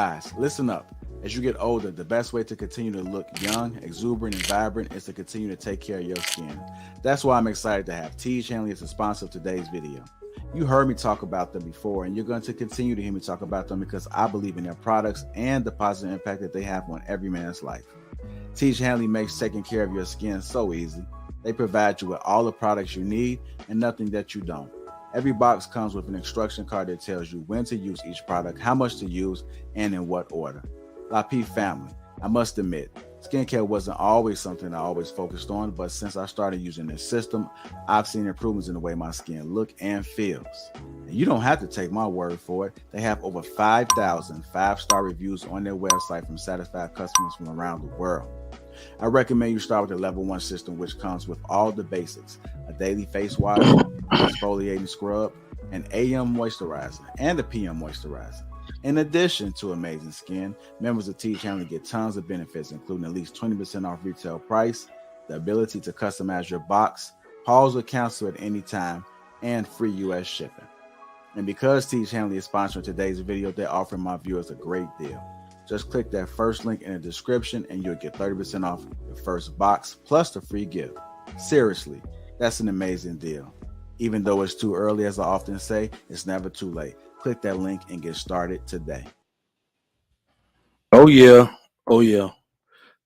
Guys, listen up. As you get older, the best way to continue to look young, exuberant, and vibrant is to continue to take care of your skin. That's why I'm excited to have Teej Hanley as a sponsor of today's video. You heard me talk about them before, and you're going to continue to hear me talk about them because I believe in their products and the positive impact that they have on every man's life. Teej Hanley makes taking care of your skin so easy. They provide you with all the products you need and nothing that you don't. Every box comes with an instruction card that tells you when to use each product, how much to use, and in what order. Lapeef family, I must admit, skincare wasn't always something I always focused on, but since I started using this system, I've seen improvements in the way my skin looks and feels. And you don't have to take my word for it. They have over 5,000 five-star reviews on their website from satisfied customers from around the world. I recommend you start with the level 1 system, which comes with all the basics: a daily face wash, exfoliating scrub, an AM moisturizer, and a PM moisturizer. In addition to amazing skin, members of Teej Hanley get tons of benefits, including at least 20% off retail price, the ability to customize your box, pause or cancel at any time, and free US shipping. And because Teej Hanley is sponsoring today's video, they're offering my viewers a great deal. Just click that first link in the description and you'll get 30% off your first box plus the free gift. Seriously, that's an amazing deal. Even though it's too early, as I often say, it's never too late. Click that link and get started today. Oh yeah.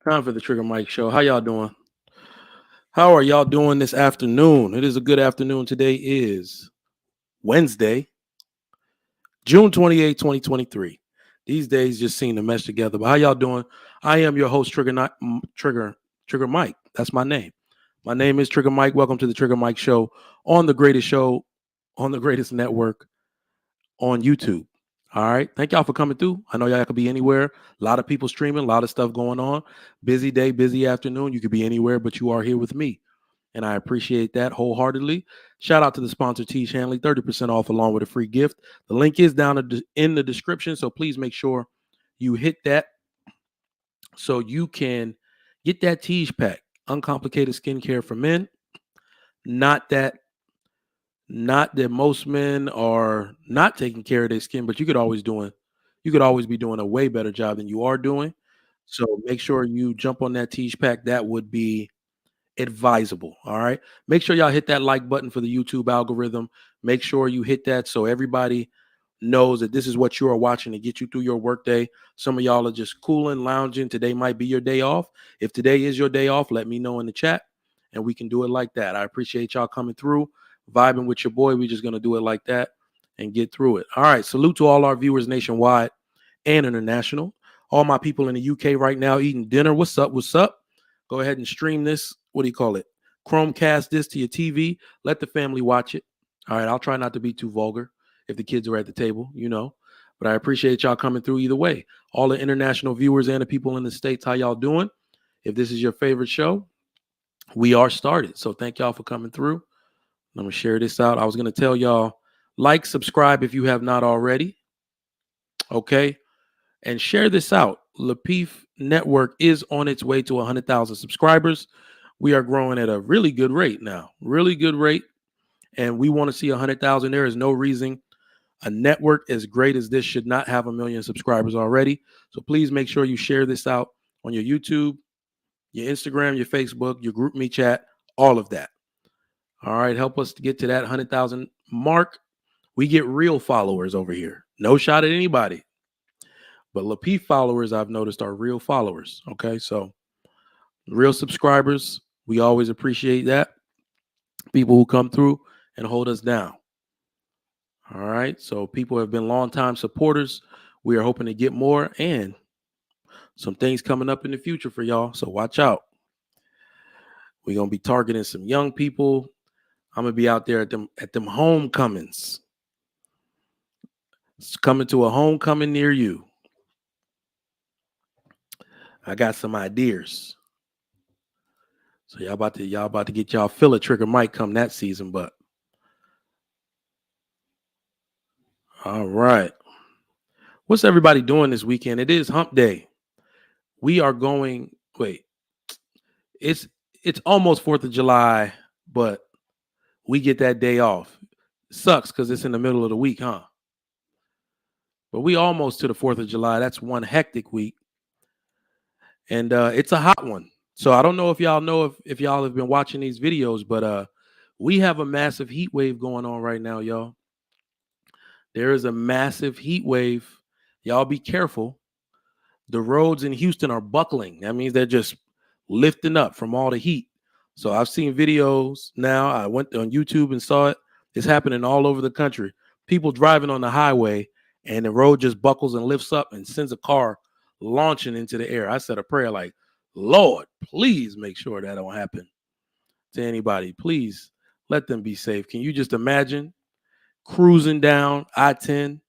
Time for the Trigger Mike Show. How y'all doing? How are y'all doing this afternoon? It is a good afternoon. Today is Wednesday, June 28, 2023. These days just seem to mesh together. But how y'all doing? I am your host, Trigger Mike. That's my name. My name is Trigger Mike. Welcome to the Trigger Mike Show on the greatest network on YouTube. All right. Thank y'all for coming through. I know y'all could be anywhere. A lot of people streaming, a lot of stuff going on. Busy day, busy afternoon. You could be anywhere, but you are here with me. And I appreciate that wholeheartedly. Shout out to the sponsor, Teej Hanley, 30% off along with a free gift. The link is down in the description, so please make sure you hit that so you can get that Teej pack. Uncomplicated skincare for men. Not that most men are not taking care of their skin, but you could always be doing a way better job than you are doing. So make sure you jump on that Teej pack. That would be advisable. All right. Make sure y'all hit that like button for the YouTube algorithm. Make sure you hit that so everybody knows that this is what you are watching to get you through your workday. Some of y'all are just cooling, lounging. Today might be your day off. If today is your day off, let me know in the chat and we can do it like that. I appreciate y'all coming through, vibing with your boy. We're just going to do it like that and get through it. All right. Salute to all our viewers nationwide and international. All my people in the UK right now eating dinner. What's up? Go ahead and stream this. What do you call it? Chromecast this to your TV. Let the family watch it. All right. I'll try not to be too vulgar if the kids are at the table, but I appreciate y'all coming through either way. All the international viewers and the people in the States, how y'all doing? If this is your favorite show, we are started. So thank y'all for coming through. I'm going to share this out. I was going to tell y'all, like, subscribe if you have not already. Okay. And share this out. Lapeef Network is on its way to 100,000 subscribers. We are growing at a really good rate now. Really good rate. And we want to see 100,000. There is no reason a network as great as this should not have 1 million subscribers already. So please make sure you share this out on your YouTube, your Instagram, your Facebook, your group me chat, all of that. All right. Help us to get to that 100,000 mark. We get real followers over here. No shot at anybody. But Lapeef followers, I've noticed, are real followers. Okay. So real subscribers, we always appreciate that. People who come through and hold us down. All right. So people have been longtime supporters. We are hoping to get more and some things coming up in the future for y'all. So watch out. We're going to be targeting some young people. I'm going to be out there at them homecomings. It's coming to a homecoming near you. I got some ideas. So y'all about to get y'all feel a Trigger Mike come that season, but all right. What's everybody doing this weekend? It is hump day. We are going, it's almost 4th of July, but we get that day off. It sucks because it's in the middle of the week, huh? But we almost to the 4th of July. That's one hectic week. And it's a hot one. So I don't know if y'all know if y'all have been watching these videos, but we have a massive heat wave going on right now, y'all. There is a massive heat wave. Y'all be careful. The roads in Houston are buckling. That means they're just lifting up from all the heat. So I've seen videos now. I went on YouTube and saw it. It's happening all over the country. People driving on the highway and the road just buckles and lifts up and sends a car launching into the air. I said a prayer like, Lord, please make sure that don't happen to anybody. Please let them be safe. Can you just imagine cruising down I-10,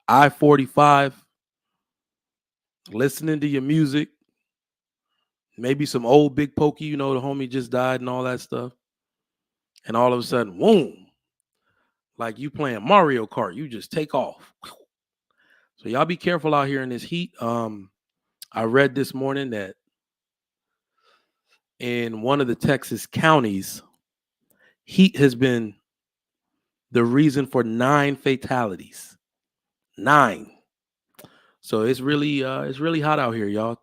I-45, listening to your music, maybe some old Big Pokey, you know, the homie just died and all that stuff. And all of a sudden, boom, like you playing Mario Kart, you just take off. So y'all be careful out here in this heat. I read this morning that in one of the Texas counties, heat has been the reason for 9 fatalities. 9. So it's really hot out here, y'all.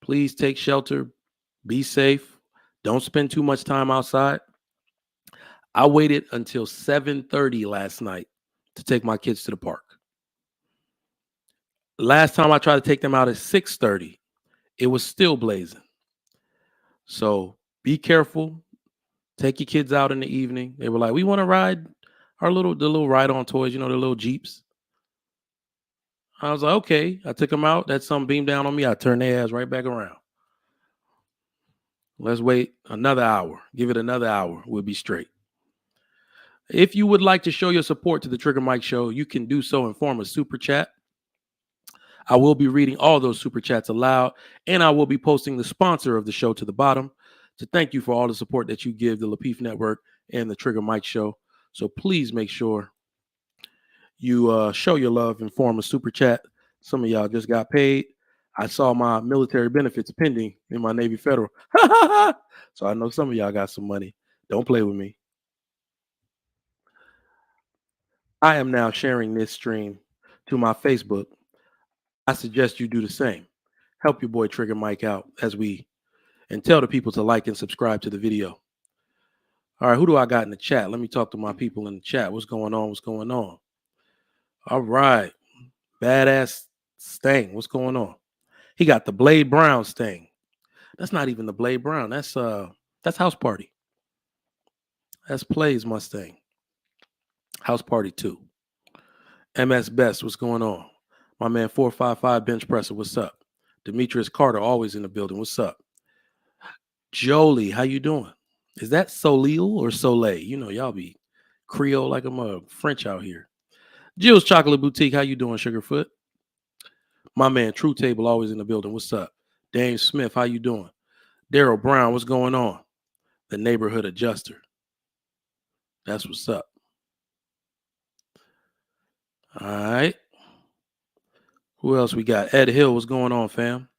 Please take shelter, be safe, don't spend too much time outside. I waited until 7:30 last night to take my kids to the park. Last time I tried to take them out at 6:30, it was still blazing. So be careful. Take your kids out in the evening. They were like, we want to ride the little ride-on toys, you know, the little Jeeps. I was like, okay. I took them out. That sun beamed down on me. I turned their ass right back around. Let's wait another hour. Give it another hour. We'll be straight. If you would like to show your support to the Trigger Mike Show, you can do so in form of super chat. I will be reading all those super chats aloud, and I will be posting the sponsor of the show to the bottom to thank you for all the support that you give the Lapeef Network and the Trigger Mike Show. So please make sure you show your love in form of super chat. Some of y'all just got paid. I saw my military benefits pending in my Navy Federal. So I know some of y'all got some money. Don't play with me. I am now sharing this stream to my Facebook. I suggest you do the same. Help your boy Trigger Mike out and tell the people to like and subscribe to the video. All right, who do I got in the chat? Let me talk to my people in the chat. What's going on? What's going on? All right. Badass Sting. What's going on? He got the Blade Brown Sting. That's not even the Blade Brown. That's House Party. That's Play's Mustang. House Party 2. MS Best, what's going on? My man 455 Bench Presser, what's up? Demetrius Carter, always in the building. What's up? Jolie, how you doing? Is that Soleil or Soleil? You know, y'all be Creole like I'm a French out here. Jill's Chocolate Boutique, how you doing, Sugarfoot? My man True Table, always in the building. What's up? Dame Smith, how you doing? Daryl Brown, what's going on? The Neighborhood Adjuster. That's what's up. All right. Who else we got? Ed Hill, what's going on, fam?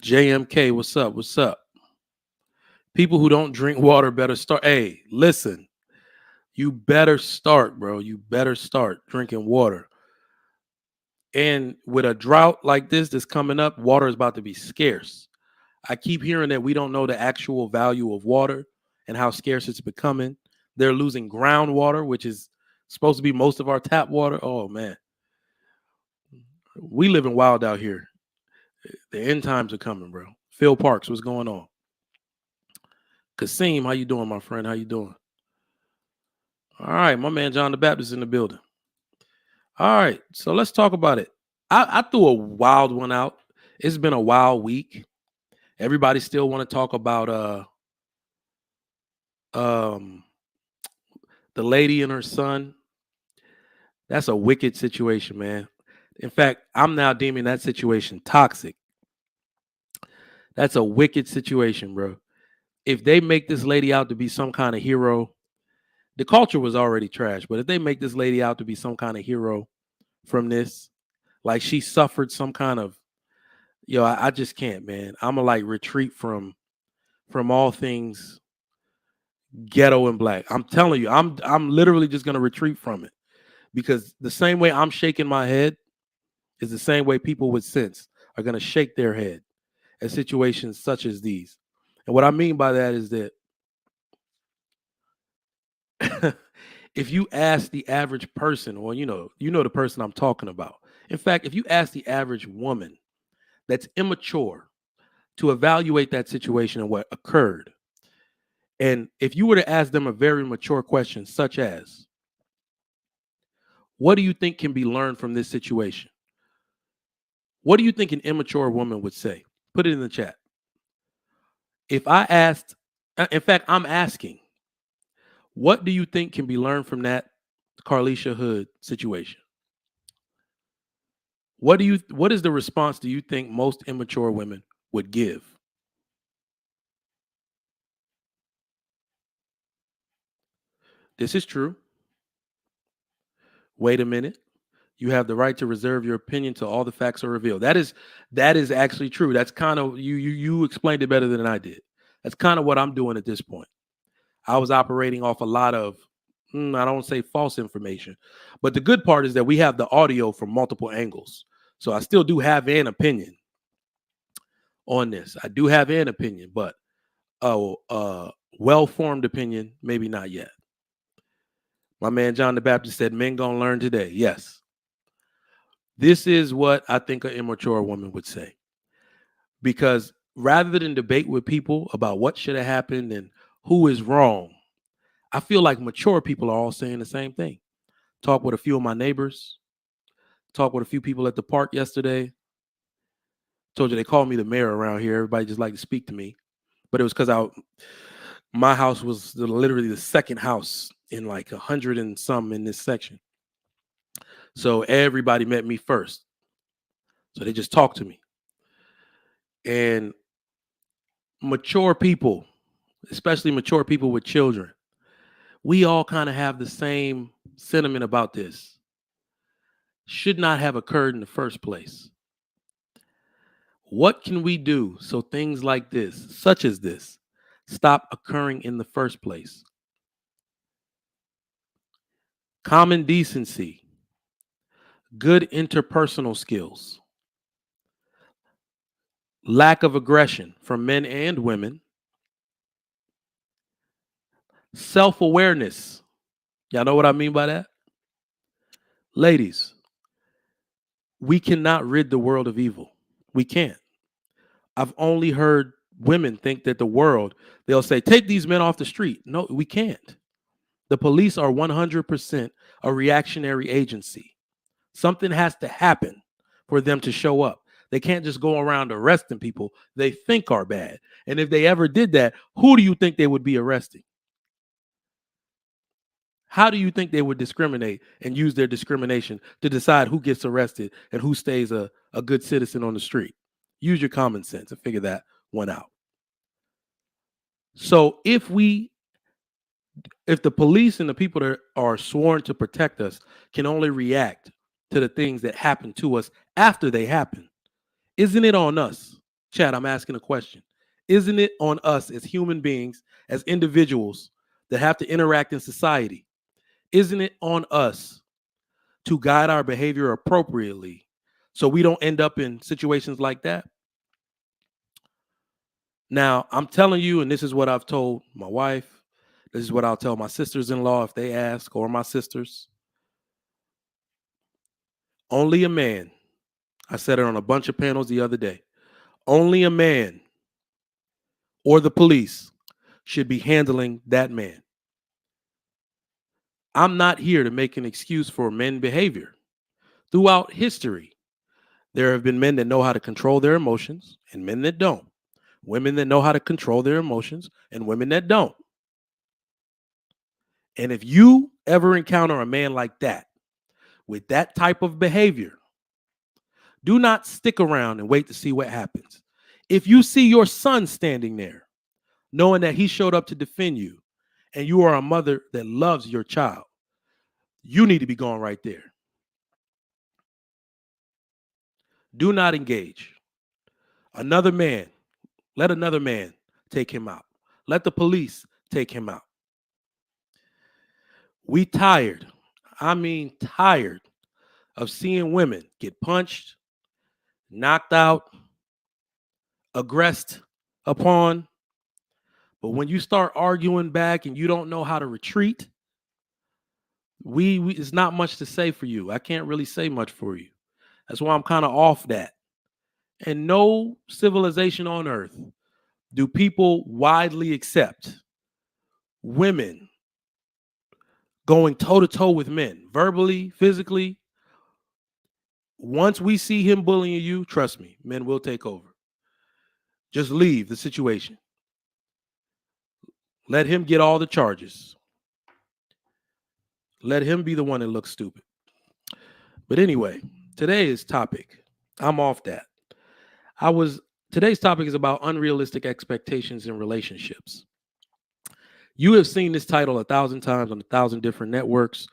JMK, what's up? What's up? People who don't drink water better start. Hey, listen, you better start, bro. You better start drinking water. And with a drought like this that's coming up, water is about to be scarce. I keep hearing that we don't know the actual value of water and how scarce it's becoming. They're losing groundwater, which is supposed to be most of our tap water. Oh, man. We living wild out here. The end times are coming, bro. Phil Parks, what's going on? Kasim, how you doing, my friend? How you doing? All right, my man John the Baptist in the building. All right, so let's talk about it. I threw a wild one out. It's been a wild week. Everybody still want to talk about the lady and her son. That's a wicked situation, man. In fact, I'm now deeming that situation toxic. That's a wicked situation, bro. If they make this lady out to be some kind of hero, the culture was already trash, but if they make this lady out to be some kind of hero from this, like she suffered some kind of, I just can't, man. I'm gonna like retreat from all things ghetto and black. I'm telling you, I'm literally just gonna retreat from it because the same way I'm shaking my head is the same way people with sense are going to shake their head at situations such as these. And what I mean by that is that if you ask the average person, or the person I'm talking about. In fact, if you ask the average woman that's immature to evaluate that situation and what occurred, and if you were to ask them a very mature question, such as, what do you think can be learned from this situation? What do you think an immature woman would say? Put it in the chat. If I asked, in fact, I'm asking, what do you think can be learned from that Carlisha Hood situation? What is the response do you think most immature women would give? This is true. Wait a minute. You have the right to reserve your opinion till all the facts are revealed. That is actually true. That's kind of you explained it better than I did. That's kind of what I'm doing at this point. I was operating off a lot of I don't say false information, but the good part is that we have the audio from multiple angles. So I still do have an opinion on this. I do have an opinion, but well-formed opinion, maybe not yet. My man John the Baptist said, men gonna learn today. Yes. This is what I think an immature woman would say. Because rather than debate with people about what should have happened and who is wrong, I feel like mature people are all saying the same thing. Talked with a few of my neighbors, talked with a few people at the park yesterday. Told you they called me the mayor around here. Everybody just liked to speak to me. But it was because my house was literally the second house in like 100 and some in this section. So everybody met me first. So they just talked to me. And mature people, especially mature people with children, we all kind of have the same sentiment about this. Should not have occurred in the first place. What can we do so things like this, such as this, stop occurring in the first place? Common decency, good interpersonal skills, lack of aggression from men and women, self-awareness. Y'all know what I mean by that? Ladies, we cannot rid the world of evil. We can't. I've only heard women think that they'll say, take these men off the street. No, we can't. The police are 100% a reactionary agency. Something has to happen for them to show up. They can't just go around arresting people they think are bad. And if they ever did that, who do you think they would be arresting? How do you think they would discriminate and use their discrimination to decide who gets arrested and who stays a good citizen on the street? Use your common sense and figure that one out. So if the police and the people that are sworn to protect us can only react to the things that happen to us after they happen, isn't it on us? Chad, I'm asking a question. Isn't it on us as human beings, as individuals that have to interact in society? Isn't it on us to guide our behavior appropriately so we don't end up in situations like that? Now, I'm telling you, and this is what I've told my wife, this is what I'll tell my sisters-in-law if they ask, or my sisters. Only a man, I said it on a bunch of panels the other day, only a man or the police should be handling that man. I'm not here to make an excuse for men's behavior. Throughout history, there have been men that know how to control their emotions and men that don't. Women that know how to control their emotions and women that don't. And if you ever encounter a man like that, with that type of behavior, do not stick around and wait to see what happens. If you see your son standing there, knowing that he showed up to defend you, and you are a mother that loves your child, you need to be going right there. Do not engage. Another man, let another man take him out. Let the police take him out. We tired. I mean tired of seeing women get punched, knocked out, aggressed upon. But when you start arguing back and you don't know how to retreat, we it's not much to say for you. I can't really say much for you. That's why I'm kind of off that. And no civilization on earth do people widely accept women going toe to toe with men, verbally, physically. Once we see him bullying you, trust me, men will take over. Just leave the situation. Let him get all the charges. Let him be the one that looks stupid. But anyway, today's topic, I'm off that. Today's topic is about unrealistic expectations in relationships. You have seen this title 1,000 times on 1,000 different networks,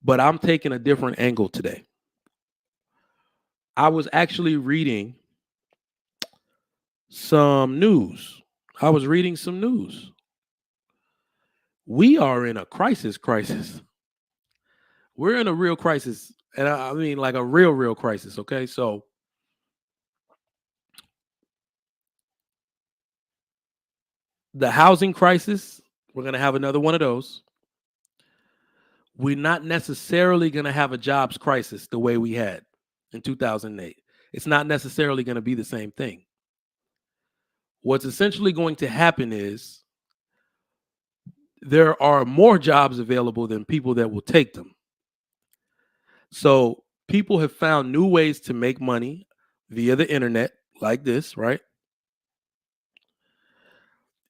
but I'm taking a different angle today. I was actually reading some news. We are in a crisis. We're in a real crisis. And I mean like a real crisis, okay? So the housing crisis, we're going to have another one of those. We're not necessarily going to have a jobs crisis the way we had in 2008. It's not necessarily going to be the same thing. What's essentially going to happen is there are more jobs available than people that will take them. So people have found new ways to make money via the internet like this, right?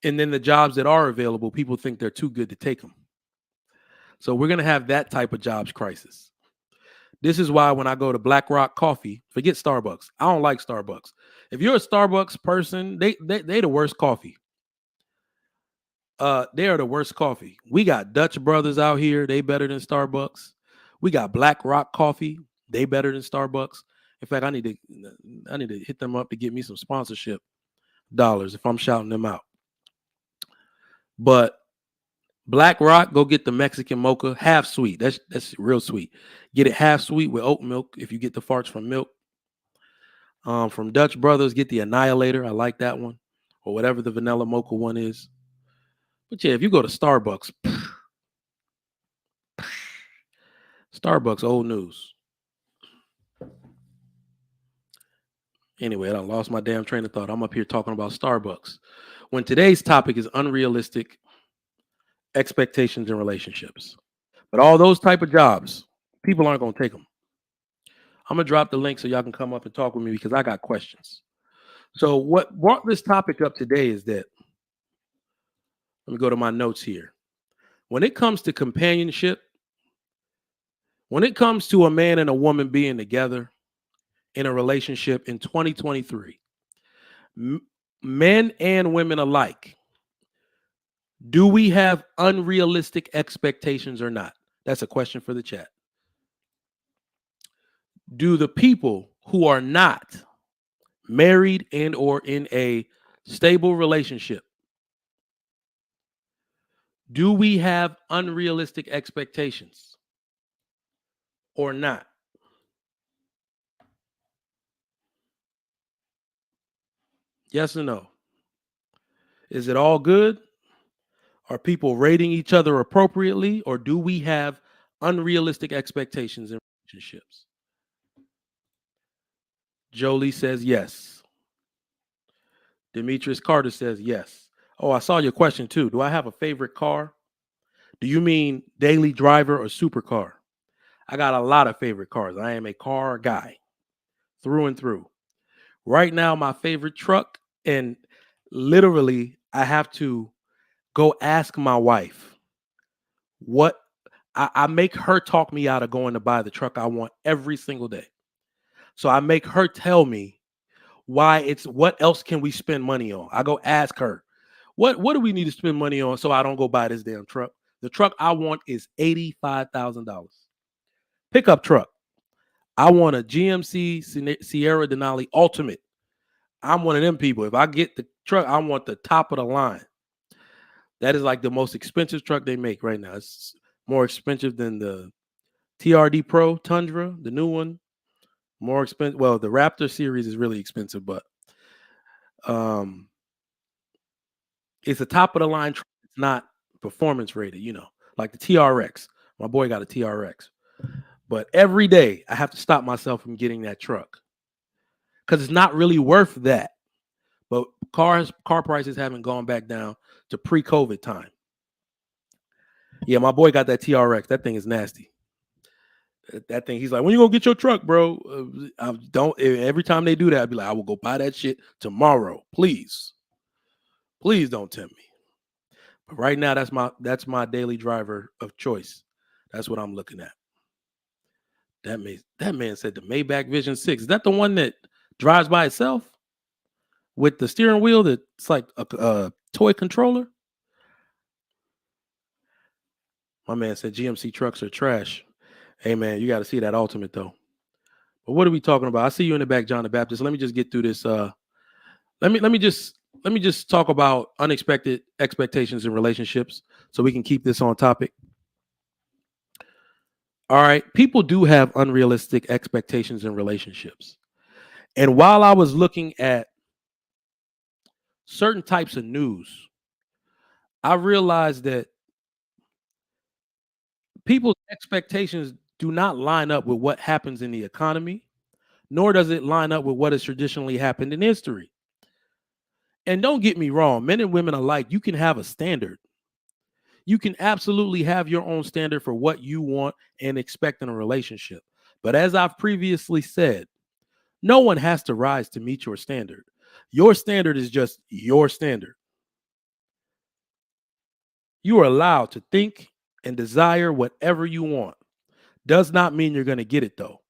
And then the jobs that are available, people think they're too good to take them. So we're going to have that type of jobs crisis. This is why when I go to Black Rock Coffee, forget Starbucks. I don't like Starbucks. If you're a Starbucks person, they the worst coffee. They are the worst coffee. We got Dutch Brothers out here. They better than Starbucks. We got Black Rock Coffee. They better than Starbucks. In fact, I need to hit them up to get me some sponsorship dollars if I'm shouting them out. But Black Rock, go get the Mexican mocha, half sweet. That's real sweet. Get it half sweet with oat milk if you get the farts from milk. From Dutch Brothers, get the Annihilator. I like that one. Or whatever the vanilla mocha one is. But yeah, if you go to Starbucks, old news. Anyway, I lost my damn train of thought. I'm up here talking about Starbucks. When today's topic is unrealistic expectations in relationships. But all those type of jobs, people aren't going to take them. I'm going to drop the link so y'all can come up and talk with me because I got questions. So what brought this topic up today is that, let me go to my notes here. When it comes to companionship, when it comes to a man and a woman being together in a relationship in 2023, men and women alike, do we have unrealistic expectations or not? That's a question for the chat. Do the people who are not married and or in a stable relationship, do we have unrealistic expectations or not? Yes or no? Is it all good? Are people rating each other appropriately, or do we have unrealistic expectations in relationships? Jolie says yes. Demetrius Carter says yes. Oh, I saw your question too. Do I have a favorite car? Do you mean daily driver or supercar? I got a lot of favorite cars. I am a car guy through and through. Right now, my favorite truck, and literally, I have to go ask my wife what I make her talk me out of going to buy the truck I want every single day. So I make her tell me why what else can we spend money on? I go ask her, what do we need to spend money on so I don't go buy this damn truck? The truck I want is $85,000. Pickup truck. I want a GMC Sierra Denali Ultimate. I'm one of them people. If I get the truck, I want the top of the line. That is like the most expensive truck they make right now. It's more expensive than the TRD Pro Tundra, the new one, more expensive. Well, the Raptor series is really expensive, but um, it's a top of the line truck. It's not performance rated, like the TRX. My boy got a TRX. But every day I have to stop myself from getting that truck because it's not really worth that. But car prices haven't gone back down to pre-COVID time. Yeah, my boy got that TRX. That thing is nasty. That thing, he's like, when you gonna get your truck, bro? I don't. Every time they do that, I'd be like, I will go buy that shit tomorrow. Please don't tempt me. But right now, that's my daily driver of choice. That's what I'm looking at. That man said the Maybach Vision 6. Is that the one that drives by itself with the steering wheel that's like a toy controller? My man said GMC trucks are trash. Hey man, you got to see that Ultimate though. But what are we talking about? I see you in the back, John the Baptist. Let me just get through this. Let me just talk about unexpected expectations in relationships so we can keep this on topic. All right, people do have unrealistic expectations in relationships. And while I was looking at certain types of news, I realized that people's expectations do not line up with what happens in the economy, nor does it line up with what has traditionally happened in history. And don't get me wrong, men and women alike, you can have a standard. You can absolutely have your own standard for what you want and expect in a relationship. But as I've previously said, no one has to rise to meet your standard. Your standard is just your standard. You are allowed to think and desire whatever you want. Does not mean you're going to get it, though.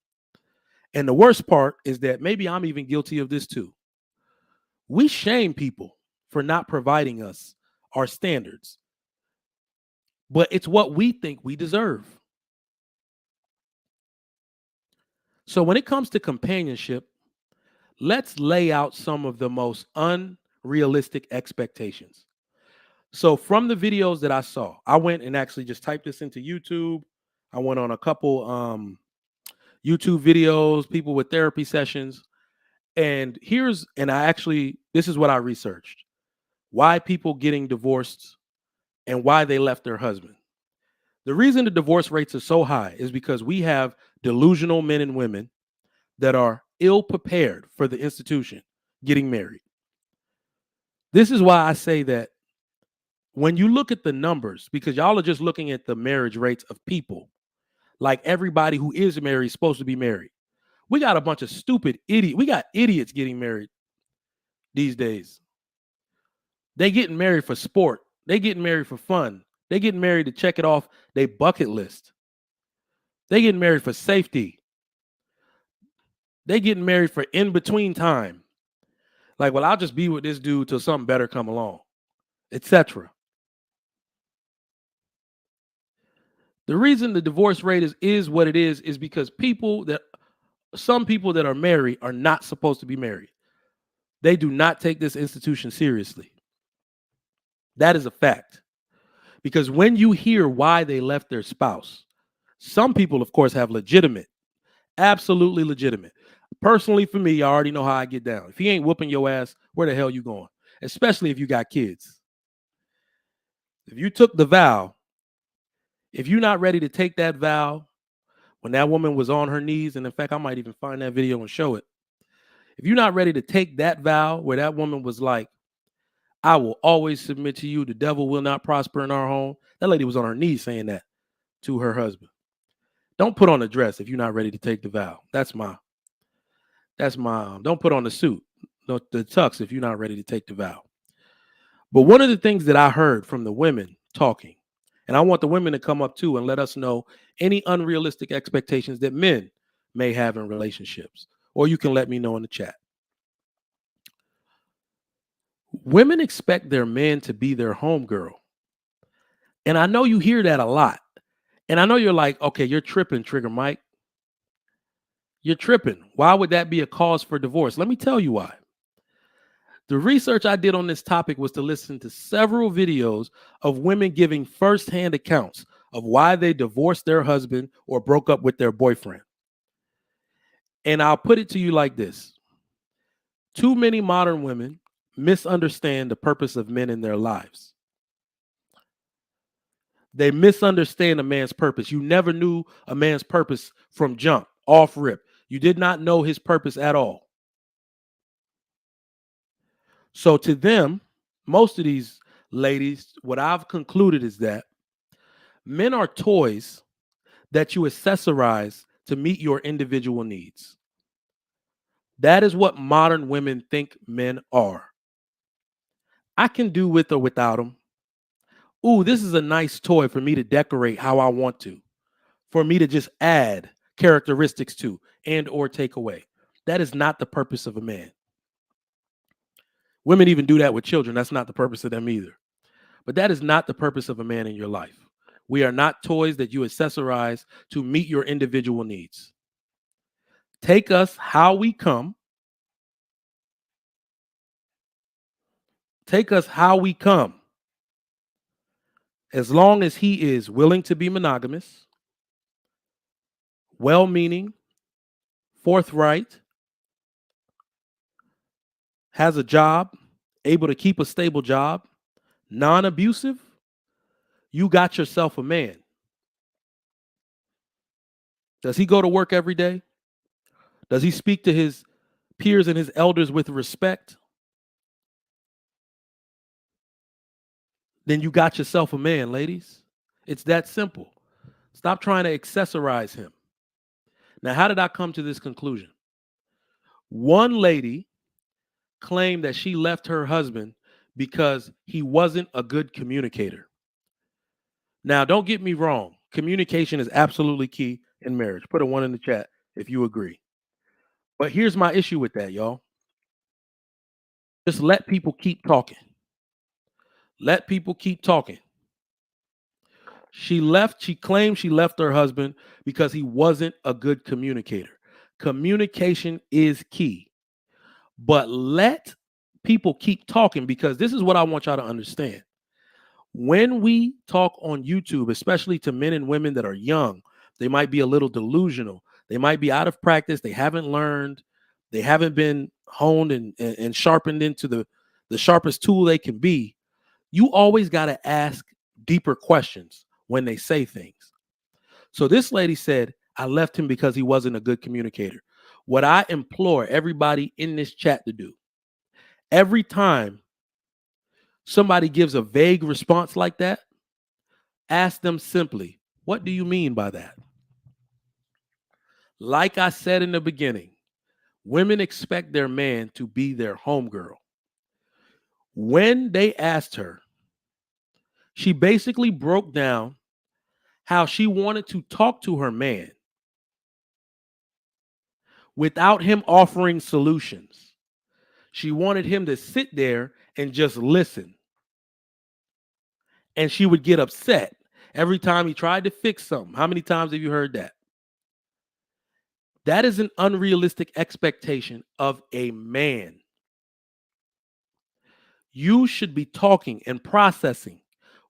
And the worst part is that maybe I'm even guilty of this too. We shame people for not providing us our standards, but it's what we think we deserve. So when it comes to companionship, let's lay out some of the most unrealistic expectations. So from the videos that I saw, I went and actually just typed this into YouTube. I went on a couple YouTube videos, people with therapy sessions. And this is what I researched. Why people getting divorced and why they left their husband. The reason the divorce rates are so high is because we have delusional men and women that are ill prepared for the institution getting married. This is why I say that when you look at the numbers, because y'all are just looking at the marriage rates of people, like everybody who is married is supposed to be married. We got a bunch of stupid idiots. We got idiots getting married these days. They getting married for sport. They getting married for fun. They getting married to check it off their bucket list. They getting married for safety. They getting married for in between time. Like, well, I'll just be with this dude till something better come along, etc. The reason the divorce rate is what it is because some people that are married are not supposed to be married. They do not take this institution seriously. That is a fact. Because when you hear why they left their spouse, some people, of course, have absolutely legitimate. Personally, for me, I already know how I get down. If he ain't whooping your ass, where the hell you going? Especially if you got kids. If you took the vow, if you're not ready to take that vow, when that woman was on her knees, and in fact, I might even find that video and show it. If you're not ready to take that vow where that woman was like, I will always submit to you. The devil will not prosper in our home. That lady was on her knees saying that to her husband. Don't put on a dress if you're not ready to take the vow. Don't put on the suit, the tux if you're not ready to take the vow. But one of the things that I heard from the women talking, and I want the women to come up too and let us know any unrealistic expectations that men may have in relationships, or you can let me know in the chat. Women expect their men to be their homegirl. And I know you hear that a lot. And I know you're like, okay, you're tripping, Trigger Mike. You're tripping. Why would that be a cause for divorce? Let me tell you why. The research I did on this topic was to listen to several videos of women giving firsthand accounts of why they divorced their husband or broke up with their boyfriend. And I'll put it to you like this. Too many modern women misunderstand the purpose of men in their lives. They misunderstand a man's purpose. You never knew a man's purpose from jump, off rip. You did not know his purpose at all. So to them, most of these ladies, what I've concluded is that men are toys that you accessorize to meet your individual needs. That is what modern women think men are. I can do with or without them. Ooh, this is a nice toy for me to decorate how I want to, for me to just add characteristics to and or take away. That is not the purpose of a man. Women even do that with children. That's not the purpose of them either. But that is not the purpose of a man in your life. We are not toys that you accessorize to meet your individual needs. Take us how we come. Take us how we come. As long as he is willing to be monogamous, well-meaning, forthright, has a job, able to keep a stable job, non-abusive, you got yourself a man. Does he go to work every day? Does he speak to his peers and his elders with respect? Then you got yourself a man, ladies. It's that simple. Stop trying to accessorize him. Now, how did I come to this conclusion? One lady claimed that she left her husband because he wasn't a good communicator. Now, don't get me wrong. Communication is absolutely key in marriage. Put a 1 in the chat if you agree. But here's my issue with that, y'all. Just let people keep talking. Let people keep talking. She claimed she left her husband because he wasn't a good communicator. Communication is key. But let people keep talking, because this is what I want y'all to understand. When we talk on YouTube, especially to men and women that are young, they might be a little delusional. They might be out of practice. They haven't learned. They haven't been honed and sharpened into the sharpest tool they can be. You always got to ask deeper questions when they say things. So this lady said, I left him because he wasn't a good communicator. What I implore everybody in this chat to do, every time somebody gives a vague response like that, ask them simply, what do you mean by that? Like I said in the beginning, women expect their man to be their homegirl. When they asked her, she basically broke down how she wanted to talk to her man without him offering solutions. She wanted him to sit there and just listen. And she would get upset every time he tried to fix something. How many times have you heard that? That is an unrealistic expectation of a man. You should be talking and processing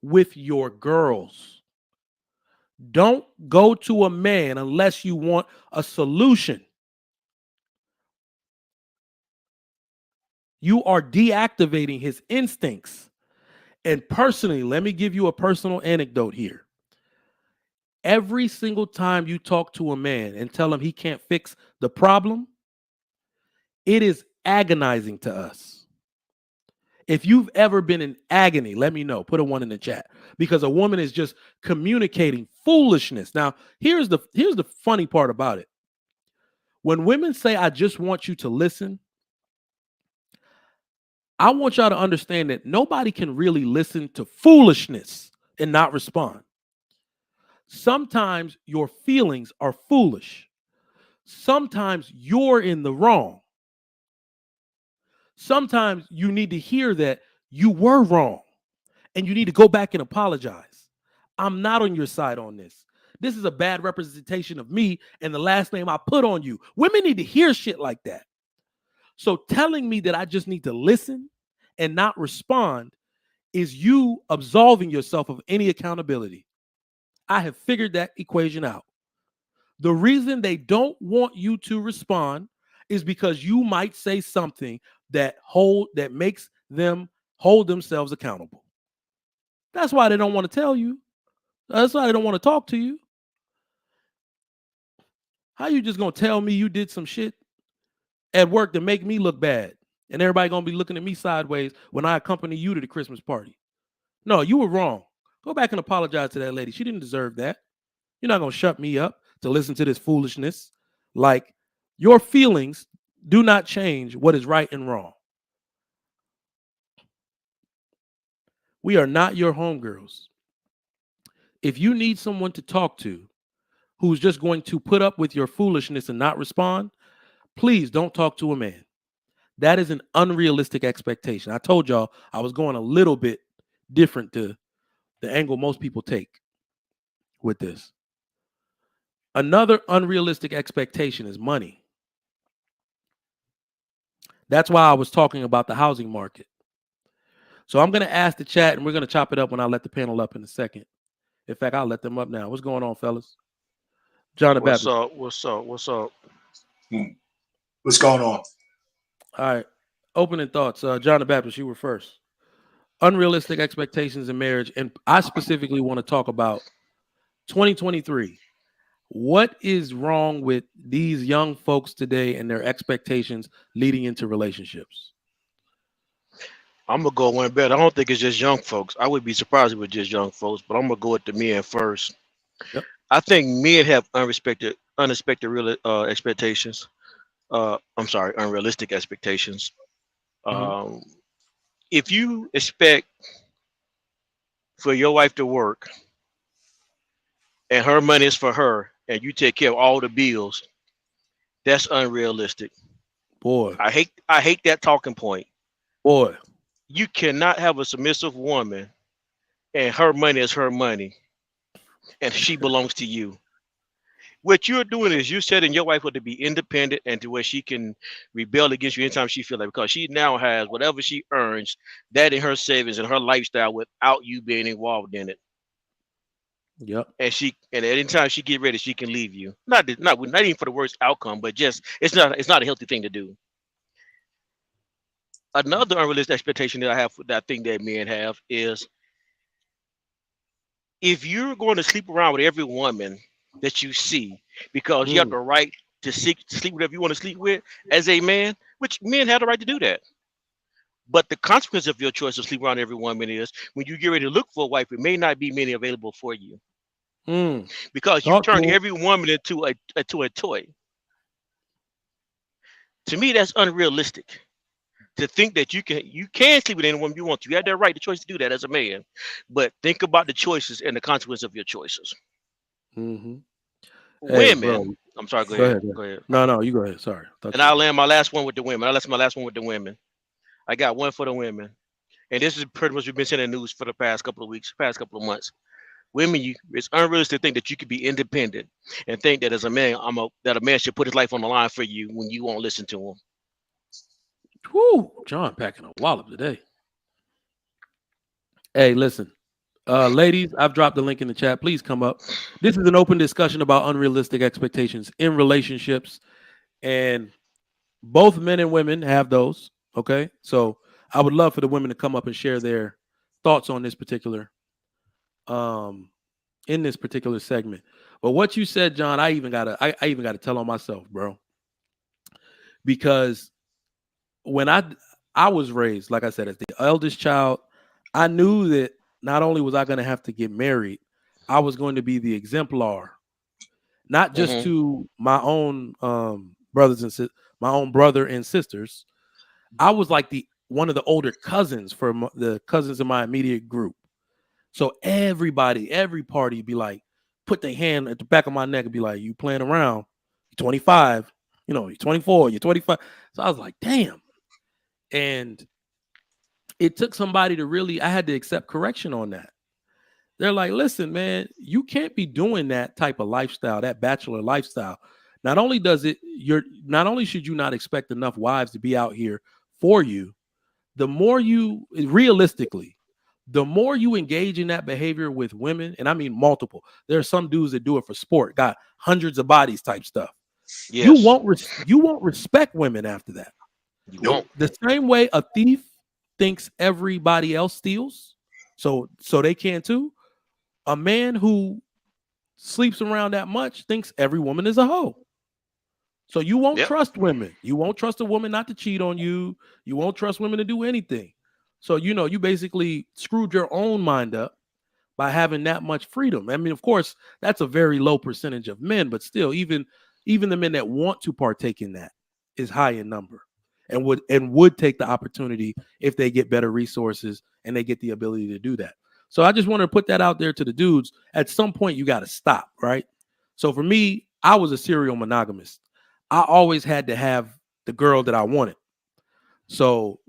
with your girls. Don't go to a man unless you want a solution. You are deactivating his instincts. And personally, let me give you a personal anecdote here. Every single time you talk to a man and tell him he can't fix the problem, it is agonizing to us. If you've ever been in agony, let me know. Put a 1 in the chat, because a woman is just communicating foolishness. Now, here's the funny part about it. When women say, I just want you to listen, I want y'all to understand that nobody can really listen to foolishness and not respond. Sometimes your feelings are foolish. Sometimes you're in the wrong. Sometimes you need to hear that you were wrong and you need to go back and apologize. I'm not on your side on this. This is a bad representation of me and the last name I put on you. Women need to hear shit like that. So telling me that I just need to listen and not respond is you absolving yourself of any accountability. I have figured that equation out. The reason they don't want you to respond is because you might say something that makes them hold themselves accountable. That's why they don't want to tell you. That's why they don't want to talk to you. How you just gonna tell me you did some shit at work to make me look bad, and everybody gonna be looking at me sideways when I accompany you to the Christmas party? No, you were wrong. Go back and apologize to that lady. She didn't deserve that. You're not gonna shut me up to listen to this foolishness. Like, your feelings do not change what is right and wrong. We are not your homegirls. If you need someone to talk to who's just going to put up with your foolishness and not respond, please don't talk to a man. That is an unrealistic expectation. I told y'all I was going a little bit different to the angle most people take with this. Another unrealistic expectation is money. That's why I was talking about the housing market. So I'm going to ask the chat, and we're going to chop it up when I let the panel up in a second. In fact, I'll let them up now. What's going on, fellas? John the What's Baptist. up? What's up? What's up? What's going on? All right. Opening thoughts. John the Baptist, you were first. Unrealistic expectations in marriage. And I specifically want to talk about 2023. What is wrong with these young folks today and their expectations leading into relationships? I'm gonna go one better. I don't think it's just young folks. I would be surprised if it was just young folks, but I'm gonna go with the men first. Yep. I think men have unexpected real expectations. I'm sorry, unrealistic expectations. Mm-hmm. If you expect for your wife to work and her money is for her, and you take care of all the bills, that's unrealistic. Boy. I hate that talking point. Boy. You cannot have a submissive woman and her money is her money and she belongs to you. What you're doing is you're setting your wife up to be independent and to where she can rebel against you anytime she feels like, because she now has whatever she earns that in her savings and her lifestyle without you being involved in it. Yep. And at any time she get ready, she can leave you. Not even for the worst outcome, but just it's not a healthy thing to do. Another unrealistic expectation that I have, that I think that men have, is if you're going to sleep around with every woman that you see because you have the right to sleep with whatever you want to sleep with as a man, which men have the right to do that. But the consequence of your choice of sleep around every woman is when you get ready to look for a wife, it may not be many available for you. Because you turn every woman into a toy. To me, that's unrealistic. To think that you can sleep with anyone you want to. You have that right, the choice to do that as a man. But think about the choices and the consequence of your choices. Mm-hmm. Women, hey, I'm sorry, go ahead. No, you go ahead. Sorry. And I'll land my last one with the women. I'll last my last one with the women. I got one for the women. And this is pretty much we've been seeing in the news for the past couple of weeks, past couple of months. Women, it's unrealistic to think that you could be independent and think that as a man, that a man should put his life on the line for you when you won't listen to him. Whoo, John packing a wallop today. Hey, listen, ladies, I've dropped the link in the chat. Please come up. This is an open discussion about unrealistic expectations in relationships, and both men and women have those. Okay, so I would love for the women to come up and share their thoughts on this particular, in this particular segment. But what you said, John, I even gotta tell on myself, bro, because when I was raised, like I said, as the eldest child, I knew that not only was I going to have to get married, I was going to be the exemplar, not just to my own brothers and my own brother and sisters. I was like one of the older cousins for the cousins in my immediate group. So every party be like, put their hand at the back of my neck and be like, "You playing around? You're 25, you're 24, you're 25." So I was like, "Damn." And it took somebody to really, I had to accept correction on that. They're like, "Listen, man, you can't be doing that type of lifestyle, that bachelor lifestyle. Not only should you not expect enough wives to be out here for you, the more realistically, the more you engage in that behavior with women, and I mean multiple, there are some dudes that do it for sport, got hundreds of bodies type stuff. You Yes, won't respect women after that. you Nope. won't. The same way a thief thinks everybody else steals, so they can too. A man who sleeps around that much thinks every woman is a hoe. So you won't Yep. trust women. You won't trust a woman not to cheat on you. You won't trust women to do anything. So you basically screwed your own mind up by having that much freedom. I mean, of course, that's a very low percentage of men, but still, even the men that want to partake in that is high in number, and would take the opportunity if they get better resources and they get the ability to do that. So I just want to put that out there to the dudes. At some point, you got to stop, right? So for me, I was a serial monogamist. I always had to have the girl that I wanted. So,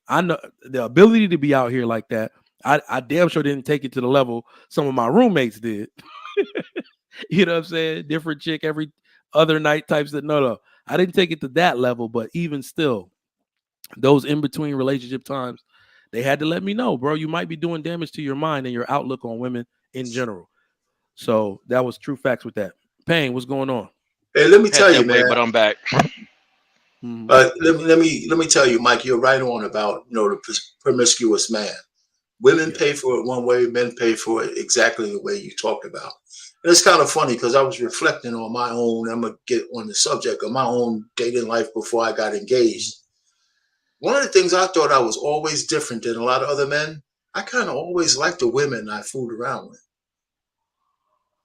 I know the ability to be out here like that. I damn sure didn't take it to the level some of my roommates did. You know what I'm saying? Different chick every other night types that no. I didn't take it to that level, but even still, those in between relationship times, they had to let me know, bro, you might be doing damage to your mind and your outlook on women in general. So that was true facts with that. Payne, what's going on? Hey, let me Had tell you, that way, man. but I'm back. Mhm. Let me tell you, Mike. You're right on about the promiscuous man. Women Yeah. pay for it one way, men pay for it exactly the way you talked about. And it's kind of funny because I was reflecting on my own. I'm gonna get on the subject of my own dating life before I got engaged. One of the things I thought I was always different than a lot of other men. I kind of always liked the women I fooled around with.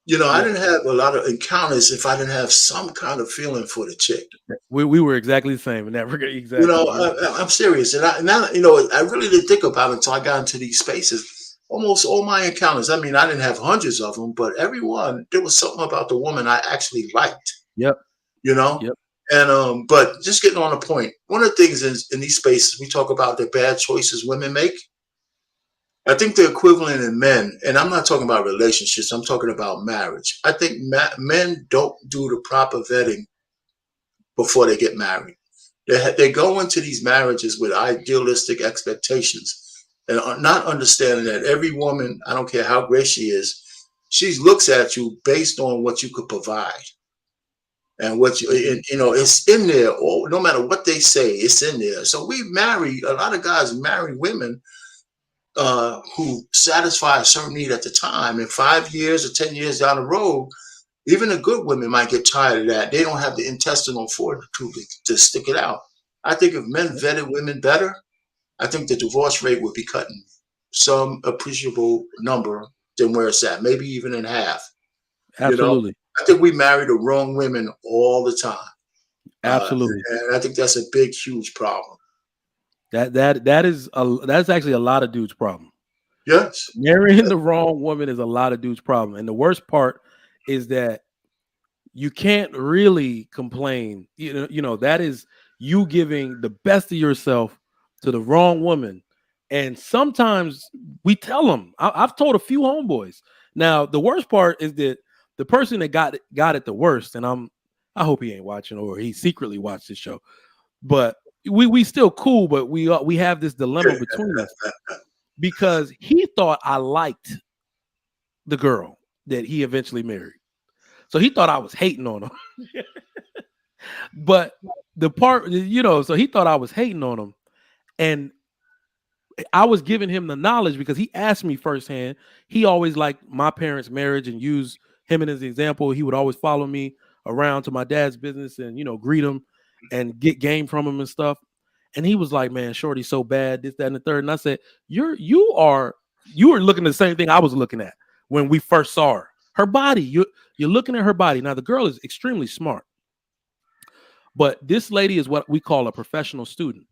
I Yeah. didn't have a lot of encounters if I didn't have some kind of feeling for the chick. We were exactly the same in that regard. Exactly. I'm serious, and I really didn't think about it until I got into these spaces. Almost all my encounters. I mean, I didn't have hundreds of them, but every one there was something about the woman I actually liked. Yep. You know, Yep. and but just getting on the point. One of the things is in these spaces we talk about the bad choices women make. I think the equivalent in men, and I'm not talking about relationships. I'm talking about marriage. I think men don't do the proper vetting before they get married. They go into these marriages with idealistic expectations and are not understanding that every woman, I don't care how great she is, she looks at you based on what you could provide and what it's in there. No matter what they say, it's in there. So a lot of guys marry women who satisfy a certain need at the time. And 5 years or 10 years down the road, even the good women might get tired of that. They don't have the intestinal fortitude to stick it out. I think if men vetted women better, I think the divorce rate would be cutting some appreciable number than where it's at, maybe even in half. Absolutely. I think we marry the wrong women all the time. Absolutely. And I think that's a big, huge problem. That's actually a lot of dudes' problem. Yes. Marrying the wrong woman is a lot of dudes' problem. And the worst part is that you can't really complain. That is you giving the best of yourself to the wrong woman. And sometimes we tell them. I've told a few homeboys. Now, the worst part is that the person that got it the worst, and I hope he ain't watching or he secretly watched this show, but we still cool, but we have this dilemma between us because he thought I liked the girl that he eventually married. So he thought I was hating on him. But the part, so he thought I was hating on him. And I was giving him the knowledge because he asked me firsthand. He always liked my parents' marriage and used him as an example. He would always follow me around to my dad's business and, greet him and get game from him and stuff. And he was like, man, Shorty's so bad, this, that, and the third. And I said, you are looking at the same thing I was looking at when we first saw her. Her body, you're looking at her body. Now, the girl is extremely smart. But this lady is what we call a professional student.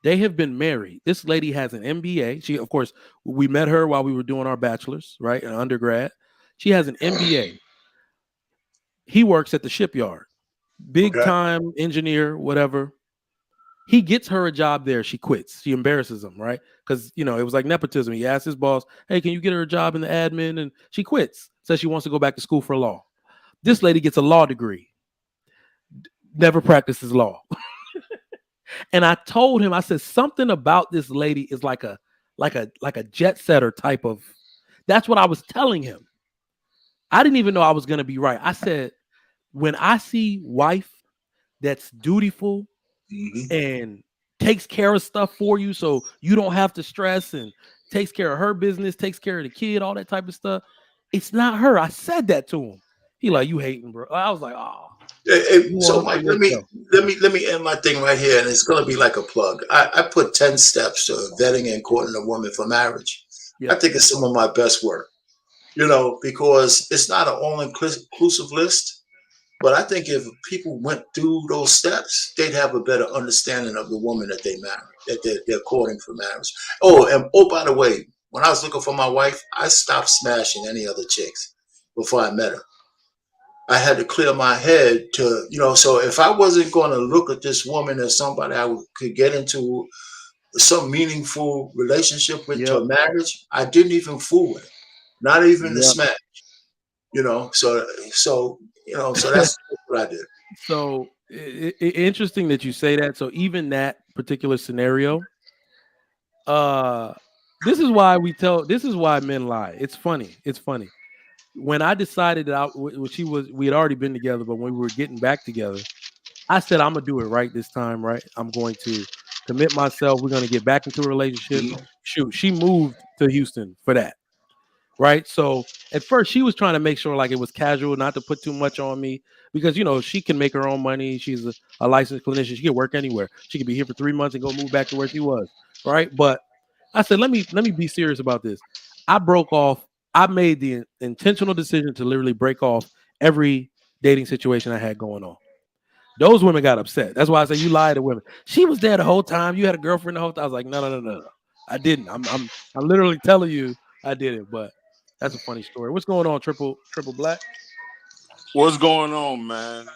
They have been married. This lady has an MBA. She, of course, we met her while we were doing our bachelor's, right, in undergrad. She has an MBA. He works at the shipyard. Big time engineer, whatever. He gets her a job there. She quits. She embarrasses him, right? Because, it was like nepotism. He asked his boss, hey, can you get her a job in the admin? And she quits. Says she wants to go back to school for law. This lady gets a law degree. Never practices law. And I told him, I said, something about this lady is like a like a jet setter type of. That's what I was telling him. I didn't even know I was going to be right. I said, when I see wife that's dutiful and takes care of stuff for you so you don't have to stress, and takes care of her business, takes care of the kid, all that type of stuff, it's not her. I said that to him. He like, you hating, bro. I was like, oh, you So, want her Mike, for yourself. let me end my thing right here, and it's going to be like a plug. I put 10 steps to vetting and courting a woman for marriage. Yeah. I think it's some of my best work, because it's not an all-inclusive list. But I think if people went through those steps, they'd have a better understanding of the woman that they marry, that they're courting for marriage. By the way, when I was looking for my wife, I stopped smashing any other chicks before I met her. I had to clear my head so if I wasn't going to look at this woman as somebody could get into some meaningful relationship with to Yep. a marriage, I didn't even fool with it, not even the Yep. smash. So that's what I did. So interesting that you say that. So even that particular scenario, this is why men lie. It's funny. When I decided that we had already been together, but when we were getting back together, I said, I'm gonna do it right this time, right? I'm going to commit myself. We're gonna get back into a relationship. Shoot, she moved to Houston for that. Right. So at first she was trying to make sure like it was casual, not to put too much on me, because she can make her own money. She's a licensed clinician. She can work anywhere. She could be here for 3 months and go move back to where she was. Right. But I said, let me be serious about this. I made the intentional decision to literally break off every dating situation I had going on. Those women got upset. That's why I say you lie to women. She was there the whole time. You had a girlfriend the whole time. I was like, no. I didn't. I'm literally telling you I didn't. But that's a funny story. What's going on, triple black? What's going on, man?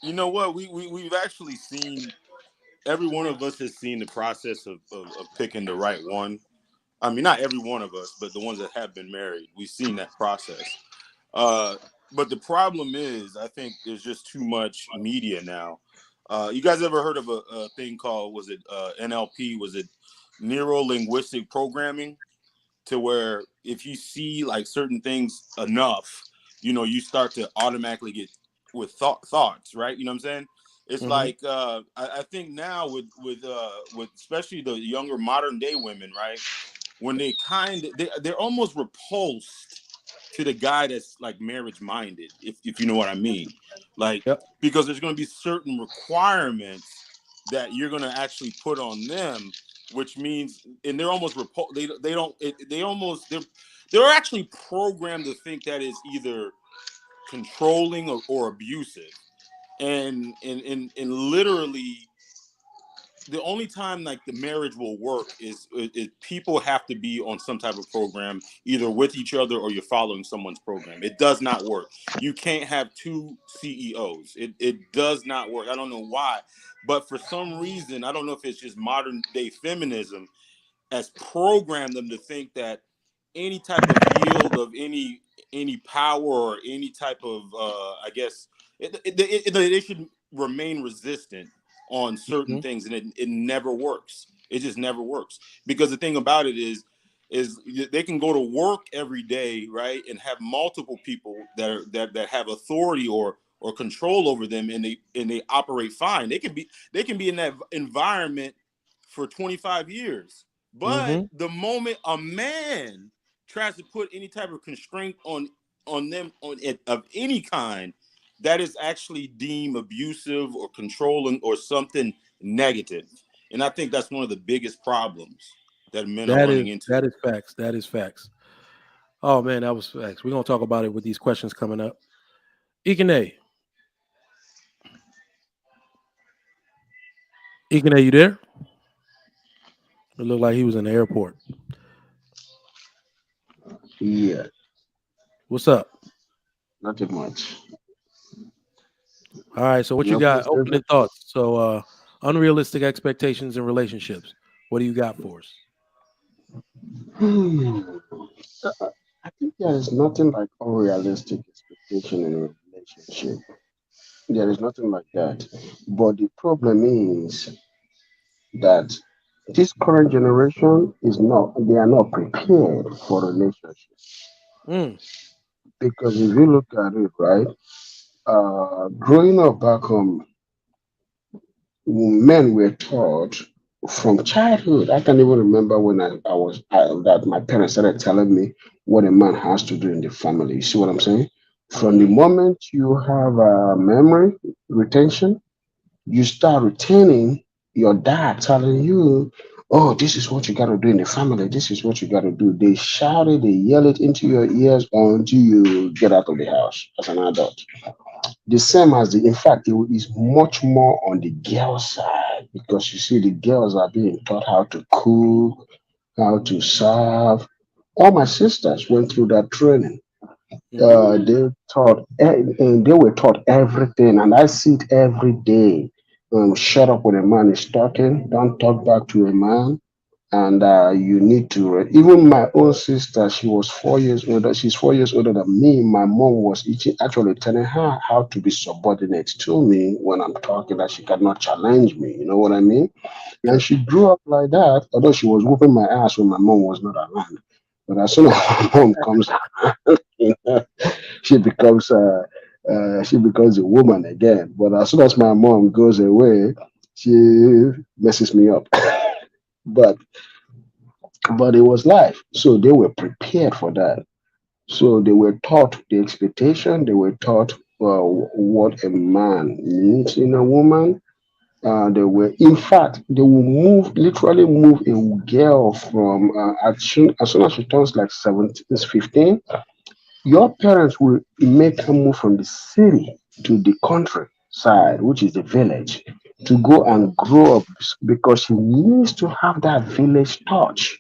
You know what? We've actually seen, every one of us has seen the process of picking the right one. I mean, not every one of us, but the ones that have been married, we've seen that process. But the problem is, I think there's just too much media now. You guys ever heard of a thing called, was it NLP? Was it neuro-linguistic programming? To where if you see like certain things enough, you start to automatically get with thoughts, right? You know what I'm saying? It's like I think now with especially the younger modern day women, right? When they're almost repulsed to the guy that's like marriage minded, if you know what I mean. Like, Yep. because there's going to be certain requirements that you're going to actually put on them, which means, and they're almost they're actually programmed to think that is either controlling or abusive, and literally the only time like the marriage will work is people have to be on some type of program, either with each other or you're following someone's program. It does not work. You can't have two CEOs. It does not work. I don't know why, but for some reason, I don't know if it's just modern day feminism has programmed them to think that any type of yield of any power or any type of I guess they should remain resistant on certain things, and it never works. It just never works, because the thing about it is they can go to work every day, right, and have multiple people that have authority or control over them, and they operate fine. They can be in that environment for 25 years. But the moment a man tries to put any type of constraint on them of any kind, that is actually deemed abusive or controlling or something negative. And I think that's one of the biggest problems that men are running into. That is facts. That is facts. Oh man, that was facts. We're gonna talk about it with these questions coming up. Ikene, you there? It looked like he was in the airport. Yeah, What's up? nothing much. All right. So what you Your got? question? Opening thoughts. So unrealistic expectations in relationships. What do you got for us? I think there is nothing like unrealistic expectation in a relationship. There is nothing like that. But the problem is that this current generation is not, they are not prepared for relationship. Mm, Because if you look at it, right, growing up back home, men were taught from childhood. I can even remember when that my parents started telling me what a man has to do in the family. You see what I'm saying? From the mm-hmm. moment you have memory retention, you start retaining your dad telling you, "Oh, this is what you got to do in the family. This is what you got to do." They shout it, they yell it into your ears until you get out of the house as an adult. The same as in fact, it is much more on the girl side because you see, the girls are being taught how to cook, how to serve. All my sisters went through that training. Mm-hmm. And they were taught everything, and I see it every day. Shut up when a man is talking. Don't talk back to a man, and you need to even my own sister, she was 4 years older, she's 4 years older than me. My mom was actually telling her how to be subordinate to me when I'm talking, that she cannot challenge me, you know what I mean? And Yep. she grew up like that, although she was whooping my ass when my mom was not around. But as soon as my mom comes around, you know, she becomes a woman again. But as soon as my mom goes away, she messes me up. but but it was life. So they were prepared for that. So they were taught the expectation, they were taught what a man needs in a woman. They were, in fact, they will literally move a girl from, as soon as she turns like 17, 15, your parents will make her move from the city to the countryside, which is the village, to go and grow up because she needs to have that village touch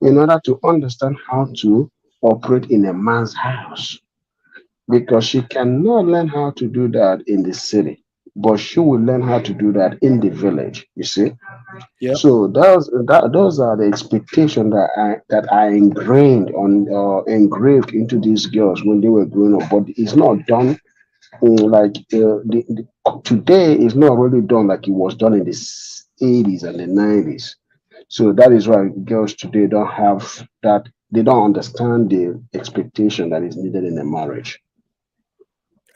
in order to understand how to operate in a man's house, because she cannot learn how to do that in the city, but she will learn how to do that in the village, you see. Yep. So those are the expectations that I engraved into these girls when they were growing up, but it's not done like today is not really done like it was done in the 80s and the 90s. So that is why girls today don't have that. They don't understand the expectation that is needed in a marriage.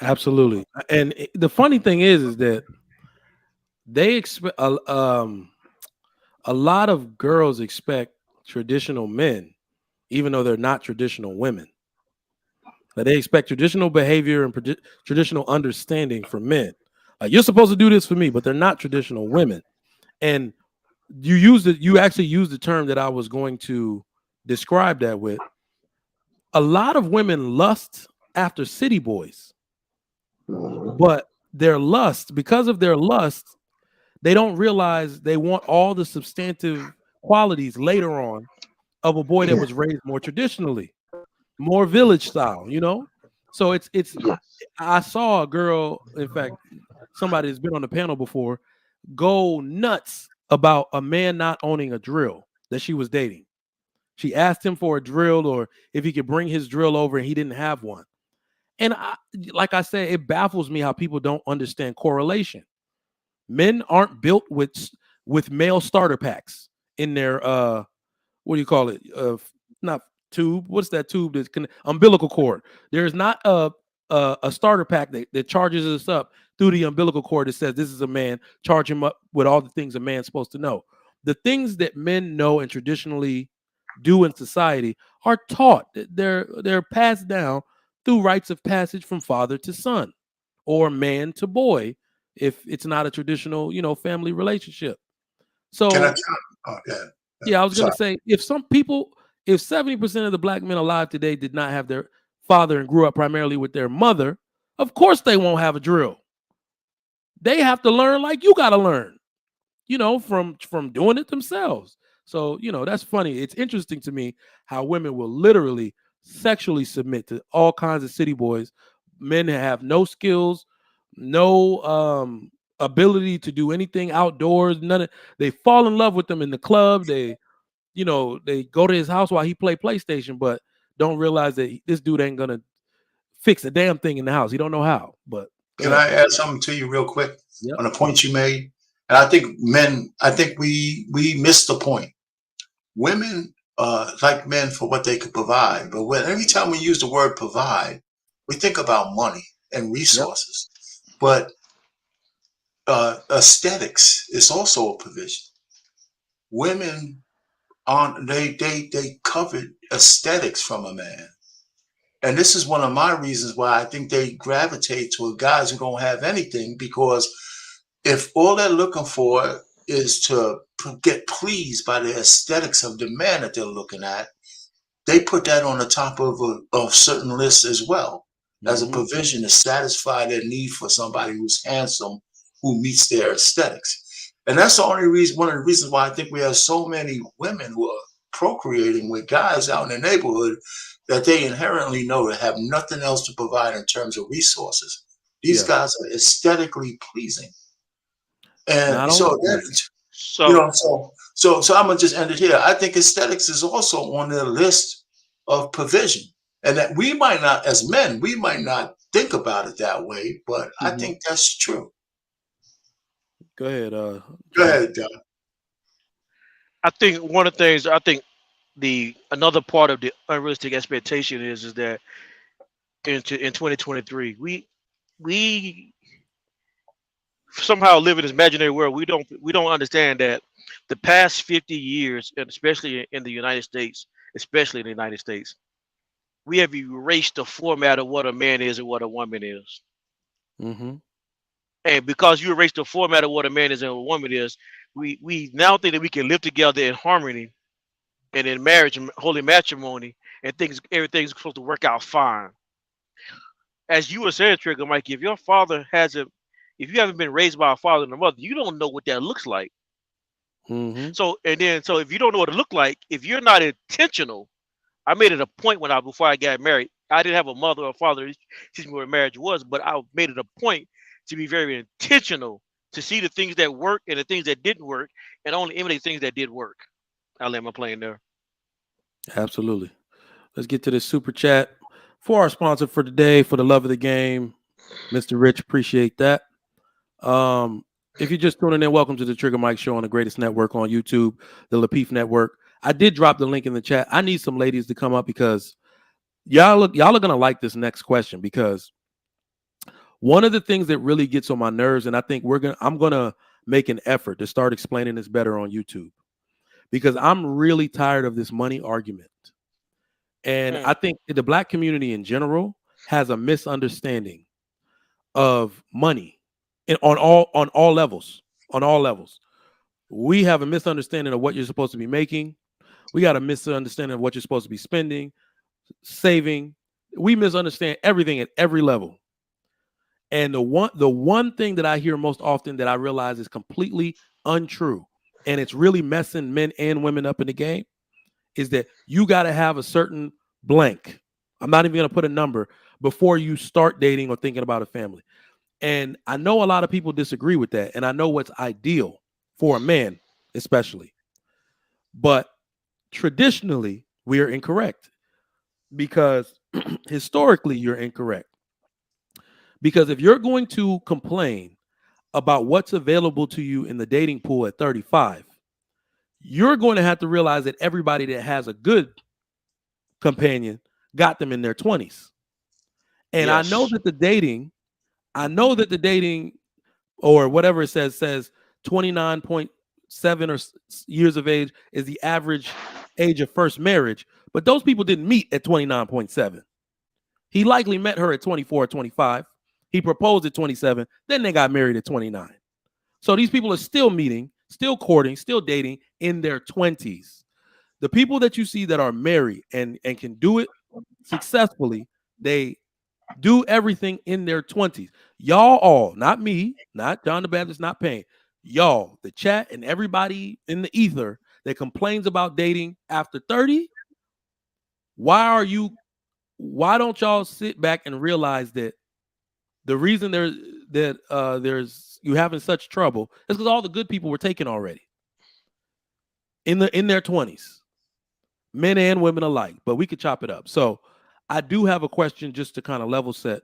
Absolutely. And the funny thing is that they expect a lot of girls expect traditional men, even though they're not traditional women. But they expect traditional behavior and traditional understanding from men. You're supposed to do this for me, but they're not traditional women. And you actually used the term that I was going to describe that with. A lot of women lust after city boys, Mhm. but their lust, because of their lust, they don't realize they want all the substantive qualities later on of a boy that Yeah, was raised more traditionally, more village style, So it's yeah, I saw a girl, in fact, somebody that's been on the panel before, go nuts about a man not owning a drill that she was dating. She asked him for a drill or if he could bring his drill over and he didn't have one. And like I said, it baffles me how people don't understand correlation. Men aren't built with male starter packs in their what do you call it? Not tube. What's that tube? That's umbilical cord. There's not a starter pack that charges us up through the umbilical cord that says this is a man. Charge him up with all the things a man's supposed to know. The things that men know and traditionally do in society are taught. They're passed down through rites of passage from father to son, or man to boy, if it's not a traditional, family relationship. Can I So tell? Oh, yeah. yeah, I was gonna Sorry. say if 70% of the black men alive today did not have their father and grew up primarily with their mother, of course they won't have a drill. They have to learn like you gotta learn, from doing it themselves. So, that's funny. It's interesting to me how women will literally sexually submit to all kinds of city boys, men that have no skills, no ability to do anything outdoors, they fall in love with them in the club. They go to his house while he play PlayStation, but don't realize that this dude ain't gonna fix a damn thing in the house. He don't know how. But go Can ahead. I add something to you real quick Yep. on a point you made? And I think men, I think we miss the point. Women like men for what they could provide, but every time we use the word provide, we think about money and Yep. resources. But aesthetics is also a provision. Women on they covet aesthetics from a man. And this is one of my reasons why I think they gravitate toward guys who don't have anything, because if all they're looking for is to get pleased by the aesthetics of the man that they're looking at, they put that on the top of certain lists as well, as a provision to satisfy their need for somebody who's handsome, who meets their aesthetics. And that's the only reason, one of the reasons why I think we have so many women who are procreating with guys out in the neighborhood that they inherently know to have nothing else to provide in terms of resources. These Yeah. guys are aesthetically pleasing. And Not so only that, you So know, so I'm gonna just end it here. I think aesthetics is also on the list of provision, and that we might not, as men, we might not think about it that way, but I think that's true. go ahead, Go John. ahead, John. I think one of the things I think the another part of the unrealistic expectation is that in 2023 we somehow live in this imaginary world. We don't understand that the past 50 years, and especially in the United States, especially in the United States, we have erased the format of what a man is and what a woman is. Mm-hmm. And because you erase the format of what a man is and what a woman is, we now think that we can live together in harmony and in marriage and holy matrimony, and things everything's supposed to work out fine. As you were saying, Trigger Mike, if your father hasn't, if you haven't been raised by a father and a mother, you don't know what that looks like. Mm-hmm. So if you don't know what it look like, if you're not intentional, I made it a point before I got married. I didn't have a mother or father teach me what marriage was, but I made it a point to be very intentional to see the things that work and the things that didn't work, and only imitate things that did work. I'll let my plane there. Absolutely. Let's get to this super chat for our sponsor for today, for the love of the game, Mr. Rich. Appreciate that. If you're just tuning in, welcome to the Trigger Mike Show on the greatest network on YouTube, the Lapeef Network. I did drop the link in the chat. I need some ladies to come up because y'all are gonna like this next question, because one of the things that really gets on my nerves, and I think I'm gonna make an effort to start explaining this better on YouTube, because I'm really tired of this money argument. And I think the black community in general has a misunderstanding of money on all levels. On all levels, we have a misunderstanding of what you're supposed to be making. We got a misunderstanding of what you're supposed to be spending, saving. We misunderstand everything at every level. And the one thing that I hear most often that I realize is completely untrue, and it's really messing men and women up in the game, is that you got to have a certain blank. I'm not even going to put a number before you start dating or thinking about a family. And I know a lot of people disagree with that. And I know what's ideal for a man, especially. But traditionally, we are incorrect, because historically, you're incorrect. Because if you're going to complain about what's available to you in the dating pool at 35, you're going to have to realize that everybody that has a good companion got them in their 20s. And I know Yes. that the dating or whatever it says 29.7 or years of age is the average age of first marriage, but those people didn't meet at 29.7. He likely met her at 24 or 25. He proposed at 27, then they got married at 29. So these people are still meeting, still courting, still dating in their 20s. The people that you see that are married and can do it successfully, they do everything in their 20s. Y'all all, not me, not John the Baptist, not Payne. Y'all, the chat and everybody in the ether that complains about dating after 30, why don't y'all sit back and realize that the reason there's you having such trouble is because all the good people were taken already in their 20s, men and women alike. But we could chop it up. So I do have a question just to kind of level set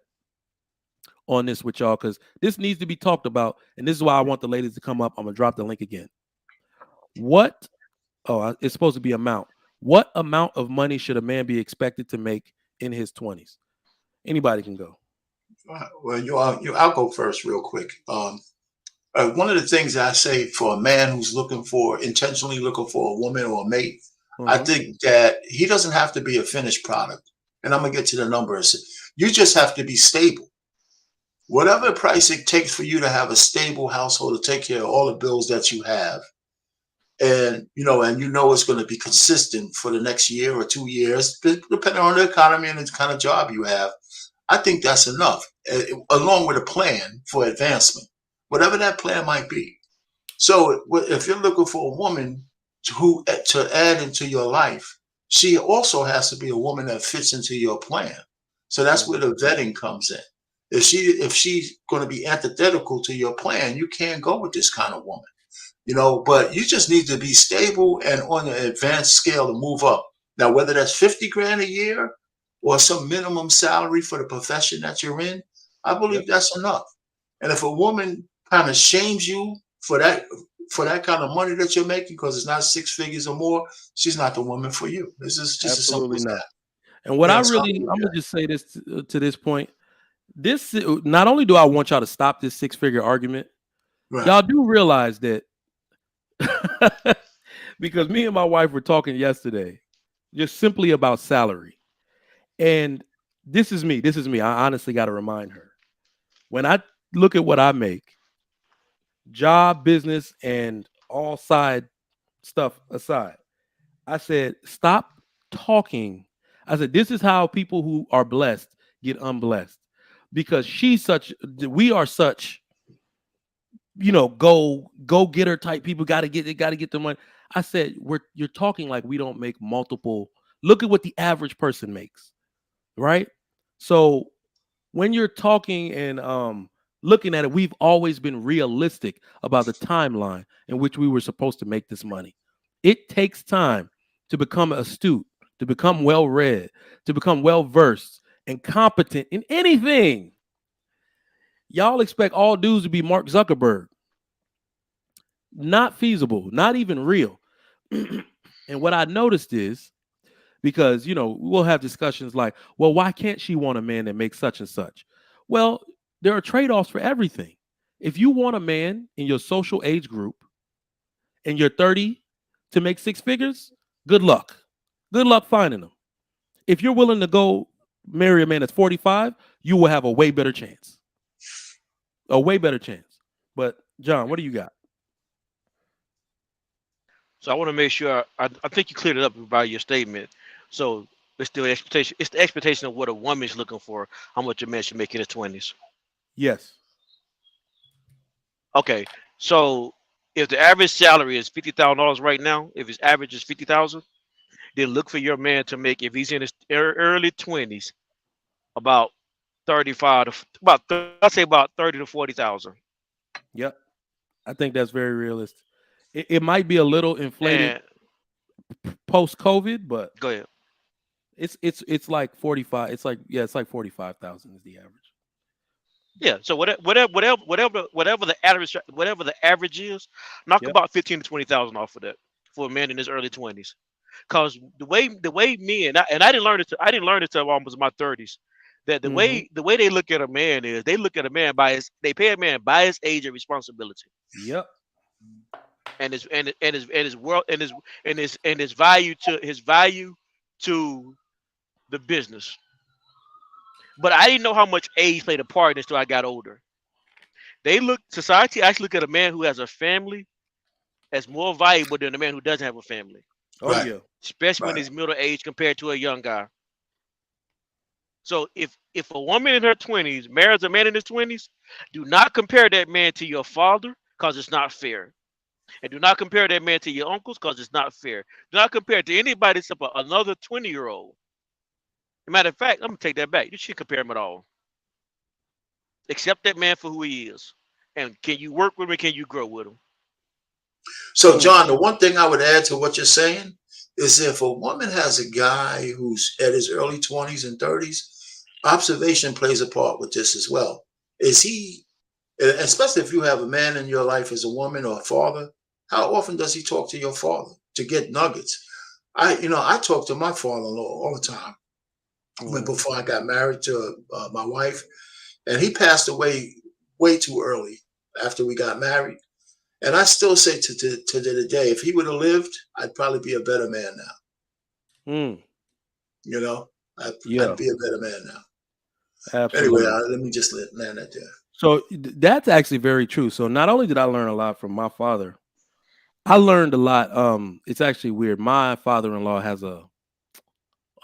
on this with y'all because this needs to be talked about. And this is why I want the ladies to come up. I'm going to drop the link again. What? Oh, it's supposed to be amount. What amount of money should a man be expected to make in his 20s? Anybody can go. Well, I'll go first real quick. One of the things I say for a man who's intentionally looking for a woman or a mate, I think that he doesn't have to be a finished product. And I'm going to get to the numbers. You just have to be stable. Whatever price it takes for you to have a stable household to take care of all the bills that you have. And you know it's going to be consistent for the next year or 2 years, depending on the economy and the kind of job you have. I think that's enough, along with a plan for advancement, whatever that plan might be. So if you're looking for a woman to add into your life, she also has to be a woman that fits into your plan. So that's where the vetting comes in. If she's going to be antithetical to your plan, you can't go with this kind of woman. But you just need to be stable and on an advanced scale to move up. Now, whether that's 50 grand a year or some minimum salary for the profession that you're in, I believe that's enough. And if a woman kind of shames you for that kind of money that you're making because it's not 6 figures or more, she's not the woman for you. This is just as simple as that. And what I'm gonna just say this to this point. This not only do I want y'all to stop this 6-figure argument, y'all do realize that because me and my wife were talking yesterday, just simply about salary. And this is me. I honestly got to remind her. When I look at what I make, job, business, and all side stuff aside, I said, stop talking. I said, this is how people who are blessed get unblessed. Because we are such, go get her type people, gotta get the money. I said, you're talking like we don't make multiple. Look at what the average person makes, right? So when you're talking and looking at it, we've always been realistic about the timeline in which we were supposed to make this money. It takes time to become astute, to become well-read, to become well-versed and competent in anything. Y'all expect all dudes to be Mark Zuckerberg. Not feasible, not even real. And what I noticed is, because, we'll have discussions like, well, why can't she want a man that makes such and such? Well, there are trade-offs for everything. If you want a man in your social age group and you're 30 to make 6 figures, good luck. Good luck finding them. If you're willing to go marry a man that's 45, you will have a way better chance. A way better chance. But John, what do you got? So I want to make sure I think you cleared it up by your statement. So it's still expectation. It's the expectation of what a woman's looking for, how much a man should make in his 20s. Yes. Okay. So if the average salary is $50,000 right now, if his average is 50,000, then look for your man to make, if he's in his early 20s, about 35 to about 30 to 40,000. Yep. I think that's very realistic. It might be a little inflated post COVID, but go ahead. It's like 45. It's like 45,000 is the average. Yeah. So whatever the average is, knock about 15 to 20,000 off of that for a man in his early 20s. Because the way men, and I didn't learn it. I didn't learn it till almost my 30s. That the way they look at a man is they look at a man they pay a man by his age and responsibility. Yep. And his world and his value to the business. But I didn't know how much age played a part in this until I got older. Society actually look at a man who has a family as more valuable than a man who doesn't have a family. Oh yeah. Especially when he's middle age compared to a young guy. So if a woman in her 20s marries a man in his 20s, do not compare that man to your father because it's not fair. And do not compare that man to your uncles because it's not fair. Do not compare it to anybody except another 20-year-old. As a matter of fact, I'm going to take that back. You shouldn't compare him at all. Accept that man for who he is. And can you work with him and can you grow with him? So, John, the one thing I would add to what you're saying is if a woman has a guy who's at his early 20s and 30s, observation plays a part with this as well. Is he, especially if you have a man in your life as a woman or a father, how often does he talk to your father to get nuggets? I talk to my father-in-law all the time. When before I got married to my wife, and he passed away way too early after we got married. And I still say to the day, if he would have lived, I'd probably be a better man now. Mm. You know, Yeah, I'd be a better man now. Anyway, absolutely. let me just land that there. So that's actually very true. So not only did I learn a lot from my father, I learned a lot. It's actually weird. My father-in-law has a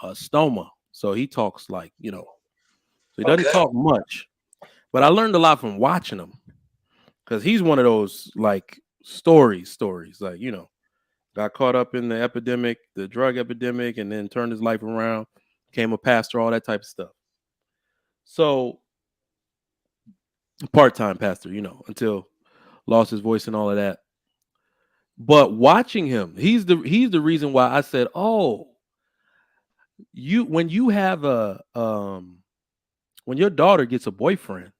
stoma, so he talks like, so he doesn't Okay. talk much. But I learned a lot from watching him, because he's one of those like stories, like, got caught up in the epidemic, the drug epidemic, and then turned his life around, became a pastor, all that type of stuff. So part-time pastor, until lost his voice and all of that. But watching him, he's the reason why I said, oh, when you have when your daughter gets a boyfriend,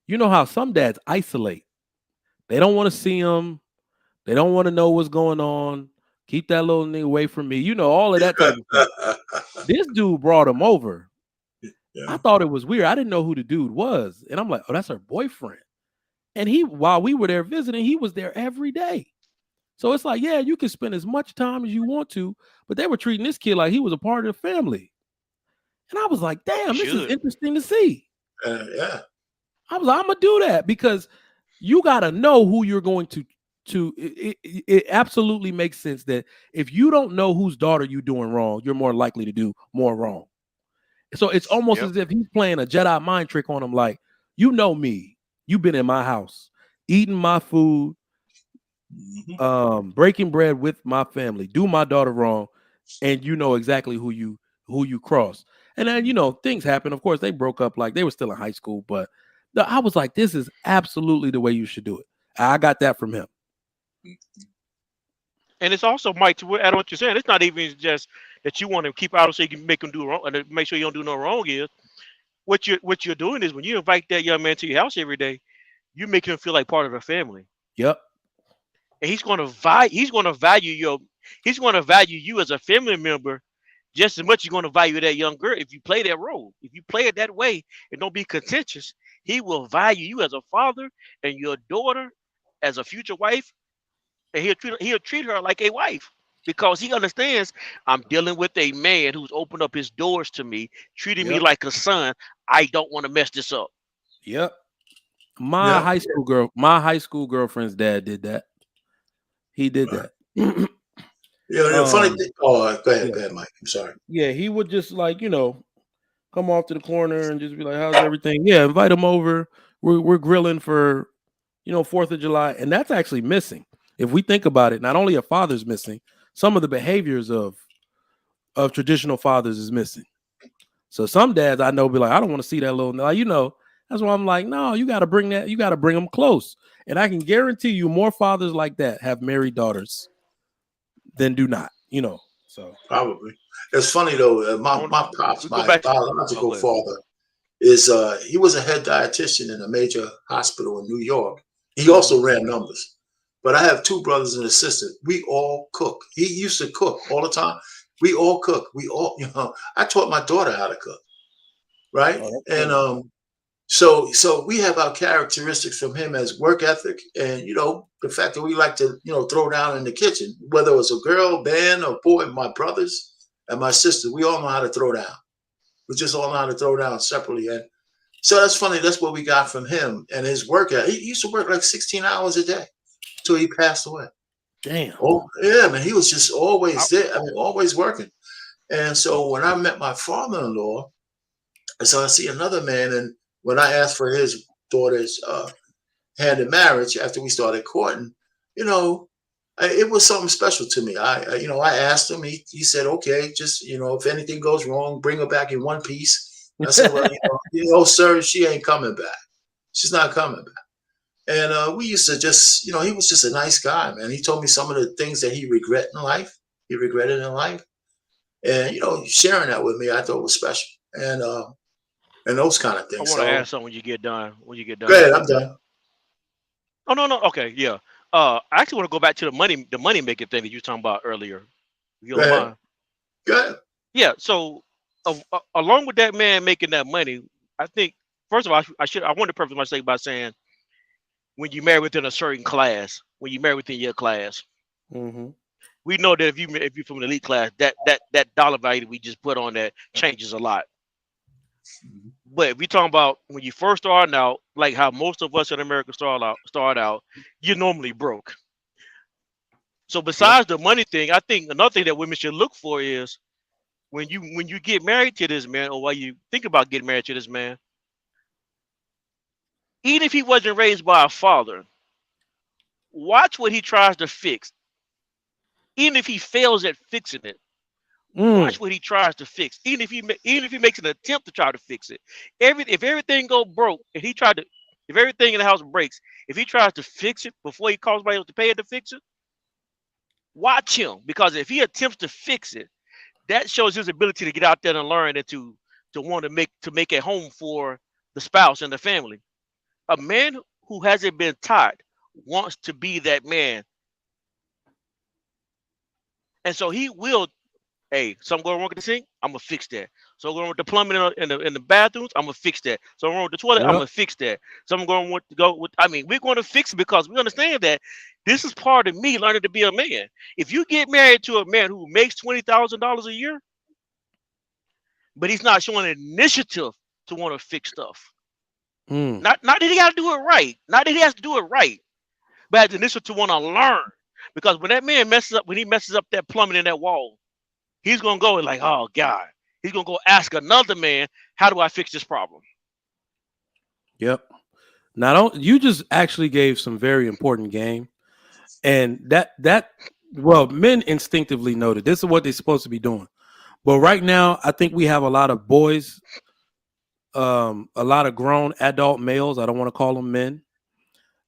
you know how some dads isolate. They don't want to see him. They don't want to know what's going on. Keep that little nigga away from me. All of that type of stuff. This dude brought him over. Yeah. I thought it was weird. I didn't know who the dude was. And I'm like, oh, that's her boyfriend. And while we were there visiting, he was there every day. So it's like, yeah, you can spend as much time as you want to, but they were treating this kid like he was a part of the family. And I was like, damn, this is interesting to see. Yeah. I was like, I'm going to do that, because you got to know who you're going to. It absolutely makes sense that if you don't know whose daughter you're doing wrong, you're more likely to do more wrong. So it's almost as if he's playing a Jedi mind trick on him. Like, you know me, you've been in my house, eating my food, breaking bread with my family, do my daughter wrong, and you know exactly who you cross. And then things happen. Of course, they broke up, like they were still in high school, but I was like, this is absolutely the way you should do it. I got that from him. And it's also, Mike, to add on what you're saying, it's not even just that you want to keep out so you can make them do wrong and make sure you don't do no wrong. Is what you're doing is when you invite that young man to your house every day, you make him feel like part of the family. Yep. And he's going to value you as a family member just as much as you're going to value that young girl. If you play that role, if you play it that way and don't be contentious, he will value you as a father and your daughter as a future wife. And he'll treat her like a wife, because he understands I'm dealing with a man who's opened up his doors to me, treating me like a son. I don't want to mess this up. Yep. My high school girlfriend's dad did that. He did that. The funny thing. Oh, go ahead, Mike. I'm sorry. Yeah, he would just come off to the corner and just be like, "How's everything?" Yeah, invite him over. We're grilling for 4th of July, and that's actually missing. If we think about it, not only a father's missing, some of the behaviors of traditional fathers is missing. So some dads I know be like, I don't want to see that little, that's why I'm like, no, you got to bring them close. And I can guarantee you more fathers like that have married daughters than do not, so. Probably. It's funny though, my pops, my biological father he was a head dietitian in a major hospital in New York. He also ran numbers. But I have 2 brothers and a sister. We all cook. He used to cook all the time. We all cook. We all, I taught my daughter how to cook. Right. And so we have our characteristics from him as work ethic and, the fact that we like to, throw down in the kitchen, whether it was a girl, man, or boy, my brothers and my sister, we all know how to throw down. We just all know how to throw down separately. And so that's funny. That's what we got from him and his work. He used to work like 16 hours a day till he passed away. Damn. Oh, yeah, man. He was just always there. I mean, always working. And so when I met my father-in-law, and so I see another man, and when I asked for his daughter's hand in marriage after we started courting, it was something special to me. I asked him. He said, "Okay, just if anything goes wrong, bring her back in one piece." I said, "Well, sir, she ain't coming back. She's not coming back." And we used to just, he was just a nice guy, man. He told me some of the things that he regretted in life, and sharing that with me, I thought was special. And and those kind of I things. want to So ask something when you get done. When you get go done ahead, speaking. I'm done. Oh no, no, okay, yeah. I actually want to go back to the money making thing that you were talking about earlier. If you Go don't ahead. mind. Go ahead. Yeah. So, along with that man making that money, I think first of all, I want to preface my statement by saying when you marry within a certain class, when you marry within your class, Mm-hmm. we know that if you're from an elite class, that dollar value that we just put on that changes a lot. But if we talking about when you first start out, like how most of us in America start out, you're normally broke. So Yep. besides the money thing, I think another thing that women should look for is when you get married to this man, or while you think about getting married to this man, even if he wasn't raised by a father, watch what he tries to fix. Even if he fails at fixing it, Mm. watch what he tries to fix. Even if he makes an attempt to try to fix it, if everything go broke and if everything in the house breaks, if he tries to fix it before he calls somebody else to pay it to fix it, watch him, because if he attempts to fix it, that shows his ability to get out there and learn and to want to make a home for the spouse and the family. A man who hasn't been taught wants to be that man, and so he will. Hey, something going wrong with the sink? I'm gonna fix that. So going with the plumbing in the bathrooms? I'm gonna fix that. So wrong with the toilet? I'm Yep. gonna fix that. Something going with to go with. I mean, we're going to fix it because we understand that this is part of me learning to be a man. If you get married to a man who makes $20,000 a year, but he's not showing initiative to want to fix stuff, Mm. not that he got to do it right, not that he has to do it right, but has the initiative to want to learn. Because when he messes up that plumbing in that wall, he's gonna go and like, oh God, he's gonna go ask another man, how do I fix this problem? Yep. Now, you just actually gave some very important game, and well, men instinctively know that this is what they're supposed to be doing. But right now, I think we have a lot of boys, a lot of grown adult males. I don't want to call them men,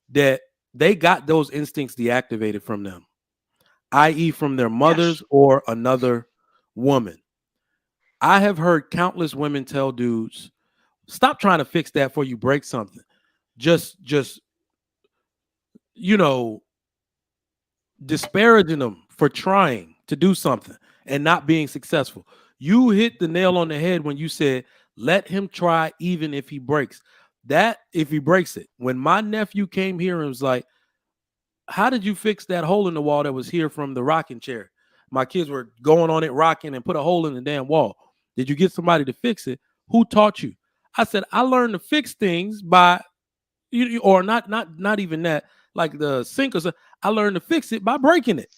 that they got those instincts deactivated from them, i.e., from their Yes. mothers or another woman. I have heard countless women tell dudes, "Stop trying to fix that before you break something. Just you know, disparaging them for trying to do something and not being successful." You hit the nail on the head when you said, "Let him try, even if he breaks." That if he breaks it. When my nephew came here and was like, "How did you fix that hole in the wall that was here from the rocking chair?" My kids were going on it, rocking, and put a hole in the damn wall. Did you get somebody to fix it? Who taught you? I said, I learned to fix things by or not even that, like the sink or something. I learned to fix it by breaking it.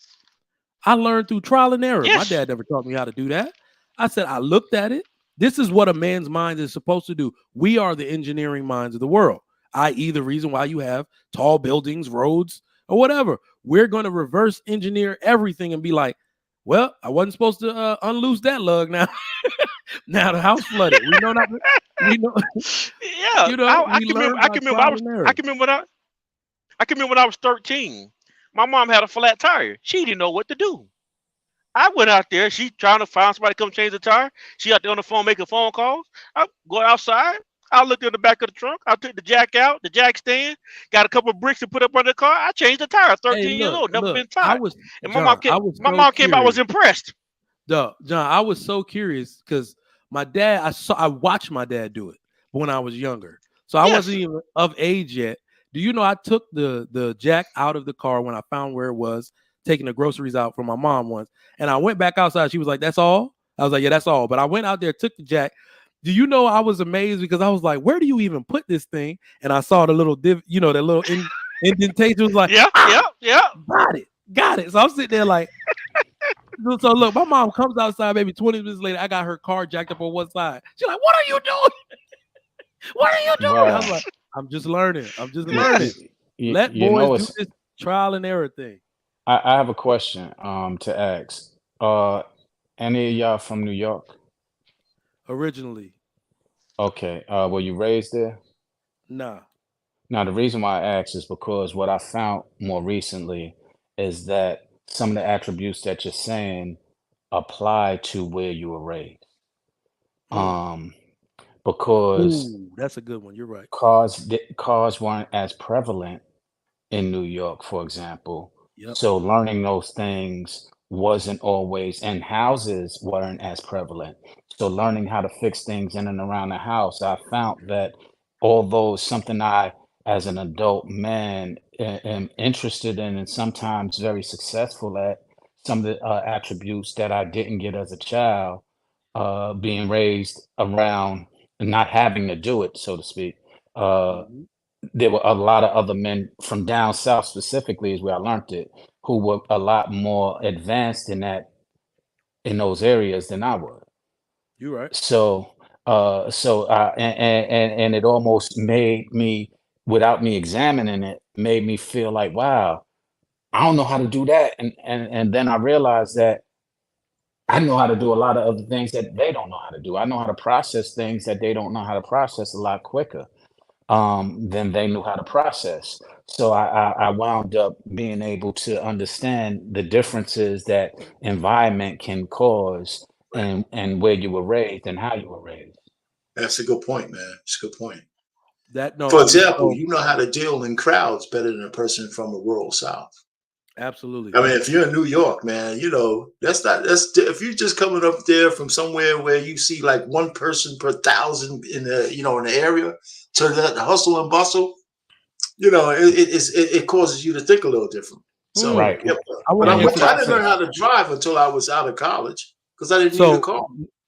I learned through trial and error. My Yes. dad never taught me how to do that. I said, I looked at it. This is what a man's mind is supposed to do. We are the engineering minds of the world, i.e., the reason why you have tall buildings, roads, or whatever. We're going to reverse engineer everything and be like, well, I wasn't supposed to unloose that lug now. Now the house flooded. We know not. We know, Yeah. I we can remember. learn by trial and I error. can remember when I can remember when I was 13. My mom had a flat tire. She didn't know what to do. I went out there. She trying to find somebody to come change the tire. She out there on the phone making phone calls. I go outside. I looked in the back of the trunk. I took the jack out, the jack stand, got a couple of bricks to put up under the car. I changed the tire. Hey, 13 years look, old, never look. been taught. And John. I was my so mom came. I was curious. impressed. John, I was so curious because my dad, I watched my dad do it when I was younger. So I wasn't Yes. even of age yet. Do you know I took the jack out of the car when I found where it was, taking the groceries out for my mom once. And I went back outside. She was like, "That's all?" I was like, "Yeah, that's all." But I went out there, took the jack. Do you know I was amazed because I was like, "Where do you even put this thing?" And I saw the little that little indentation. Was like, Yeah. "Ah, Yeah. Yeah. got it." So I'm sitting there like, so look, my mom comes outside maybe 20 minutes later. I got her car jacked up on one side. She's like, "What are you doing? What are you doing?" I Wow. was like, "I'm just learning. I'm just You, learning. Yes. you, Let you boys know, do it's, this trial and error thing." I have a question to ask. Uh, any of y'all from New York? Originally, Okay. Were you raised there? nah. Now, the reason why I ask is because what I found more recently is that some of the attributes that you're saying apply to where you were raised. Mm, Um, because Ooh, that's a good one. You're right. cars weren't as prevalent in New York, for example. Yep. So learning those things wasn't always, and houses weren't as prevalent. So learning how to fix things in and around the house, I found that although it's something I, as an adult man, am interested in and sometimes very successful at, some of the attributes that I didn't get as a child, being raised around and not having to do it, so to speak. Uh, Mhm. there were a lot of other men from down south specifically is where I learned it, who were a lot more advanced in those areas than I was. You're right. So and it almost made me, without me examining it, made me feel like, wow, I don't know how to do that. And then I realized that I know how to do a lot of other things that they don't know how to do. I know how to process things that they don't know how to process a lot quicker than they knew how to process. So I wound up being able to understand the differences that environment can cause, Right. and where you were raised and how you were raised. That's a good point, man. It's a good point. That no. For example, So you know how to deal in crowds better than a person from the rural South. absolutely. I mean, if you're in New York, man, you know, if you're just coming up there from somewhere where you see like one person per thousand in the area, to the hustle and bustle, it causes you to think a little different. Hmm. So, Right. yeah, I want but to And I'm the with answer you. I that. didn't learn traffic. how to drive until I was out of college because I didn't need a So car.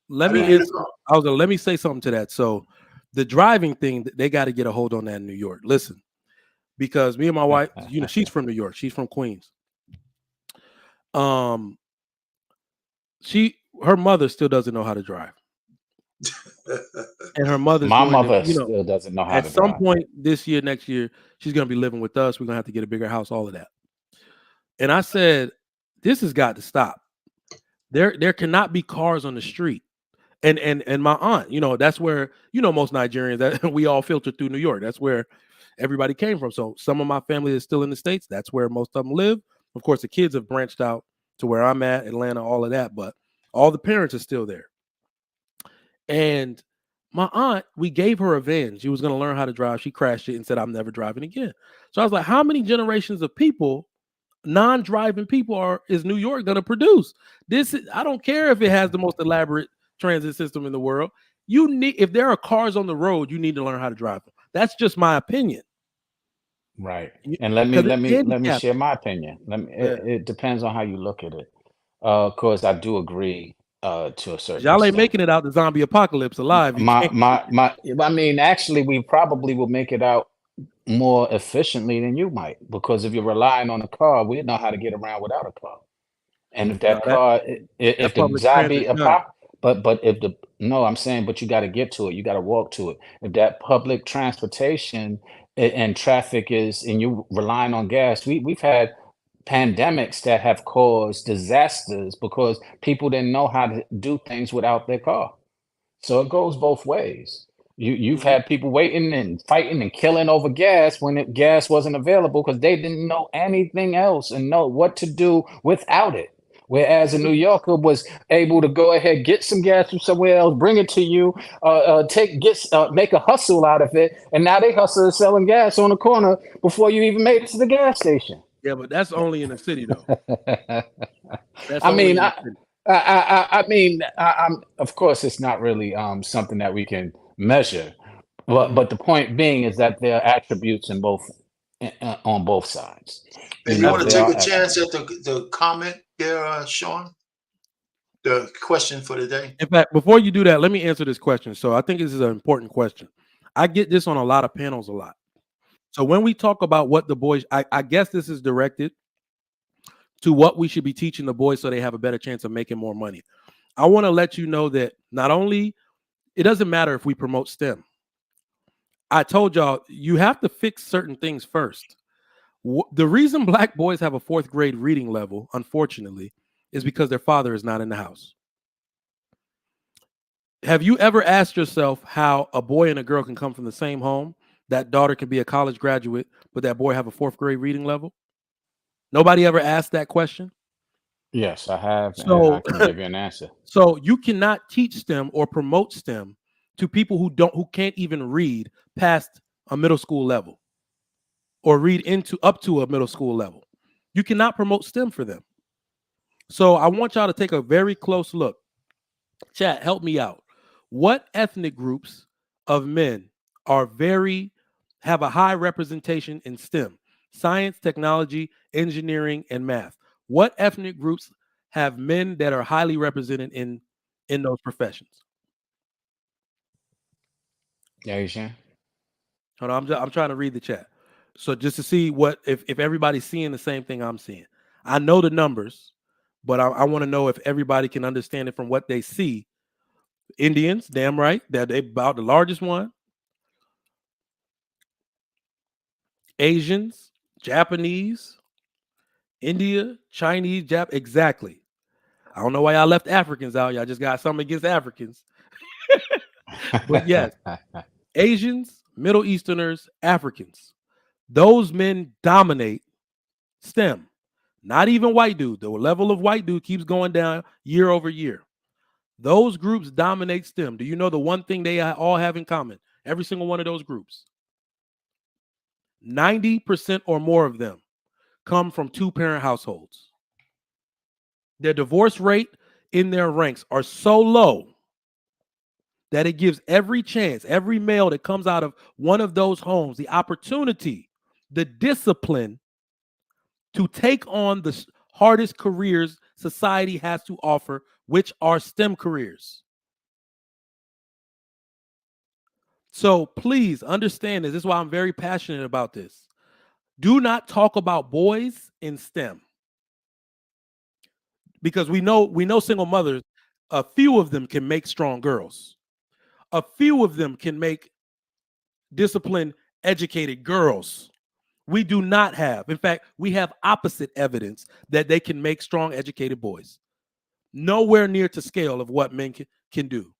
let I me didn't need Right. a answer. car. Let me say something to that. So the driving thing, they got to get a hold on that in New York. Listen, because me and my wife, she's from New York. She's from Queens. Um, her mother still doesn't know how to drive, and her mother's My going to, mother still doesn't know how at to some drive. point this year, next year, she's going to be living with us. We're going to have to get a bigger house, all of that. And I said, this has got to stop. There cannot be cars on the street. And my aunt, that's where, most Nigerians, that we all filter through New York. That's where everybody came from. So some of my family is still in the States. That's where most of them live. Of course, the kids have branched out to where I'm at, Atlanta, all of that, but all the parents are still there. And my aunt, we gave her a van. She was going to learn how to drive. She crashed it and said, I'm never driving again. So I was like, how many generations of people, non-driving people, is New York going to produce? I don't care if it has the most elaborate transit system in the world. If there are cars on the road, you need to learn how to drive them. That's just my opinion. Right. And let me Because let it's me let me share handicapping. my opinion. Yeah. It depends on how you look at it. Of course, I do agree to a certain Y'all ain't extent. making it out the zombie apocalypse alive. You can't. I mean, actually, we probably will make it out more efficiently than you might, because if you're relying on a car, we know how to get around without a car. And if No, that car, if that the public zombie transit done. but if the no, I'm saying, but you got to get to it. You got to walk to it. If that public transportation and traffic is, and you relying on gas, we've had pandemics that have caused disasters because people didn't know how to do things without their car. So it goes both ways. You've Mhm. had people waiting and fighting and killing over gas when gas wasn't available because they didn't know anything else and know what to do without it. Whereas a New Yorker was able to go ahead, get some gas from somewhere else, bring it to you, make a hustle out of it, and now they hustle selling gas on the corner before you even made it to the gas station. Yeah, but that's only in the city, though. That's I only mean, in the city. I'm, of course, it's not really something that we can measure, but Mhm. the point being is that there are attributes in both, on both sides. And you want to There take are a chance at attributes. the comment there, Sean? The question for the day. In fact, before you do that, let me answer this question. So I think this is an important question. I get this on a lot of panels a lot. So when we talk about what the boys, I guess this is directed to what we should be teaching the boys so they have a better chance of making more money. I want to let you know that not only it doesn't matter if we promote STEM. I told y'all you have to fix certain things first. The reason black boys have a fourth grade reading level, unfortunately, is because their father is not in the house. Have you ever asked yourself how a boy and a girl can come from the same home? That daughter can be a college graduate, but that boy have a fourth grade reading level? Nobody ever asked that question. Yes, I have, and I So, can give you an answer. so you cannot teach STEM or promote STEM to people who can't even read past a middle school level or read into up to a middle school level. You cannot promote STEM for them. So I want y'all to take a very close look. Chat, help me out. What ethnic groups of men are very have a high representation in STEM? Science, technology, engineering, and math. What ethnic groups have men that are highly represented in those professions? Yeah, you sure? Hold on, I'm trying to read the chat. So just to see what if everybody's seeing the same thing I'm seeing. I know the numbers, but I want to know if everybody can understand it from what they see. Indians, damn right, that they about the largest one. Asians, Japanese, India, Chinese, exactly. I don't know why y'all left Africans out. Y'all just got something against Africans. But yes, Asians, Middle Easterners, Africans. Those men dominate STEM. Not even white dude. The level of white dude keeps going down year over year. Those groups dominate STEM. Do you know the one thing they all have in common? Every single one of those groups. 90% or more of them come from two-parent households. Their divorce rate in their ranks are so low that it gives every chance, every male that comes out of one of those homes, the opportunity, the discipline to take on the hardest careers society has to offer, which are STEM careers. So please understand this. This is why I'm very passionate about this. Do not talk about boys in STEM, because we know single mothers, a few of them can make strong girls. A few of them can make disciplined, educated girls. We do not have. In fact, we have opposite evidence that they can make strong, educated boys. Nowhere near to scale of what men can do.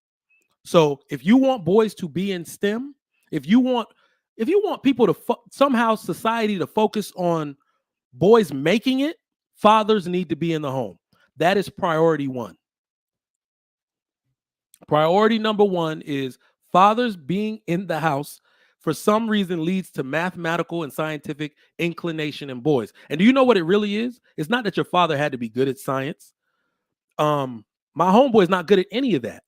So if you want boys to be in STEM, if you want people to somehow society to focus on boys making it, fathers need to be in the home. That is priority one. Priority number one is fathers being in the house for some reason leads to mathematical and scientific inclination in boys. And do you know what it really is? It's not that your father had to be good at science. My homeboy is not good at any of that.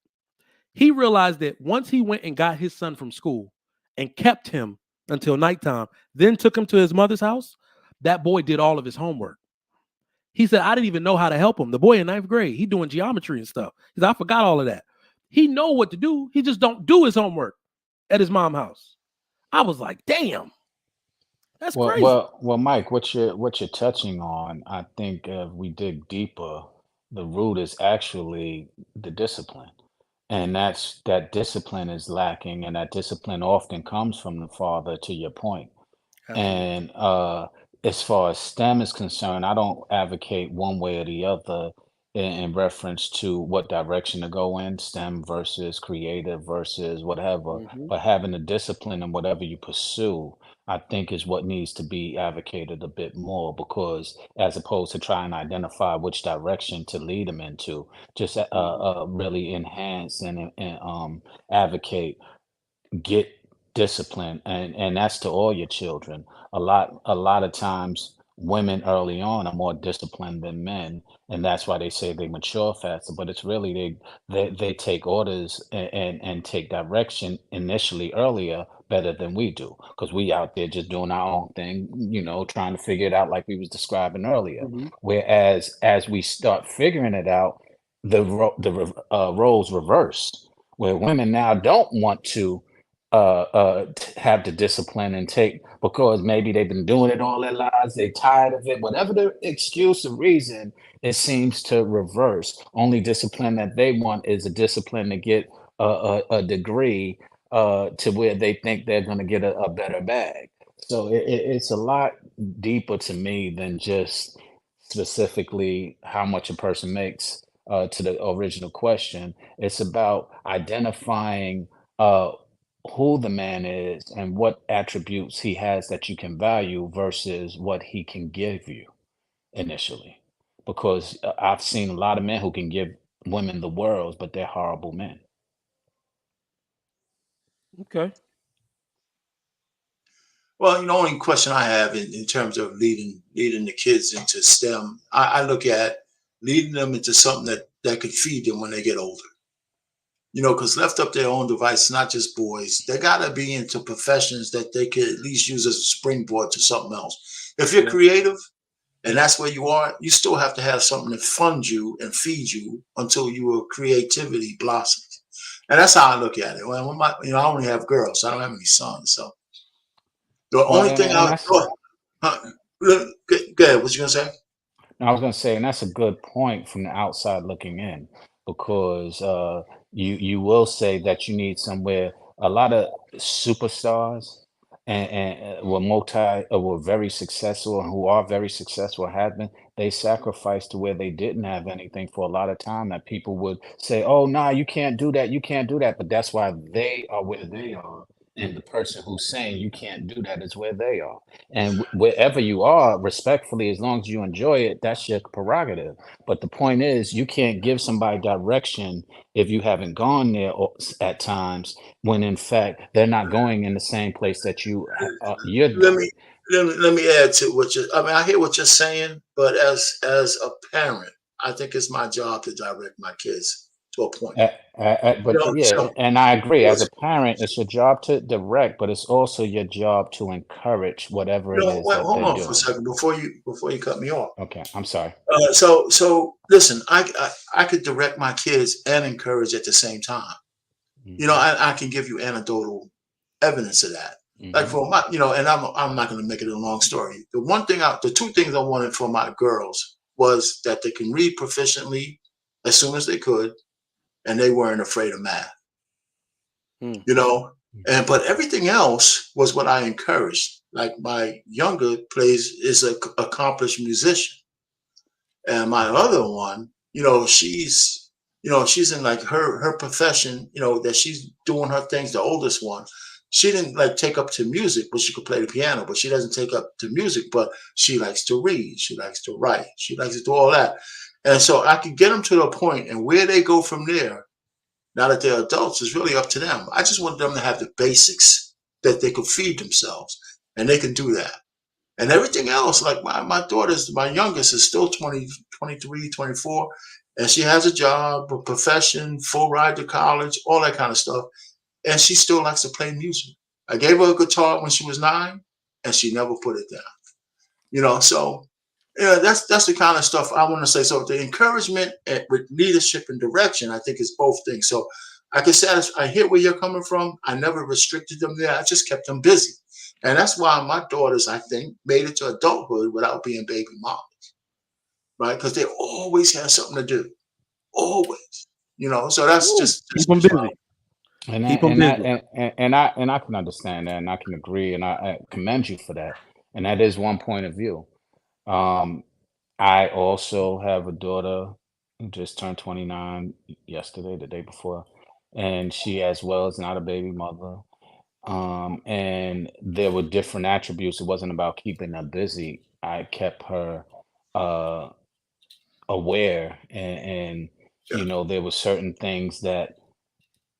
He realized that once he went and got his son from school and kept him until nighttime, then took him to his mother's house, that boy did all of his homework. He said, I didn't even know how to help him. The boy in ninth grade, he doing geometry and stuff. He said, I forgot all of that. He know what to do. He just don't do his homework at his mom's house. I was like, damn, that's Well, crazy. Mike, what you're touching on, I think if we dig deeper, the root is actually the discipline. And that's that discipline is lacking, and that discipline often comes from the father, to your point. Absolutely. And as far as STEM is concerned, I don't advocate one way or the other in reference to what direction to go in, STEM versus creative versus whatever. Mm-hmm. But having a discipline in whatever you pursue, I think is what needs to be advocated a bit more, because as opposed to trying to identify which direction to lead them into, just Mm-hmm. really enhance and advocate, get discipline, and that's to all your children. A lot of times women early on are more disciplined than men, and that's why they say they mature faster, but it's really they take orders and take direction initially earlier better than we do, because we out there just doing our own thing, trying to figure it out like we was describing earlier. Mm-hmm. Whereas as we start figuring it out, roles reverse, where women now don't want to have the discipline and take, because maybe they've been doing it all their lives, they tired of it, whatever the excuse or reason, it seems to reverse. Only discipline that they want is a discipline to get a degree, to where they think they're going to get a better bag. So it's a lot deeper to me than just specifically how much a person makes. To the original question, it's about identifying uh, who the man is and what attributes he has that you can value versus what he can give you initially. Because I've seen a lot of men who can give women the world, but they're horrible men. Okay. Well, the only question I have in terms of leading the kids into STEM, I look at leading them into something that could feed them when they get older. Because left up their own device, not just boys, they got to be into professions that they could at least use as a springboard to something else. If you're Yeah. creative and that's where you are, you still have to have something to fund you and feed you until your creativity blossoms. And that's how I look at it. Well, I only have girls, so I don't have any sons. So the Well, only thing and I that's go ahead. What you gonna say? I was gonna say, and that's a good point from the outside looking in, because you will say that you need somewhere a lot of superstars and were very successful and who are very successful have been. They sacrificed to where they didn't have anything for a lot of time that people would say, "Oh, nah, you can't do that, you can't do that," but that's why they are where they are, and the person who's saying you can't do that is where they are. And wherever you are, respectfully, as long as you enjoy it, that's your prerogative. But the point is, you can't give somebody direction if you haven't gone there at times, when in fact they're not going in the same place that you're Let going. me let me add to what you. I mean, I hear what you're saying, but as a parent, I think it's my job to direct my kids to a point. But yeah, So and I agree. As a parent, it's your job to direct, but it's also your job to encourage whatever it is wait, that hold they're on for a doing. second before you cut me off. Okay, I'm sorry. So listen, I could direct my kids and encourage at the same time. Hmm. I can give you anecdotal evidence of that. Like Hmm. for my, and I'm not going to make it a long story. The two things I wanted for my girls was that they can read proficiently as soon as they could, and they weren't afraid of math. Mm. You know, but everything else was what I encouraged. Like my younger is a accomplished musician, and my other one, she's in like her profession, that she's doing her things. The oldest one, she didn't like take up to music, but she could play the piano, but she doesn't take up to music, but she likes to read, she likes to write, she likes to do all that. And so I could get them to the point, and where they go from there, now that they're adults, is really up to them. I just want them to have the basics that they could feed themselves, and they can do that. And everything else, like my youngest is still 20, 23, 24, and she has a job, a profession, full ride to college, all that kind of stuff. And she still likes to play music. I gave her a guitar when she was 9, and she never put it down. So that's the kind of stuff I want to say. So the encouragement with leadership and direction, I think, is both things. So I can satisfy. I hear where you're coming from. I never restricted them there. I just kept them busy, and that's why my daughters, I think, made it to adulthood without being baby moms, right? Because they always had something to do, always. So that's Woo. Keep just them busy. And Keep that, them and that, busy. and I can understand that, and I can agree, and I commend you for that. And that is one point of view. Um, I also have a daughter who just turned 29 yesterday, the day before, and she as well is not a baby mother. And there were different attributes. It wasn't about keeping her busy. I kept her uh, aware, and yeah, there were certain things that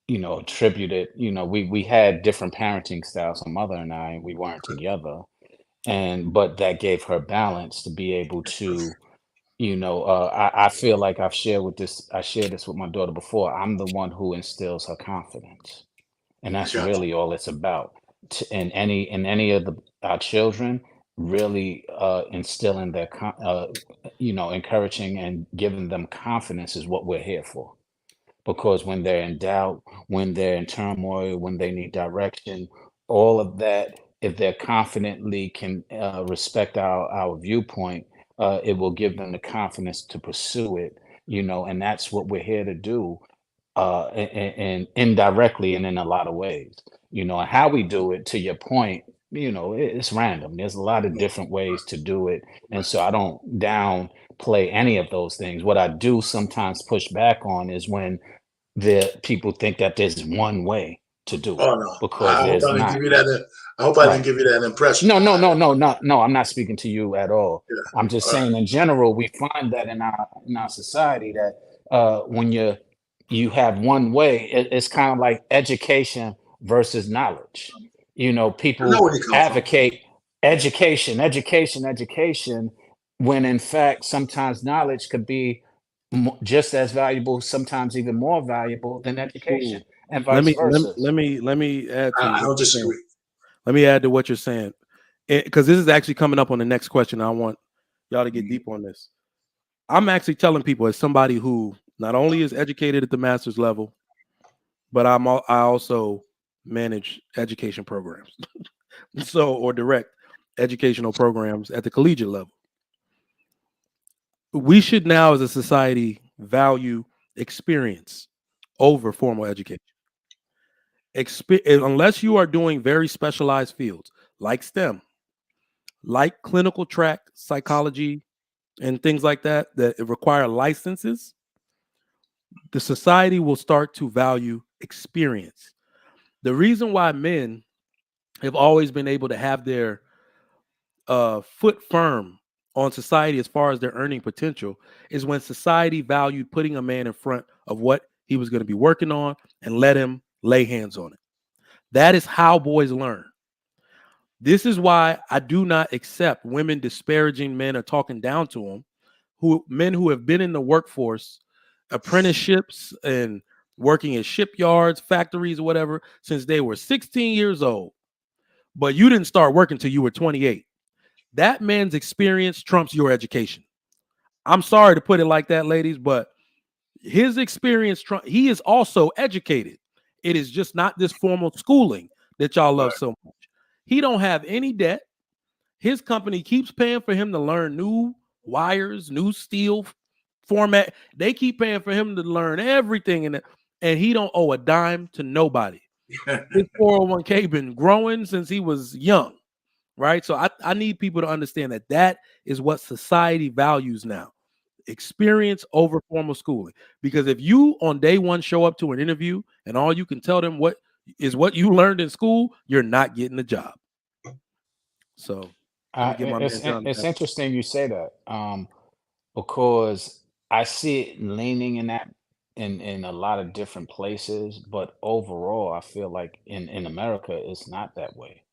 attributed. We had different parenting styles. My mother and I, we weren't together, and but that gave her balance to be able to I feel like I shared this with my daughter before. I'm the one who instills her confidence. And I that's got you. really all it's about. In any of our children, really instilling encouraging and giving them confidence is what we're here for. Because when they're in doubt, when they're in turmoil, when they need direction, all of that, if they're confidently can respect our viewpoint, it will give them the confidence to pursue it, and that's what we're here to do, and indirectly and in a lot of ways, and how we do it, to your point, it's random. There's a lot of different ways to do it. And so I don't downplay any of those things. What I do sometimes push back on is when the people think that there's one way to do it, Oh no, because I hope there's I didn't give not. you that. I hope I didn't Right. give you that impression. No, no, no, no, no. I'm not speaking to you at all. Yeah. I'm just All right. saying in general, we find that in our society that when you have one way, it's kind of like education versus knowledge. You know, I know people where you come from. advocate education, education, education, when in fact sometimes knowledge could be just as valuable, sometimes even more valuable than Ooh. education, and Let vice me let me versa. let me let me add to I what don't you're saying. disagree. Let me add to what you're saying, because this is actually coming up on the next question. I want y'all to get deep on this. I'm actually telling people, as somebody who not only is educated at the master's level, but I also manage education programs, so or direct educational programs at the collegiate level. We should now, as a society, value experience over formal education. Unless you are doing very specialized fields like STEM, like clinical track psychology, and things like that that require licenses, the society will start to value experience. The reason why men have always been able to have their foot firm on society as far as their earning potential is when society valued putting a man in front of what he was going to be working on and let him lay hands on it. That is how boys learn. This is why I do not accept women disparaging men or talking down to them, men who have been in the workforce, apprenticeships and working at shipyards, factories, or whatever, since they were 16 years old. But you didn't start working till you were 28. That man's experience trumps your education. I'm sorry to put it like that, ladies, but his experience, he is also educated. It is just not this formal schooling that y'all love so much. He don't have any debt. His company keeps paying for him to learn new wires, new steel format. They keep paying for him to learn everything, and he don't owe a dime to nobody. His 401k been growing since he was young, right? So I need people to understand that that is what society values now. Experience over formal schooling. Because if you on day one show up to an interview and all you can tell them what you learned in school, you're not getting the job. So let me get my man John. It's interesting you say that, because I see it leaning in that in a lot of different places, but overall, I feel like in America, it's not that way.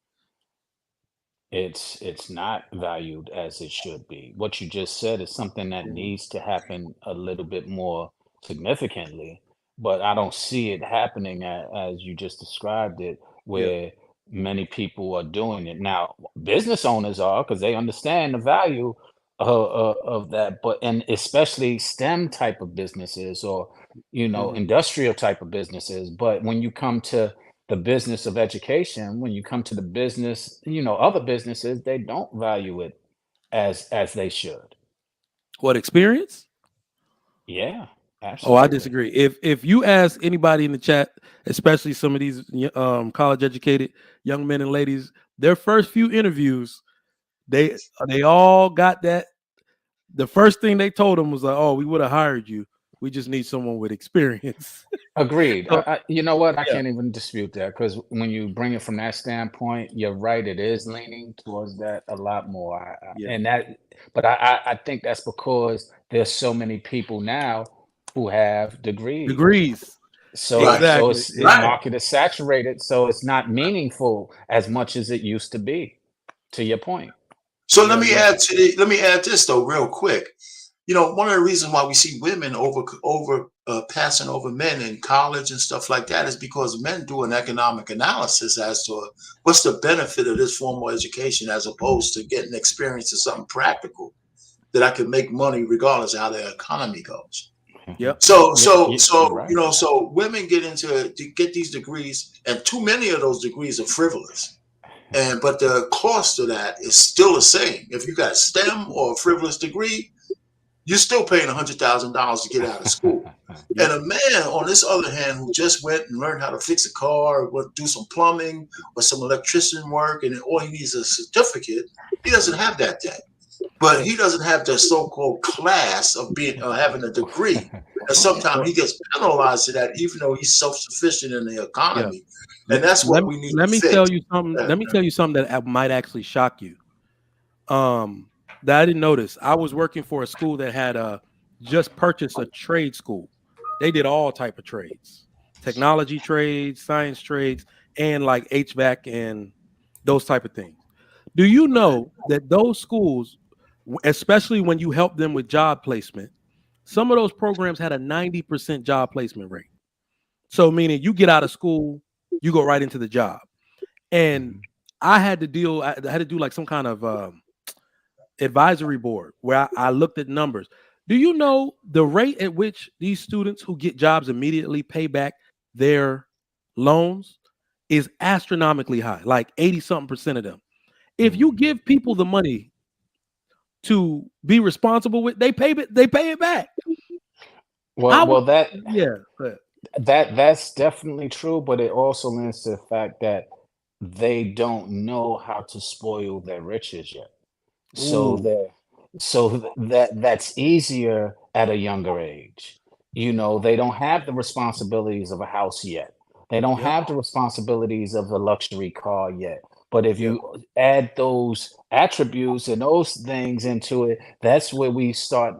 It's not valued as it should be. What you just said is something that needs to happen a little bit more significantly, but I don't see it happening as you just described it, Yeah. where many people are doing it. Now, business owners are because they understand the value of that, but and especially STEM type of businesses or Mhm. industrial type of businesses. But when you come to the business of education, when you come to the business, other businesses, they don't value it as they should. What experience? Yeah, Oh, I absolutely. disagree. If you ask anybody in the chat, especially some of these college educated young men and ladies, their first few interviews, they all got that. The first thing they told them was like, "Oh, we would have hired you. We just need someone with experience." Agreed. So You know what? I yeah, can't even dispute that because when you bring it from that standpoint, you're right. It is leaning towards that a lot more. yeah, And that, but I think that's because there's so many people now who have degrees. degrees. So Right, so Exactly. it's the right. market is saturated, so it's not meaningful as much as it used to be, to your point. So Yeah, yeah. let me add this though, real quick. One of the reasons why we see women over passing over men in college and stuff like that is because men do an economic analysis as to what's the benefit of this formal education as opposed to getting experience in something practical that I can make money regardless of how the economy goes. Yep. You're right. So women get these degrees, and too many of those degrees are frivolous. But the cost of that is still the same. If you got a STEM or a frivolous degree, you're still paying $100,000 to get out of school. And Yep. a man, on this other hand, who just went and learned how to fix a car, or do some plumbing or some electrician work, and all he needs is a certificate, he doesn't have that debt. But he doesn't have the so-called class of being having a degree. And sometimes So he gets penalized to that, even though he's self-sufficient in the yeah. economy. Let, And that's let, what we need let to me fix. tell you something. Let me tell you something that might actually shock you. That I didn't notice. I was working for a school that had just purchased a trade school. They did all type of trades, technology trades, science trades, and like HVAC and those type of things. Do you know that those schools, especially when you help them with job placement, some of those programs had a 90% job placement rate. So meaning you get out of school, you go right into the job. And I had to do like some kind of advisory board where I looked at numbers. Do you know the rate at which these students who get jobs immediately pay back their loans is astronomically high, like 80 something percent of them. If you give people the money to be responsible with, they pay it back. Well, Yeah, that's definitely true, but it also lends to the fact that they don't know how to spoil their riches yet. So Ooh, that's easier at a younger age. You know, they don't have the responsibilities of a house yet. They don't yep, have the responsibilities of a luxury car yet. But if yep, you add those attributes and those things into it, that's where we start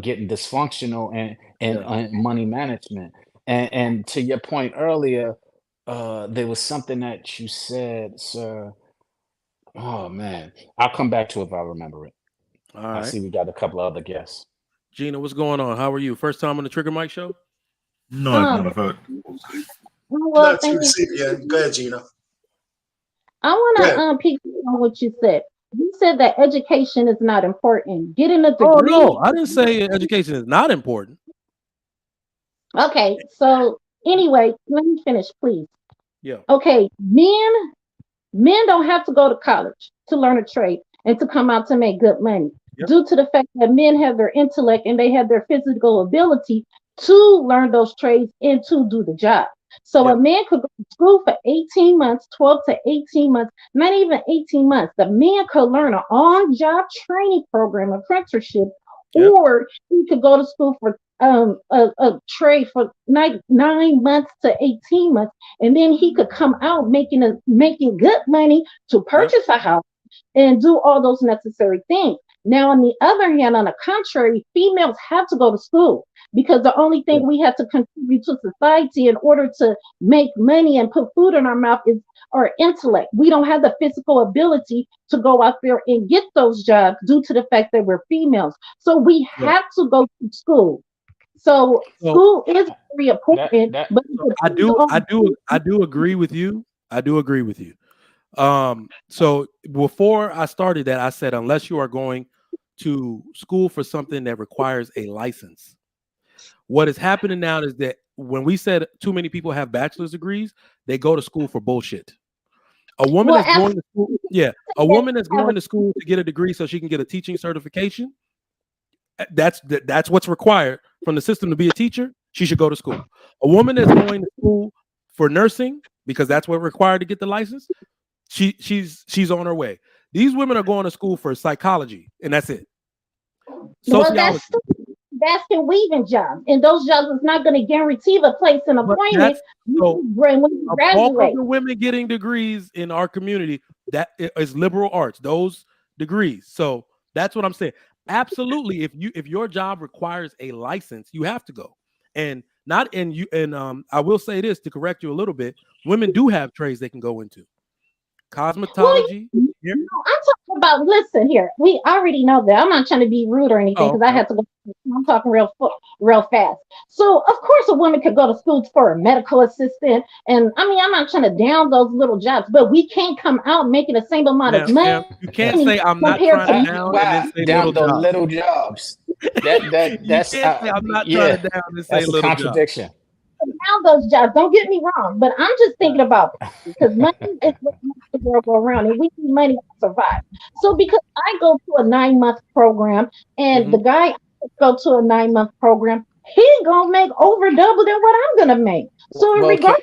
getting dysfunctional and yeah. money management. And to your point earlier, there was something that you said, sir. Oh man, I'll come back to it if I remember it. All I right. see we got a couple other guests. Gina, what's going on? How are you? First time on the Trigger Mike show? No, I've Um, never heard. well, Not too thank you. recipient. Go ahead, Gina. I want Go to ahead. piggyback on what you said. You said that education is not important. Getting a Oh no, degree. I didn't say education is not important. Okay, so anyway, let me finish, please. Yeah. Okay, men don't have to go to college to learn a trade and to come out to make good money Yep. due to the fact that men have their intellect and they have their physical ability to learn those trades and to do the job. So a Yep. man could go to school for 18 months, 12 to 18 months, not even 18 months. The man could learn an on-job training program, apprenticeship, Yep. or he could go to school for a trade for 9 months to 18 months, and then he could come out making good money to Yep. purchase a house and do all those necessary things. Now, on the other hand, on the contrary, females have to go to school because the only Yeah. thing we have to contribute to society in order to make money and put food in our mouth is our intellect. We don't have the physical ability to go out there and get those jobs due to the fact that we're females. So we Yeah. have to go to school. So So, school is very important, That but it so I depends do I on do I do agree with you. I do agree with you. So before I started that, I said unless you are going to school for something that requires a license. What is happening now is that when we said too many people have bachelor's degrees, they go to school for bullshit. A woman well, that's going after to school, yeah, a that, woman that's have a going to school to get a degree so she can get a teaching certification, that's what's required from the system to be a teacher. She should go to school. A woman that's going to school for nursing because that's what required to get the license. She's on her way. These women are going to school for psychology, and that's it. well, that's Sociology, basket weaving jobs, and those jobs is not going to guarantee the place and but appointment that's so. when you A bulk of graduate. the women getting degrees in our community is liberal arts. Those degrees. So that's what I'm saying. Absolutely, if your job requires a license, you have to go. And not in you. And I will say this to correct you a little bit. Women do have trades they can go into. Well, Cosmetology. Yeah. no, I'm talking about. Listen here, we already know that. I'm not trying to be rude or anything Oh, because I okay. have to go. I'm talking real fast. So of course a woman could go to school for a medical assistant, and I mean I'm not trying to down those little jobs, but we can't come out making the same amount of Now, money you can't say I'm not compared trying to to men. down and then wow, say little down the jobs. little jobs. You That's can't say I'm not trying to yeah, down and say that's a little jobs. contradiction. Down those jobs. Don't get me wrong, but I'm just thinking about because money is what makes the world go around, and we need money to survive. So because I go to a 9 month program, and Hmm. the guy go to a 9 month program, he gonna make over double than what I'm gonna make. So in Well, regard,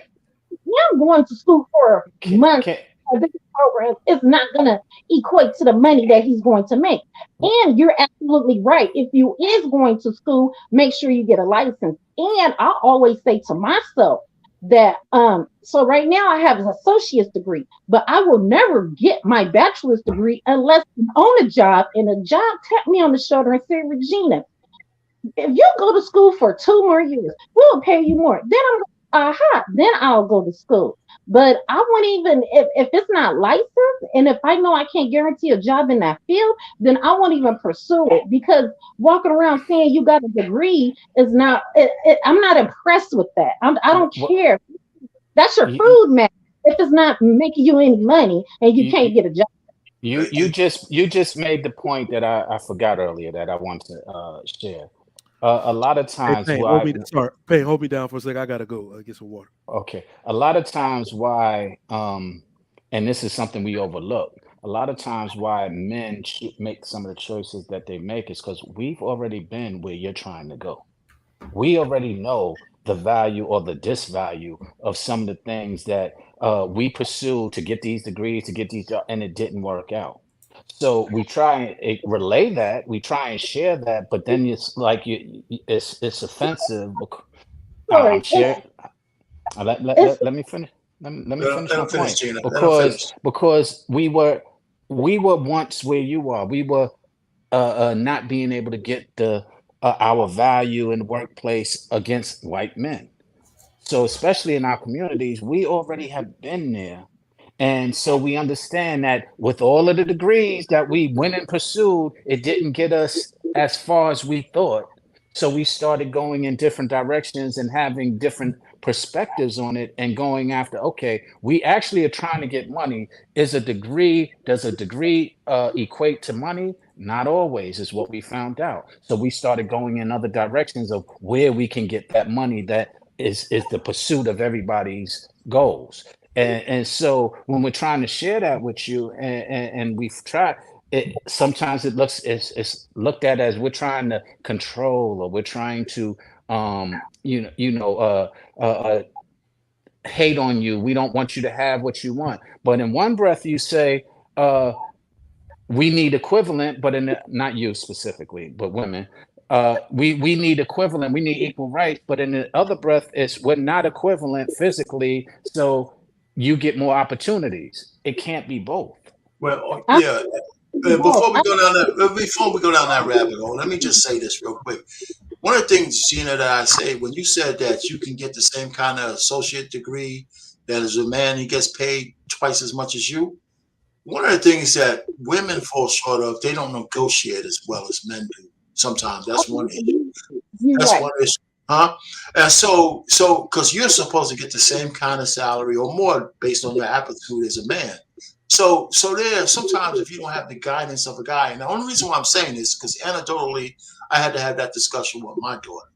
I'm going to school for months can of this program is not going to equate to the money that he's going to make. And you're absolutely right. If you is going to school, make sure you get a license. And I always say to myself that so right now I have an associate's degree, but I will never get my bachelor's degree unless I'm on a job and a job tap me on the shoulder and say, Regina, if you go to school for 2 more years, we'll pay you more. Then then I'll go to school. But I won't even if it's not licensed, and if I know I can't guarantee a job in that field, then I won't even pursue it, because walking around saying you got a degree is not. I'm not impressed with that. I don't What care. That's your you food, man. If it's not making you any money and you you can't get a job. you just made the point that I forgot earlier that I want to share. A lot of Hey, times Payne, why hold me down for a second. I gotta go get some water. Okay. A lot of times why, and this is something we overlook, a lot of times why men make some of the choices that they make is because we've already been where you're trying to go. We already know the value or the disvalue of some of the things that we pursue to get these degrees, to get these jobs, and it didn't work out. So we try and relay that, we try and share that, but then it's like it's offensive. I'm Sorry, sharing. Let, let, it's let, let me finish. Let me Let finish my him finish, point. Gina. Let him Because finish. we were once where you are. We were not being able to get the our value in the workplace against white men. So especially in our communities, we already have been there. And so we understand that with all of the degrees that we went and pursued, it didn't get us as far as we thought. So we started going in different directions and having different perspectives on it and going after, okay, we actually are trying to get money. Does a degree equate to money? Not always, is what we found out. So we started going in other directions of where we can get that money that is the pursuit of everybody's goals. And so when we're trying to share that with you, and we've tried it, sometimes it's looked at as we're trying to control, or we're trying to hate on you. We don't want you to have what you want. But in one breath you say, we need equivalent, but not you specifically, but women. We need equivalent, we need equal rights, but in the other breath, it's we're not equivalent physically, so you get more opportunities. It can't be both. Well, I'm yeah. both. Before we go down that rabbit hole, let me just say this real quick. One of the things, Gina, that I say when you said that you can get the same kind of associate degree that as a man, he gets paid twice as much as you. One of the things that women fall short of, they don't negotiate as well as men do. Sometimes that's one issue. You're That's right. one issue, huh? And so, because you're supposed to get the same kind of salary or more based on your aptitude as a man. So there, sometimes if you don't have the guidance of a guy, and the only reason why I'm saying this because anecdotally, I had to have that discussion with my daughter,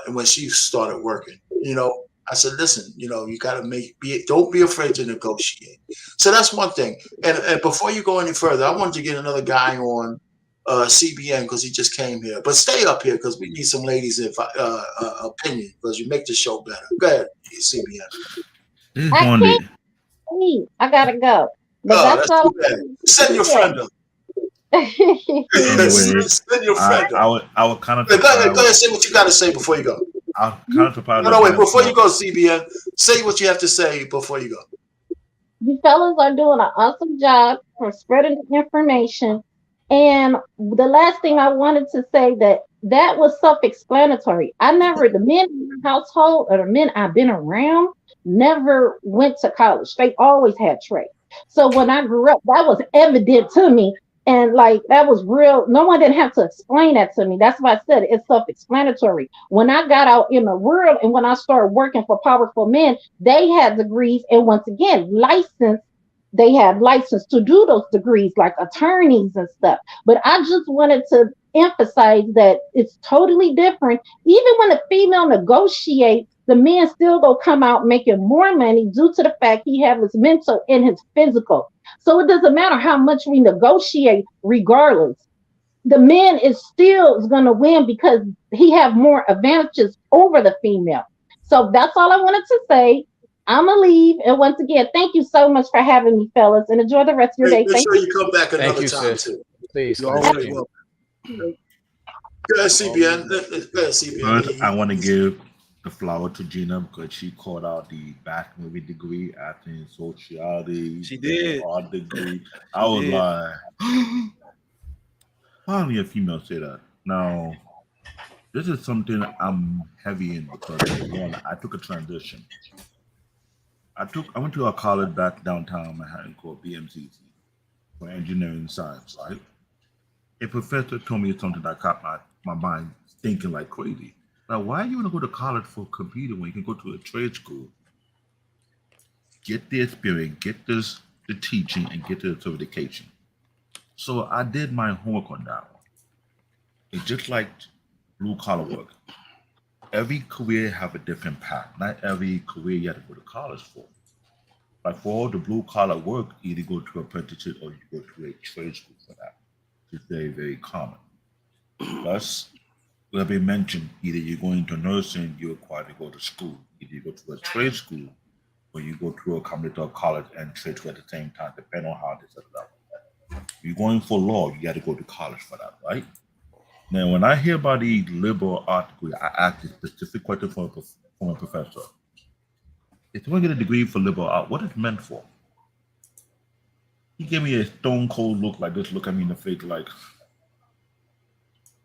and when she started working, I said, listen, you got to don't be afraid to negotiate. So that's one thing. And before you go any further, I wanted to get another guy on CBN because he just came here. But stay up here because we need some ladies' opinion because you make the show better. Go ahead, CBN. Just I can't wanted. leave. I gotta go. But Oh, that's that's all too bad. Send your I friend up. Anyway, Send your I friend up. I would I would kind of Go ahead, surprise. say what you got to say before you go. I kind of surprised No, that wait, Gina before you called. go, CBN, say what you have to say before you go. You fellas are doing an awesome job for spreading the information. And the last thing I wanted to say that was self-explanatory. The men in my household or the men I've been around never went to college. They always had trades. So when I grew up, that was evident to me. And like that was real. No one didn't have to explain that to me. That's why I said it's self-explanatory. When I got out in the world and when I started working for powerful men, they had degrees, and once again, they had license to do those degrees, like attorneys and stuff. But I just wanted to emphasize that it's totally different. Even when a female negotiates, the man still gonna come out making more money due to the fact he have his mental and his physical. So it doesn't matter how much we negotiate, regardless the man is going to win because he have more advantages over the female. So that's all I wanted to say. I'm gonna leave, and once again, thank you so much for having me, fellas, and enjoy the rest of your Make, day. make Thank sure you come back Thank another you, time sis. too. Please You're come you. back always in. welcome. Go ahead, CBN. Always. Go ahead, CBN. First, I want to give the flower to Gina because she called out the back movie degree, acting in sociology, She visual did. art degree. I She was did. like, why only a female say that? Now, This is something I'm heavy in because number one, I took a transition. I went to a college back downtown Manhattan called BMCC for engineering science, right? A professor told me something that caught my mind thinking like crazy. Like, why you want to go to college for computer when you can go to a trade school, get the experience, get the teaching, and get the certification? So I did my homework on that one. It's just like blue collar work. Every career have a different path. Not every career you have to go to college for. Like for all the blue collar work, you either go to apprenticeship or you go to a trade school for that. It's very, very common. Plus, will be mentioned either you're going to nursing, you're required to go to school. Either you go to a trade school or you go to a community college and trade school at the same time, depending on how they set it up. If you're going for law, you got to go to college for that, right? Now, when I hear about the liberal art degree, I ask a specific question from a professor. If you want to get a degree for liberal art, what is it meant for? He gave me a stone cold look like this, look at me in the face like,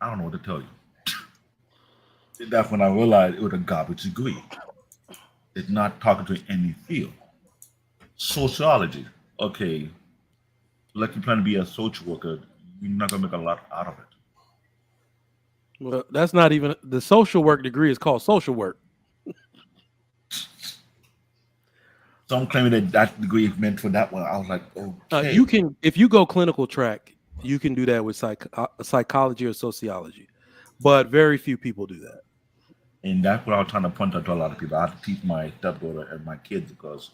I don't know what to tell you. That's when I realized it was a garbage degree. It's not talking to any field. Sociology. Okay, like you plan to be a social worker, you're not gonna make a lot out of it. Well, that's not even the social work degree is called social work. Some claiming that that degree is meant for that one. I was like, okay. You can, if you go clinical track, you can do that with psychology or sociology, but very few people do that. And that's what I was trying to point out to a lot of people. I have to teach my stepdaughter and my kids because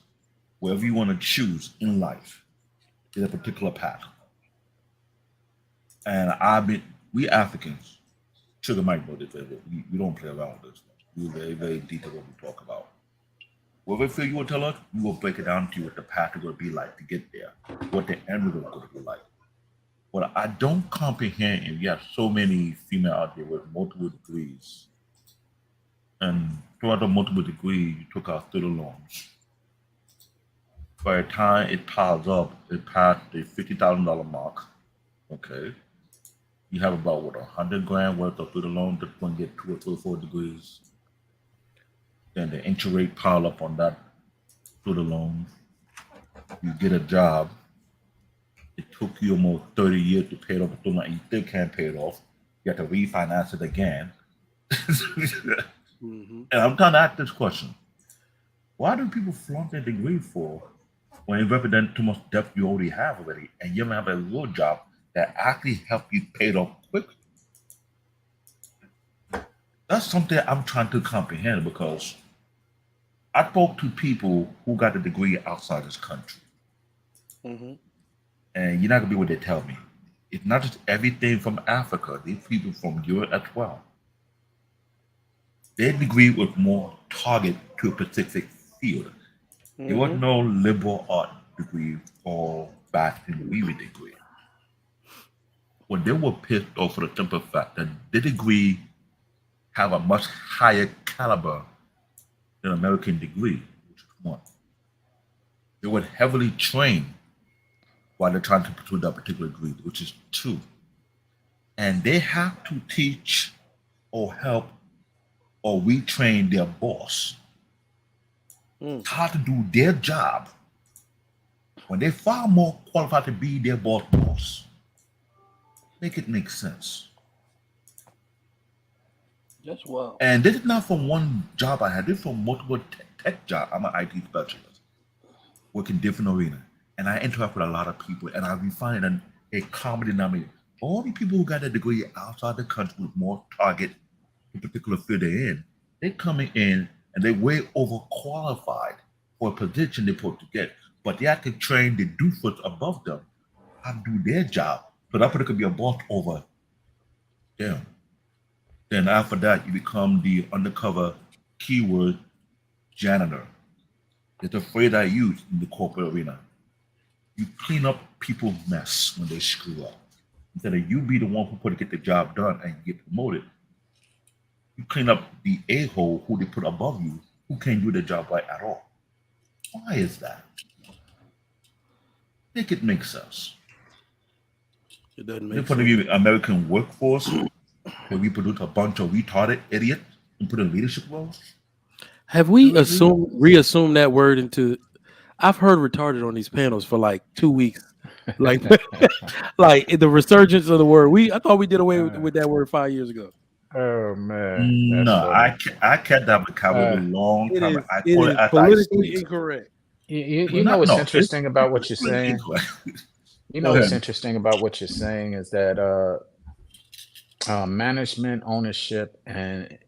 wherever you want to choose in life is a particular path. And we Africans, Sugar Mike know this, we don't play around with this. We're very, very detailed what we talk about. Whatever field you will tell us, we will break it down to you what the path is going to be like to get there, what the end result is going to be like. What I don't comprehend, and we have so many female out there with multiple degrees, and throughout the multiple degree, you took out student loans. By the time it piles up, it passed the $50,000 mark. Okay, you have about what $100,000 worth of student loan just going to get 2 or 3 or 4 degrees. Then the interest rate pile up on that student loan. You get a job. It took you almost 30 years to pay it off the student loan, and you still can't pay it off. You have to refinance it again. Mm-hmm. And I'm trying to ask this question. Why do people flaunt their degree for when it represents too much debt you already have already and you don't have a real job that actually help you pay it off quickly? That's something I'm trying to comprehend because I spoke to people who got a degree outside this country. Mm-hmm. And you're not going to be what they tell me. It's not just everything from Africa. These people from Europe as well. Their degree was more targeted to a specific field. Mm-hmm. There was no liberal art degree or Bastion Weaving degree. Well, they were pissed off for the simple fact that the degree have a much higher caliber than American degree, which is one. They were heavily trained while they're trying to pursue that particular degree, which is 2. And they have to teach or help or retrain their boss how to do their job when they're far more qualified to be their boss. Make it make sense. That's wild. And this is not from one job I had. This is from multiple tech jobs. I'm an IT specialist, working different arenas. And I interact with a lot of people, and I find a common denominator. All the people who got a degree outside the country with more target the particular field they're in, they're coming in and they're way overqualified for a position they're supposed to get. But they have to train the doofus above them how to do their job. So that person could be a boss over them. Then after that, you become the undercover keyword janitor. It's a phrase I use in the corporate arena. You clean up people's mess when they screw up. Instead of you be the one who put to get the job done and you get promoted, you clean up the a-hole who they put above you who can't do the job right at all. Why is that? Make it make sense. It doesn't From make the point of sense. view of the American workforce, where we produce a bunch of retarded idiots and put in leadership roles? Have we reassumed that word into? I've heard retarded on these panels for like 2 weeks, like like the resurgence of the word. I thought we did away with that word 5 years ago. Oh man, that's No, funny. I kept that vocabulary Uh, a long It time. is I it call it is as I politically speak. incorrect. you know Not what's no, interesting about what you're it's really saying? incorrect. You Go know what's ahead. interesting about what you're saying is that management, ownership, and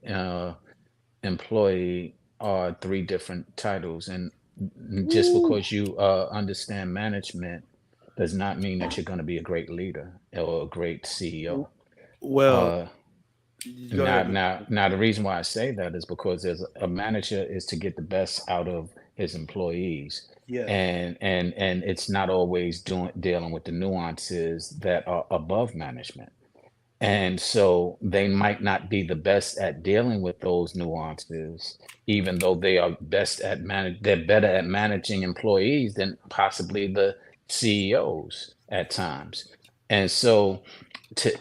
employee are three different titles, and just Ooh. because you understand management does not mean that you're going to be a great leader or a great CEO. Well, Uh, go now, ahead. now, now, the reason why I say that is because there's a manager is to get the best out of his employees, Yes. and it's not always dealing with the nuances that are above management. And so they might not be the best at dealing with those nuances, even though they are they're better at managing employees than possibly the CEOs at times. And so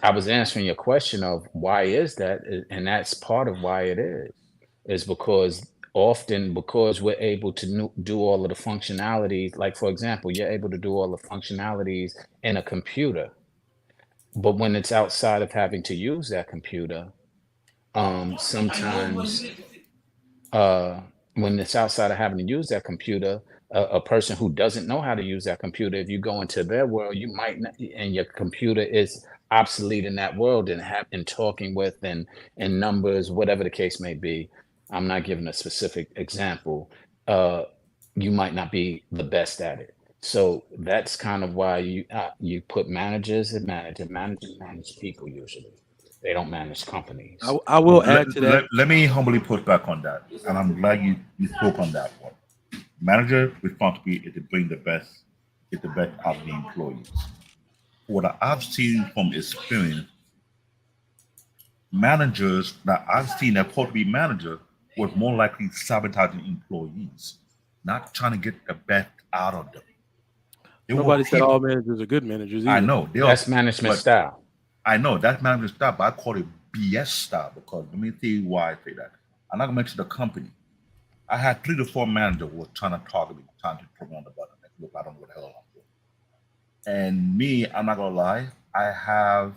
I was answering your question of why is that, and that's part of why it is because often because we're able to do all of the functionalities, like for example, you're able to do all the functionalities in a computer, but when it's outside of having to use that computer, sometimes uh, when it's outside of having to use that computer, a person who doesn't know how to use that computer, if you go into their world, you might not, and your computer is obsolete in that world and talking with and numbers, whatever the case may be. I'm not giving a specific example. Uh, you might not be the best at it. So that's kind of why you put managers and managers manage people usually. They don't manage companies. I will add to that. Let me humbly push back on that, and I'm glad you spoke on that one. Manager responsibility is to bring get the best out of the employees. What I've seen from experience, managers that I've seen that supposed to be manager was more likely sabotaging employees, not trying to get the best out of them. They were Nobody said people. all managers are good managers I either. know they are, That's management but style. I know that's management style, but I call it BS style because let me tell you why I say that. I'm not gonna mention the company. I had 3 to 4 managers who were trying to target me, trying to put me on the button. Like, look, I don't know what the hell I'm doing. And me, I'm not gonna lie, I have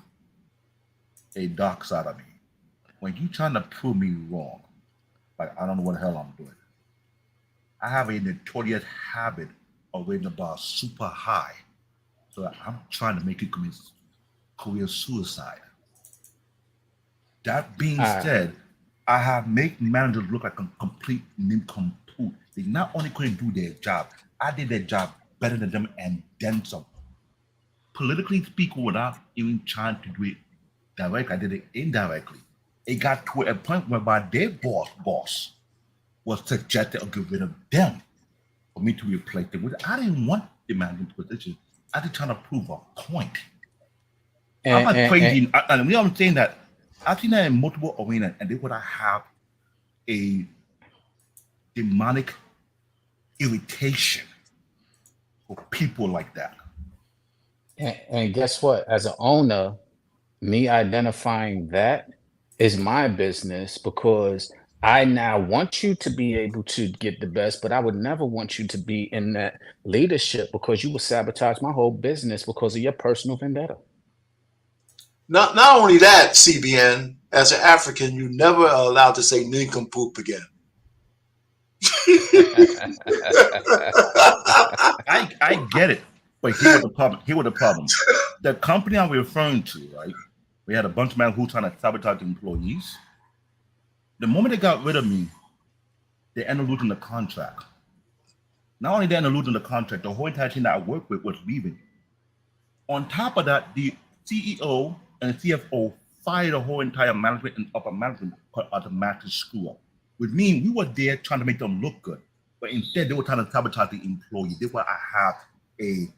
a dark side of me. When you trying to prove me wrong, like I don't know what the hell I'm doing. I have a notorious habit of rating the bar super high. So that I'm trying to make you commit career suicide. That being Uh, said, I have made managers look like a complete nincompoop. They not only couldn't do their job, I did their job better than them and then some. Politically speaking, without even trying to do it directly, I did it indirectly. It got to a point whereby their boss was suggested to get rid of them for me to replace them. Which I didn't want the management position. I just trying to prove a point. I'm and, not and, and crazy. And we are saying that I've seen that in multiple arenas, and they would have a demonic irritation for people like that. and guess what? As an owner, me identifying that is my business because I now want you to be able to get the best, but I would never want you to be in that leadership because you will sabotage my whole business because of your personal vendetta. Not only that, CBN, as an African, you never are allowed to say nincompoop again. I get it, but here was the problem. Here was the problem. The company I'm referring to, right? We had a bunch of men who trying to sabotage the employees. The moment they got rid of me, they ended up losing the contract. Not only they ended up losing the contract, the whole entire team that I worked with was leaving. On top of that, the CEO and CFO fired the whole entire management and upper management of the massive screw up. Which means we were there trying to make them look good, but instead they were trying to sabotage the employee. That's why I have a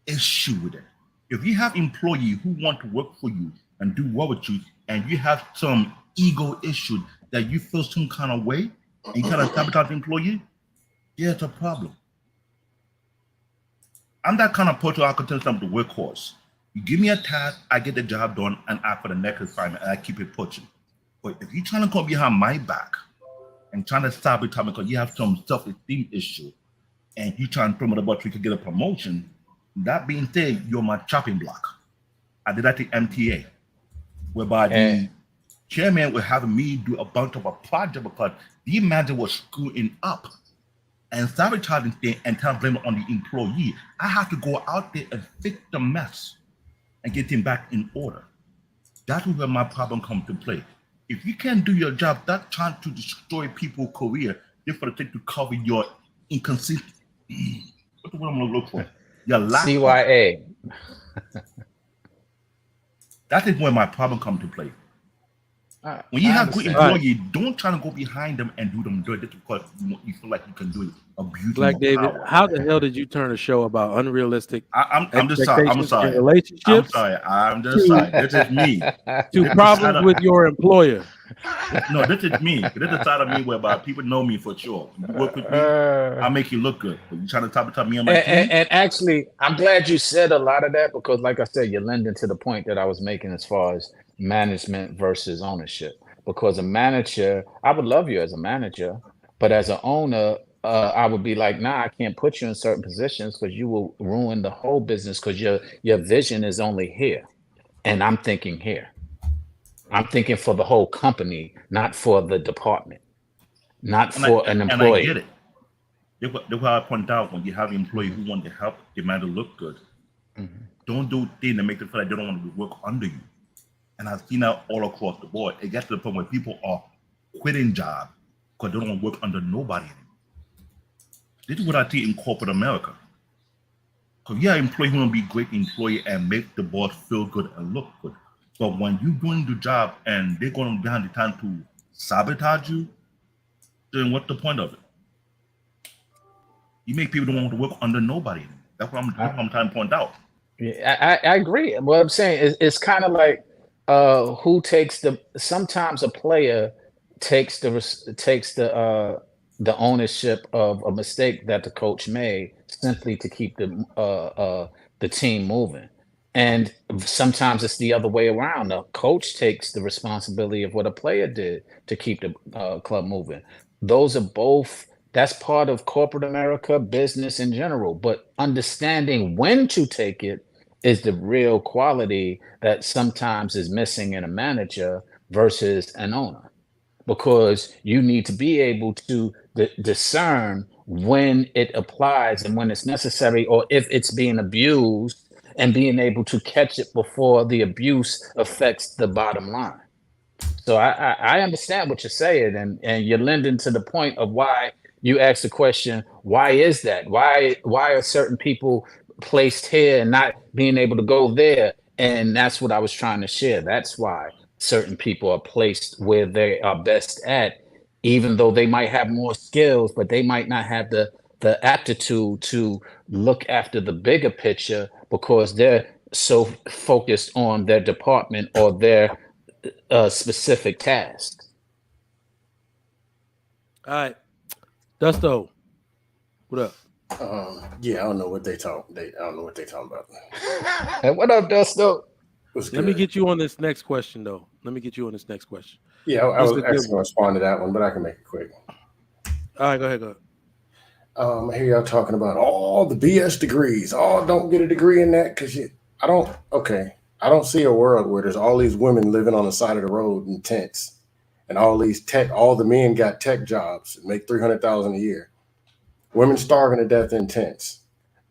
issue with it. If you have employees who want to work for you and do well with you, and you have some ego issue that you feel some kind of way, and you kind of sabotage the employee, there's a problem. I'm that kind of person I could tell them the workhorse. You give me a task, I get the job done, and I for the next assignment, and I keep it pushing. But if you're trying to come behind my back and trying to sabotage me because you have some self-esteem issue, and you trying to promote about you to get a promotion, that being said, you're my chopping block. I did that to MTA, whereby the chairman was having me do a bunch of a project because the manager was screwing up and sabotaging things and trying to blame it on the employee. I have to go out there and fix the mess and get him back in order. That's where my problem comes to play. If you can't do your job, that's trying to destroy people's career just for the thing to cover your inconsistent. What's the word I'm gonna look for? Your lack. CYA. That is where my problem comes to play. When you have good employees, don't try to go behind them and do them dirty because you feel like you can do it. Abuse Black David, power. how the hell did you turn a show about unrealistic? I'm just sorry. I'm sorry. Relationships. I'm just sorry. This is me. To problems with your employer. No, this is me. This is the side of me whereby people know me for sure. You work with me, I make you look good. But you trying to top me on my team? And actually, I'm glad you said a lot of that because, like I said, you're lending to the point that I was making as far as management versus ownership. Because a manager, I would love you as a manager, but as an owner, I would be like, nah, I can't put you in certain positions because you will ruin the whole business because your vision is only here, and I'm thinking here. I'm thinking for the whole company, not for the department, not for an employee. And I get it. That's why I point out when you have employees who want to help the man to look good, don't do things that make them feel like they don't want to work under you. And I've seen that all across the board. It gets to the point where people are quitting jobs because they don't want to work under nobody anymore. This is what I see in corporate America. Because employees want to be great employee and make the boss feel good and look good. But when you're doing the job and they're going behind the time to sabotage you, then what's the point of it? You make people don't want to work under nobody anymore. That's what I'm trying to point out. Yeah, I agree. What I'm saying is it's kind of like who takes sometimes a player takes the ownership of a mistake that the coach made simply to keep the team moving. And sometimes it's the other way around. The coach takes the responsibility of what a player did to keep the club moving. That's part of corporate America, business in general. But understanding when to take it is the real quality that sometimes is missing in a manager versus an owner. Because you need to be able to discern when it applies and when it's necessary, or if it's being abused, and being able to catch it before the abuse affects the bottom line. So I understand what you're saying, and you're lending to the point of why you asked the question, why is that? Why are certain people placed here and not being able to go there? And that's what I was trying to share. That's why certain people are placed where they are best at, even though they might have more skills, but they might not have the aptitude to look after the bigger picture because they're so focused on their department or their specific task. All right, Dusto, what up? Yeah, I don't know what they talking about. Hey, what up, Dusto? Let me get you on this next question, though. Yeah, I was actually going to respond to that one, but I can make it quick. All right, go ahead. I hear y'all talking about all the BS degrees. Oh, don't get a degree in that because I don't see a world where there's all these women living on the side of the road in tents, and all the men got tech jobs and make $300,000 a year. Women starving to death in tents,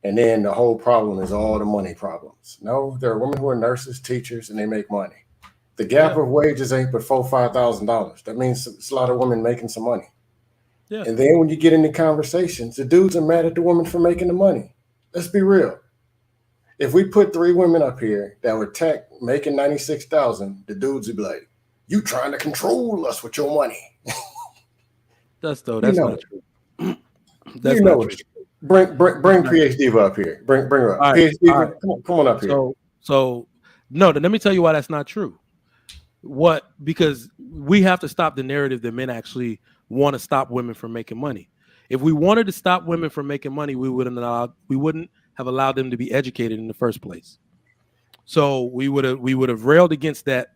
and then the whole problem is all the money problems. No, there are women who are nurses, teachers, and they make money. The gap of wages ain't but $4,000-$5,000. That means it's a lot of women making some money. Yeah. And then when you get into conversations, the dudes are mad at the woman for making the money. Let's be real. If we put 3 women up here that were tech making $96,000, the dudes would be like, "You trying to control us with your money?" That's not true. That's not true. Bring PhD up here. Bring her up. Right, PhD, come on up here. So no, let me tell you why that's not true. Because we have to stop the narrative that men actually want to stop women from making money. If we wanted to stop women from making money, we wouldn't have allowed them to be educated in the first place. So we would have railed against that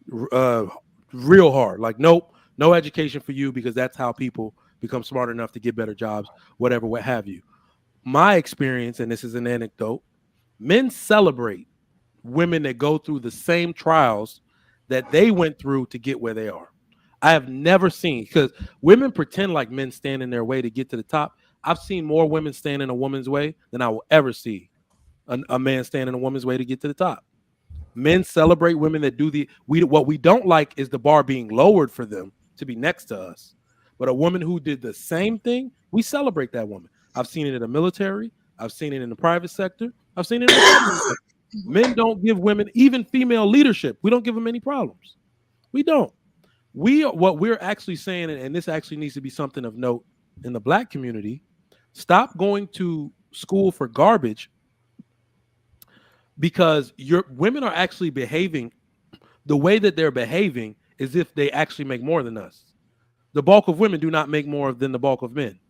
real hard. Like, nope, no education for you, because that's how people become smart enough to get better jobs, whatever, what have you. My experience, and this is an anecdote, men celebrate women that go through the same trials that they went through to get where they are. I have never seen, because women pretend like men stand in their way to get to the top. I've seen more women stand in a woman's way than I will ever see a man stand in a woman's way to get to the top. Men celebrate women that do what we don't like is the bar being lowered for them to be next to us. But a woman who did the same thing, we celebrate that woman. I've seen it in the military. I've seen it in the private sector. I've seen it in the public sector. Men don't give women, even female leadership, we don't give them any problems. We don't. What we're actually saying, and this actually needs to be something of note in the Black community, stop going to school for garbage, because your women are actually behaving the way that they're behaving as if they actually make more than us. The bulk of women do not make more than the bulk of men.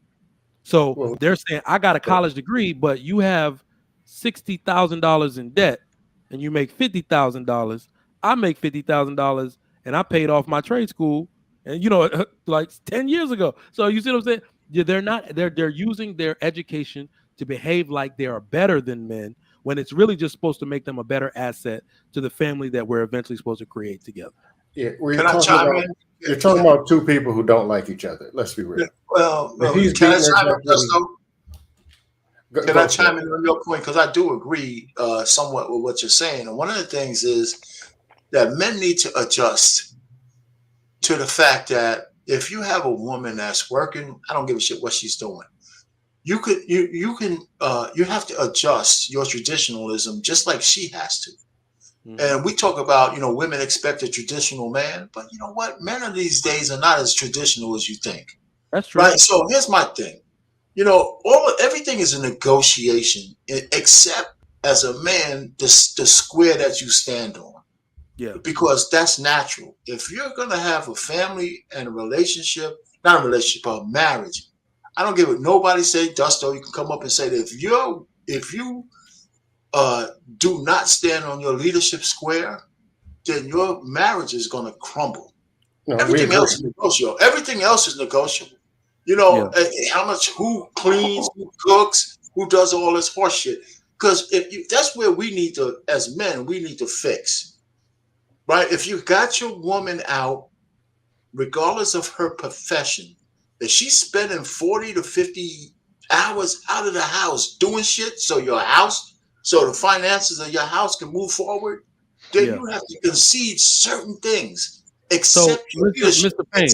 So they're saying, I got a college degree, but you have $60,000 in debt and you make $50,000. I make $50,000 and I paid off my trade school, and like 10 years ago. So you see what I'm saying? Yeah, they're using their education to behave like they are better than men, when it's really just supposed to make them a better asset to the family that we're eventually supposed to create together. Yeah, you're talking about two people who don't like each other. Let's be real. Well, can I chime in on your point? Because I do agree somewhat with what you're saying. And one of the things is that men need to adjust to the fact that if you have a woman that's working, I don't give a shit what she's doing. You have to adjust your traditionalism just like she has to. Mm-hmm. And we talk about, women expect a traditional man, but you know what? Men of these days are not as traditional as you think. That's true. Right. So here's my thing. Everything is a negotiation, except as a man, the square that you stand on. Yeah. Because that's natural. If you're going to have a family and a relationship, not a relationship, but a marriage, I don't give it. Nobody say, Dusto, you can come up and say that if you do not stand on your leadership square, then your marriage is going to crumble. No, everything else is negotiable. Everything else is negotiable. How much, who cleans, who cooks, who does all this horse shit. Because that's where we need to, as men, we need to fix. Right? If you got your woman out, regardless of her profession, if she's spending 40 to 50 hours out of the house doing shit so the finances of your house can move forward, then you have to concede certain things. Except Mr. Payne,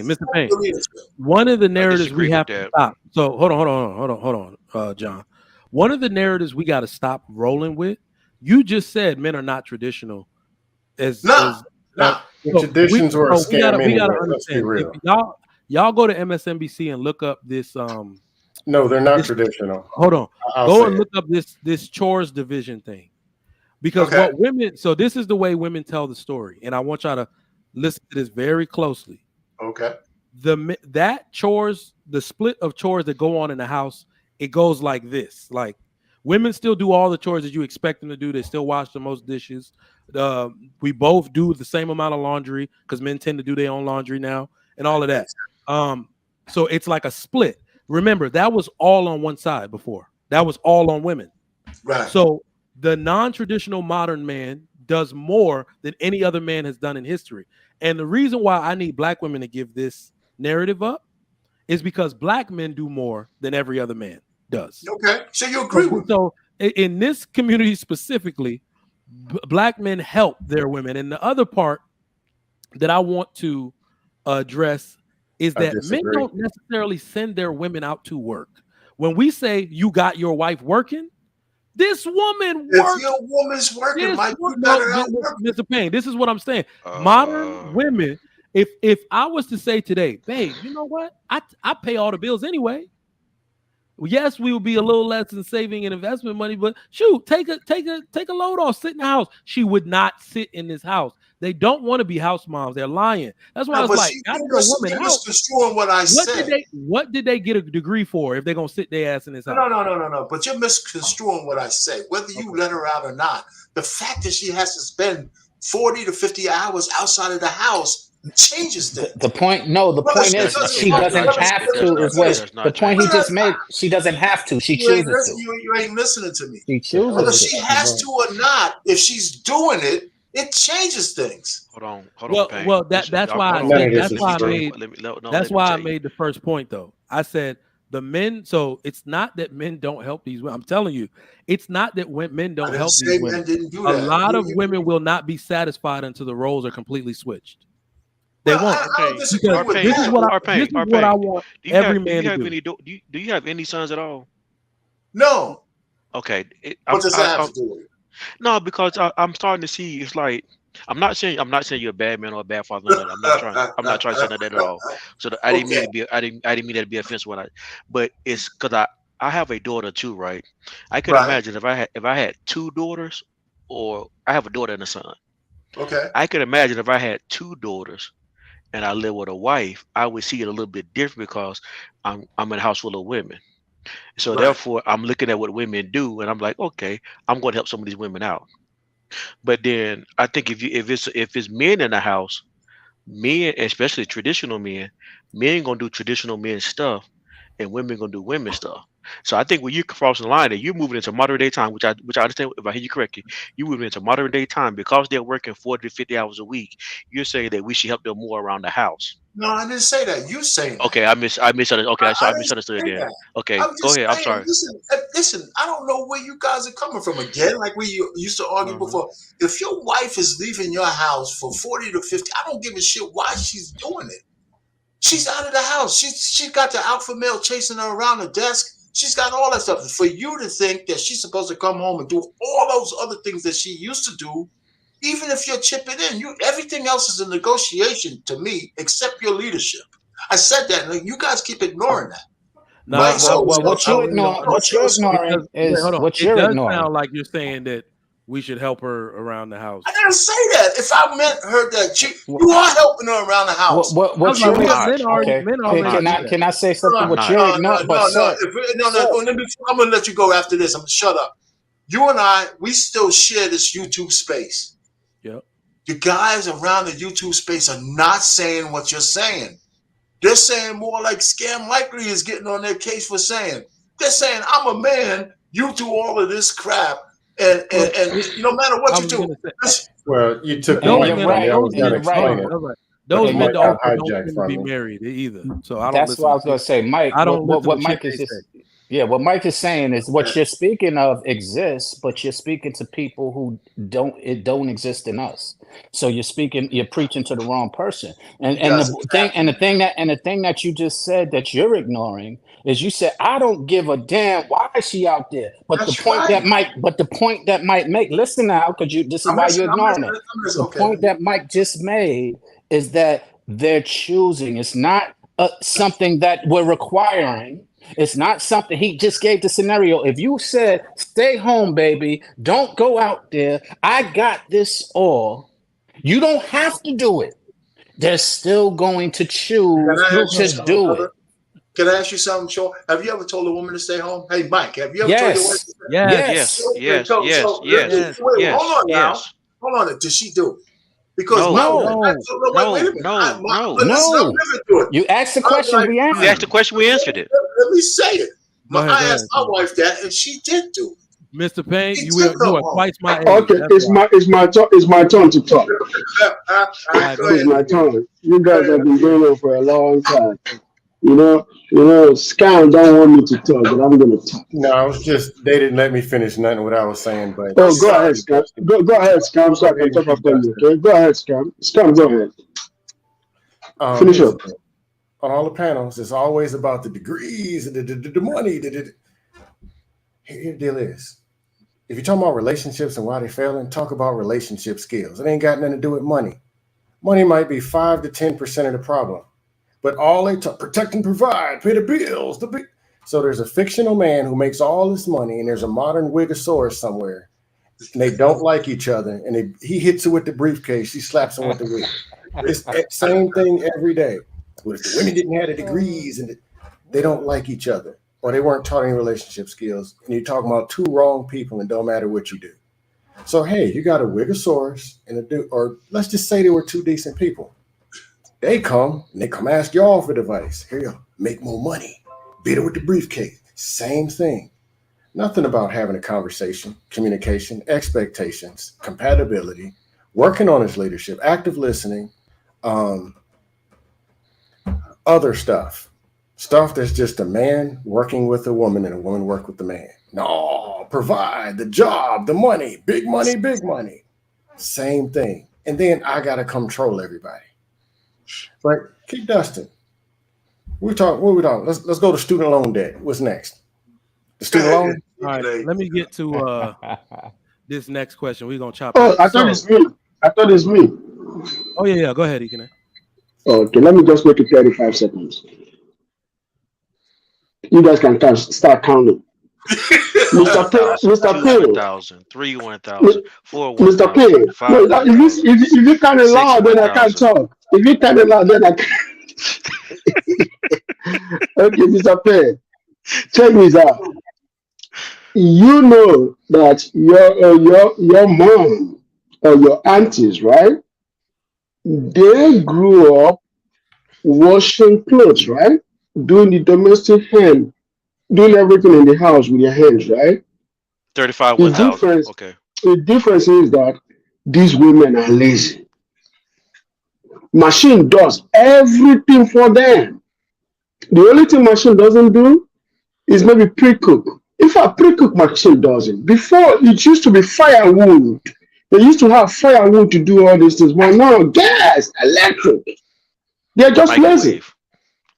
one of the narratives we have to stop. So hold on, John. One of the narratives we got to stop rolling with. You just said men are not traditional. Traditions were a scam anyway. Let's be real. Y'all go to MSNBC and look up this. No, they're not traditional. Hold on. Go and look up this chores division thing, because what women. So this is the way women tell the story, and I want y'all to listen to this very closely. Okay. The split of chores that go on in the house, it goes like this. Like, women still do all the chores that you expect them to do. They still wash the most dishes. We both do the same amount of laundry, because men tend to do their own laundry now, and all of that. So it's like a split. Remember, that was all on one side before. That was all on women. Right. So the non-traditional modern man does more than any other man has done in history. And the reason why I need Black women to give this narrative up is because Black men do more than every other man does. Okay. So you agree with me. So in this community specifically, Black men help their women. And the other part that I want to address is that men don't necessarily send their women out to work. When we say you got your wife working, this woman works. If your woman's working, Mr. Payne, this is what I'm saying. Modern women, if I was to say today, babe, you know what? I pay all the bills anyway. Yes, we will be a little less in saving and investment money, but shoot, take a load off, sit in the house. She would not sit in this house. They don't want to be house moms. They're lying. That's why No, it's but like, gotta get a woman you're out. misconstruing what I said. What did they get a degree for if they're gonna sit their ass in this house? No. But you're misconstruing what I say. Whether you let her out or not, the fact that she has to spend 40 to 50 hours outside of the house changes things. The point is she doesn't have to. Is what the point he just made. She doesn't have to. She chooses to. You ain't listening to me. She chooses Whether to. she has to or not, if she's doing it, it changes things. Hold on, Payne. Well, that's why I made the first point though. I said the men. So it's not that men don't help these women. I'm telling you, it's not that men don't help these women. A lot of women will not be satisfied until the roles are completely switched. They won't. I don't disagree with this is what I want every man to do. Do you have any sons at all? No. Okay. What does that have to do with it? No, because I'm starting to see. It's like I'm not saying you're a bad man or a bad father. No, I'm not trying to say that at all. So I didn't mean to be. I didn't mean that to be offensive. But it's because I have a daughter too, right? I can imagine if I had two daughters, or I have a daughter and a son. Okay. I can imagine if I had two daughters and I live with a wife, I would see it a little bit different because I'm in a house full of women. So therefore, I'm looking at what women do, and I'm like, okay, I'm going to help some of these women out. But then I think if it's men in the house, men, especially traditional men gonna do traditional men stuff, and women gonna do women stuff. So I think when you cross the line, that you're moving into modern day time, which I understand. If I hear you correctly, you're moving into modern day time because they're working 40 to 50 hours a week. You're saying that we should help them more around the house. No, I didn't say that. You saying that. Okay, I misunderstood. Okay, so I misunderstood then. Okay, go ahead. I'm sorry. Listen, I don't know where you guys are coming from again. Like we used to argue before. If your wife is leaving your house for 40 to 50, I don't give a shit why she's doing it. She's out of the house. She got the alpha male chasing her around the desk. She's got all that stuff. For you to think that she's supposed to come home and do all those other things that she used to do, even if you're chipping in, everything else is a negotiation to me, except your leadership. I said that, and you guys keep ignoring that. No, what you're ignoring is what you're ignoring. Sound like you're saying that we should help her around the house. I didn't say that. If I meant her that you are helping her around the house. What you're Can I say something? What you're ignoring? I'm gonna let you go after this. I'm gonna shut up. You and I, we still share this YouTube space. Yep. The guys around the YouTube space are not saying what you're saying. They're saying more like Scam Likely is getting on their case for saying. They're saying, I'm a man, you do all of this crap, and no matter what you do. Well, you took the point. Right. Those men don't be married either. So I don't. That's what I was going to say, Mike. What Mike is just. Yeah, what Mike is saying is what you're speaking of exists, but you're speaking to people who don't exist in us. So you're preaching to the wrong person. And the thing that you just said that you're ignoring is you said, I don't give a damn why is she out there. But the point that Mike make, listen now, because this is why you're ignoring it. The point that Mike just made is that they're choosing. It's not something that we're requiring. It's not something. He just gave the scenario. If you said, stay home, baby, don't go out there, I got this all, you don't have to do it. They're still going to choose to do it. Can I ask you something, Shaw? Have you ever told a woman to stay home? Hey, Mike, have you ever told your wife to stay home? Yes. Hold on now. Hold on. Did she do it? Because no. You asked the question, we answered. You asked the question, we answered it. Let me say it. I asked my wife that, and she did do it. Mr. Payne, you are twice my age. Okay, it's my turn to talk. It's my turn. You guys have been doing it for a long time. You know, Scam don't want me to talk, but I'm gonna talk. No, I was just they didn't let me finish nothing what I was saying. But go ahead, Scam. Go ahead, Scam. So I can talk after you. Okay, go ahead, Scam. Scam, go ahead. Finish up. On all the panels, it's always about the degrees, the money. Here the deal is, if you're talking about relationships and why they're failing, talk about relationship skills. It ain't got nothing to do with money. Money might be 5 to 10% of the problem. But all they talk, protect and provide, pay the bills. So there's a fictional man who makes all this money, and there's a modern Wigosaurus somewhere, and they don't like each other, and he hits her with the briefcase, she slaps him with the wig. It's the same thing every day. Well, if the women didn't have the degrees, and they don't like each other, or they weren't taught any relationship skills, and you're talking about two wrong people, and don't matter what you do. So hey, you got a Wigosaurus and a dude, or let's just say they were two decent people. They come ask y'all for advice. Here you go, make more money. Beat her with the briefcase. Same thing. Nothing about having a conversation, communication, expectations, compatibility, working on his leadership, active listening, other stuff that's just a man working with a woman and a woman work with the man. No, provide the job, the money, big money, big money. Same thing. And then I got to control everybody. But keep dusting. What are we talking? Let's go to student loan debt. What's next? The student loan? All right, let me get to this next question. We're going to chop Oh, it. I thought it's me. Oh, yeah. Go ahead, Ekene. Okay, let me just make it 35 seconds. You guys can start counting. Mr. Payne, 1,000, 3 1,000, 4 Mr. 1,000, Payne. 5 No, if you count it loud, then I can't talk. If you count it loud, then I can't. Okay, Mr. Payne, check this out. You know that your mom or your aunties, right? They grew up washing clothes, right? Doing the domestic hand, doing everything in the house with your hands, right? 35 The 1,000. difference, Okay. the difference is that these women are lazy. Machine does everything for them. The only thing machine doesn't do is maybe pre-cook. If a pre-cook machine does it, before it used to be firewood. They used to have firewood to do all these things, but now gas, electric. They're just lazy.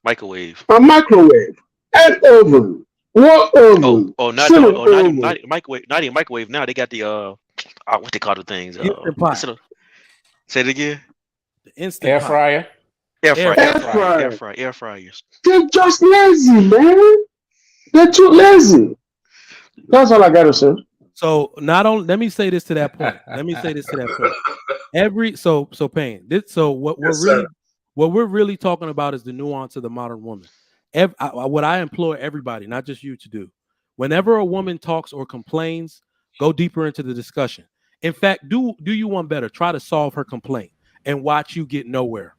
Microwave. A microwave, an oven, one oven, Not even microwave. Not even microwave now. They got the what they call the things. Instant pot. Say it again. The instant Air pot. fryer. Air fryers. They're just lazy, man. They're too lazy. That's all I gotta say. So let me say this to that point. Payne. What we're really talking about is the nuance of the modern woman. What I implore everybody, not just you, to do, whenever a woman talks or complains, go deeper into the discussion. In fact, do you one better. Try to solve her complaint and watch you get nowhere.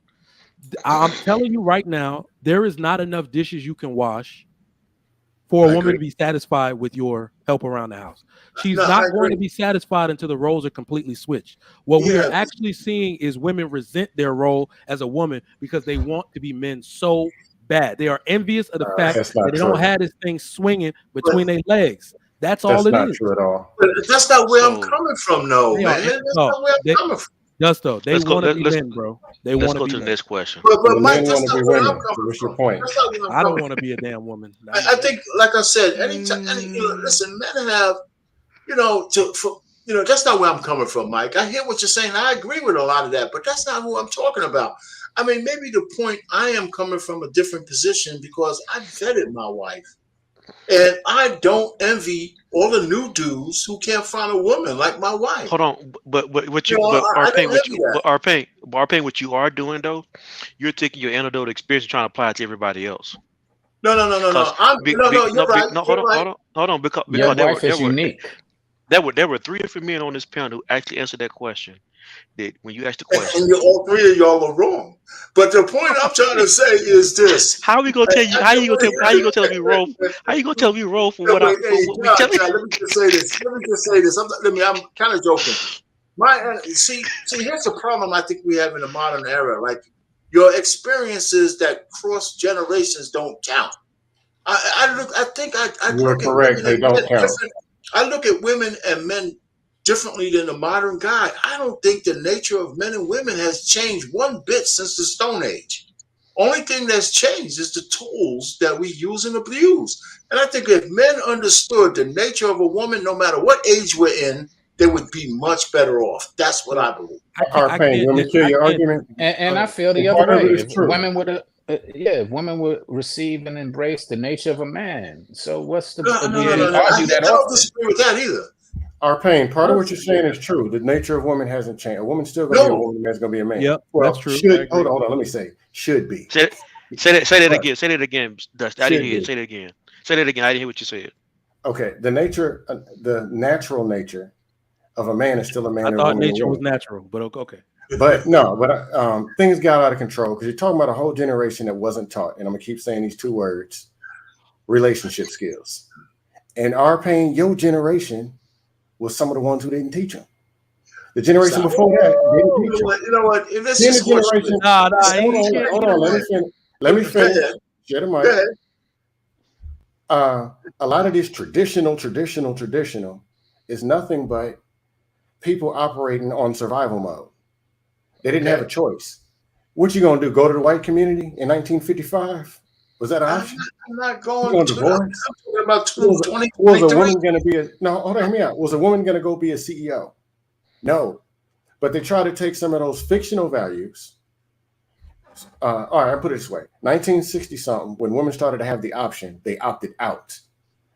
I'm telling you right now, there is not enough dishes you can wash for a woman to be satisfied with your help around the house. She's not going to be satisfied until the roles are completely switched. What we are actually seeing is women resent their role as a woman because they want to be men so bad. They are envious of the fact that they don't have this thing swinging between their legs. That's all it is. That's not true at all. But that's not where I'm coming from, though, man. That's not where I'm coming from. Justo, they want to be men, bro. They want to be men. Let's go to the next question. But Mike, that's not where I'm coming from. What's your point? I don't want to be a damn woman. I think, like I said, listen, men have, that's not where I'm coming from, Mike. I hear what you're saying. I agree with a lot of that, but that's not who I'm talking about. I mean, maybe the point I am coming from a different position because I vetted my wife. And I don't envy all the new dudes who can't find a woman like my wife. Hold on, but what you what you are doing though, you're taking your anecdotal experience and trying to apply it to everybody else. No. You're right. Hold on. Because your wife is unique. There were 3 different men on this panel who actually answered that question. That when you asked the question, and all 3 of y'all are wrong. But the point I'm trying to say is this: how are we gonna tell you? How you gonna tell me wrong? How you gonna tell me wrong for what I? Let me just say this. I'm kind of joking. See, here's the problem I think we have in the modern era. Like your experiences that cross generations don't count. You're correct. They don't count. I look at women and men differently than the modern guy. I don't think the nature of men and women has changed one bit since the Stone Age. Only thing that's changed is the tools that we use and abuse. And I think if men understood the nature of a woman, no matter what age we're in, they would be much better off. That's what I believe. Let me kill your argument. And I feel the other way. yeah, women would receive and embrace the nature of a man. So what's the? No, We I argue that don't often. disagree with that either. Arpain, part of what you're saying is true. The nature of women hasn't changed. A woman's still going to be a woman. A man's going to be a man. Yep, Well, that's true. should hold on. Let me say should be. Say that again. Say that again, Dustin. I didn't hear it. Should Say that again. Say that again. I didn't hear what you said. Okay, the natural nature of a man is still a man. I and a thought woman nature and a was woman. natural, but okay. But no, things got out of control because you're talking about a whole generation that wasn't taught, and I'm gonna keep saying these two words: relationship skills. And Arpain, your generation was some of the ones who didn't teach them. The generation before that didn't teach them. You know what? If this Then is the generation. Hold on. Let me finish. Share the mic. A lot of this traditional is nothing but people operating on survival mode. They didn't have a choice. What you gonna do? Go to the white community in 1955? Was that an option? I'm not going to divorce. I'm talking about 2023. Was a woman going to be hold on, hear me out. Was a woman going to go be a CEO? No. But they try to take some of those fictional values. All right, I put it this way. 1960 something, when women started to have the option, they opted out,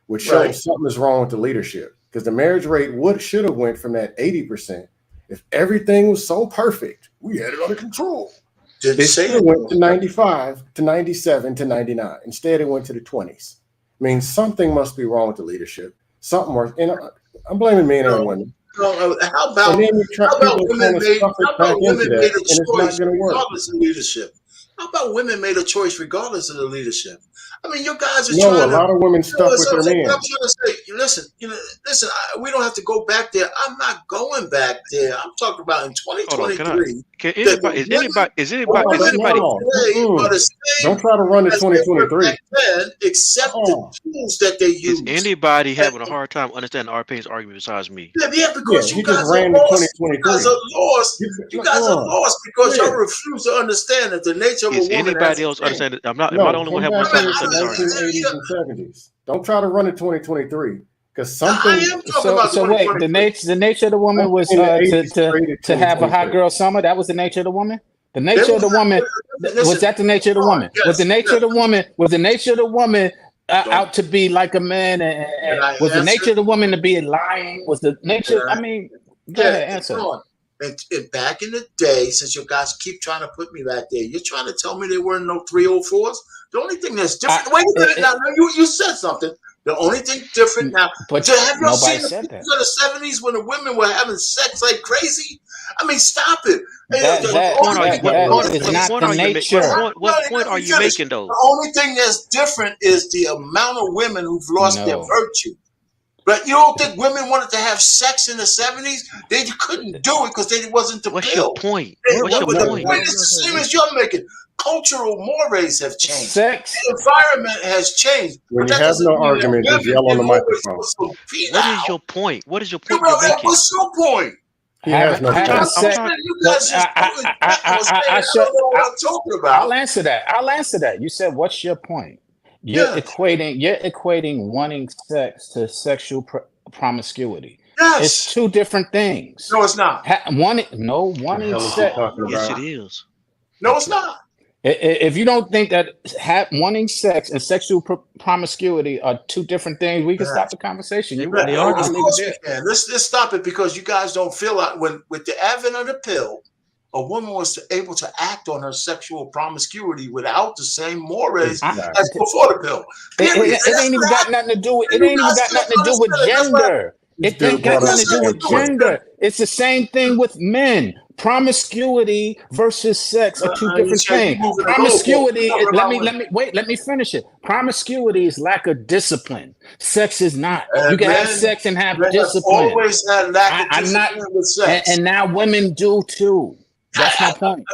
which shows something is wrong with the leadership. Because the marriage rate should have went from that 80%. If everything was so perfect, we had it under control. It still went to 95 to 97 to 99. Instead, it went to the 20s. I mean, something must be wrong with the leadership. Something worse. And I'm blaming men and women. How about women made a choice regardless of leadership? How about women made a choice regardless of the leadership? I mean, you guys are trying to. A lot of women stuck with their men. I'm trying to say, listen. We don't have to go back there. I'm not going back there. I'm talking about in 2023. Is anybody? Don't try to run to 2023. Except the tools that they use. Is anybody having a hard time understanding Arpain's argument besides me? Yeah, because you guys are lost. You guys are lost. You guys are lost because y'all refuse to understand that the nature of a woman. Is anybody else understand? Am I the only one having a hard time understanding this argument? 1980s and 70s. Don't try to run to 2023 because something. Wait, the nature of the woman was to have a hot girl summer. That was the nature of the woman. The nature of the woman was that the nature of the woman. Was the nature of the woman? Was the nature of the woman out to be like a man? And was the nature of the woman to be lying? Was the nature? I mean, go ahead, answer. And back in the day, since you guys keep trying to put me back there, you're trying to tell me there weren't no 304s. The only thing that's different. Wait a minute now. You said something. The only thing different now. But have you nobody seen said that. The 70s when the women were having sex like crazy? I mean, stop it. What point are you making, though? The only thing that's different is the amount of women who've lost their virtue. But you don't think women wanted to have sex in the 70s? They couldn't do it because they wasn't the What's pill. Your point? What's your point? The point is the same as you're making. Cultural mores have changed. Sex. The environment has changed. When you have no argument, just yell on the microphone. What is your point? What is your point? What's your point? He has no point. I'll answer that. You said, "What's your point?" You're equating wanting sex to sexual promiscuity. Yes. It's two different things. No, it's not. Wanting sex. Yes, it is. No, it's not. If you don't think that wanting sex and sexual promiscuity are two different things, we can stop the conversation. Let's stop it because you guys don't feel like with the advent of the pill, a woman was able to act on her sexual promiscuity without the same mores as before the pill. It ain't even got nothing to do with. It ain't even got nothing to do with gender. It ain't got nothing to do with gender. It's the same thing with men. Promiscuity versus sex are two different things. Promiscuity. Let me finish it. Promiscuity is lack of discipline. Sex is not. You can have sex and have discipline. Always had lack of discipline with sex, and now women do too. That's my point.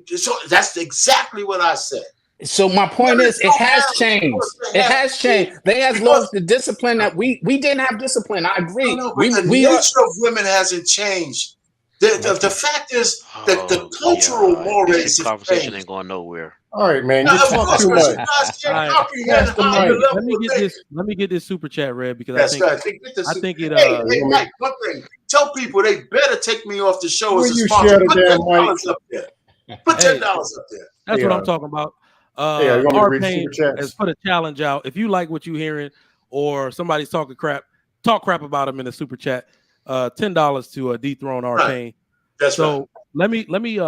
So that's exactly what I said. So my point is, it has changed. It has changed. They has lost the discipline that we didn't have discipline. I agree. The nature of women hasn't changed. The fact is that the cultural mores. This conversation ain't going nowhere. All right, man. You talk too much. Let me get this super chat read because I think it. Hey, Mike, one thing. Tell people they better take me off the show as a you sponsor. share the Put damn $10 up there. Put $10 up there. That's what I'm talking about. Yeah, you want me to Our read the Pain super chats? has put a challenge out. If you like what you're hearing or somebody's talking crap, talk crap about them in the super chat. $10 to dethrone Our Pain. That's so right. let me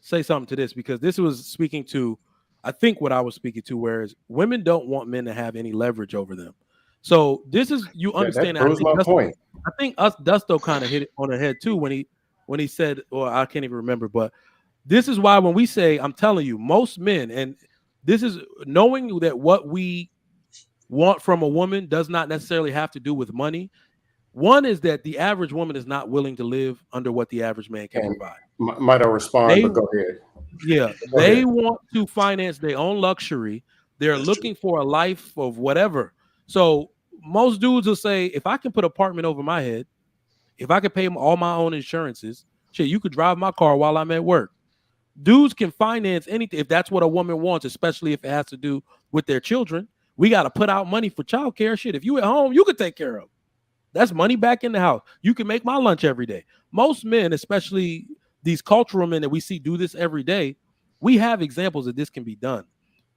say something to this, because this was speaking to, I think, what I was speaking to, whereas women don't want men to have any leverage over them. So this is, you understand. That proves my point. I think Dusto kind of hit it on the head too when he said, or I can't even remember, but this is why when we say, I'm telling you, most men, and this is knowing that what we want from a woman does not necessarily have to do with money. One is that the average woman is not willing to live under what the average man can provide. Might I respond, but go ahead. Yeah, they want to finance their own luxury. They're looking for a life of whatever. So most dudes will say, if I can put an apartment over my head, if I can pay all my own insurances, shit, you could drive my car while I'm at work. Dudes can finance anything if that's what a woman wants, especially if it has to do with their children. We got to put out money for childcare. Shit, if you at home, you could take care of. That's money back in the house. You can make my lunch every day. Most men, especially these cultural men that we see do this every day, we have examples that this can be done.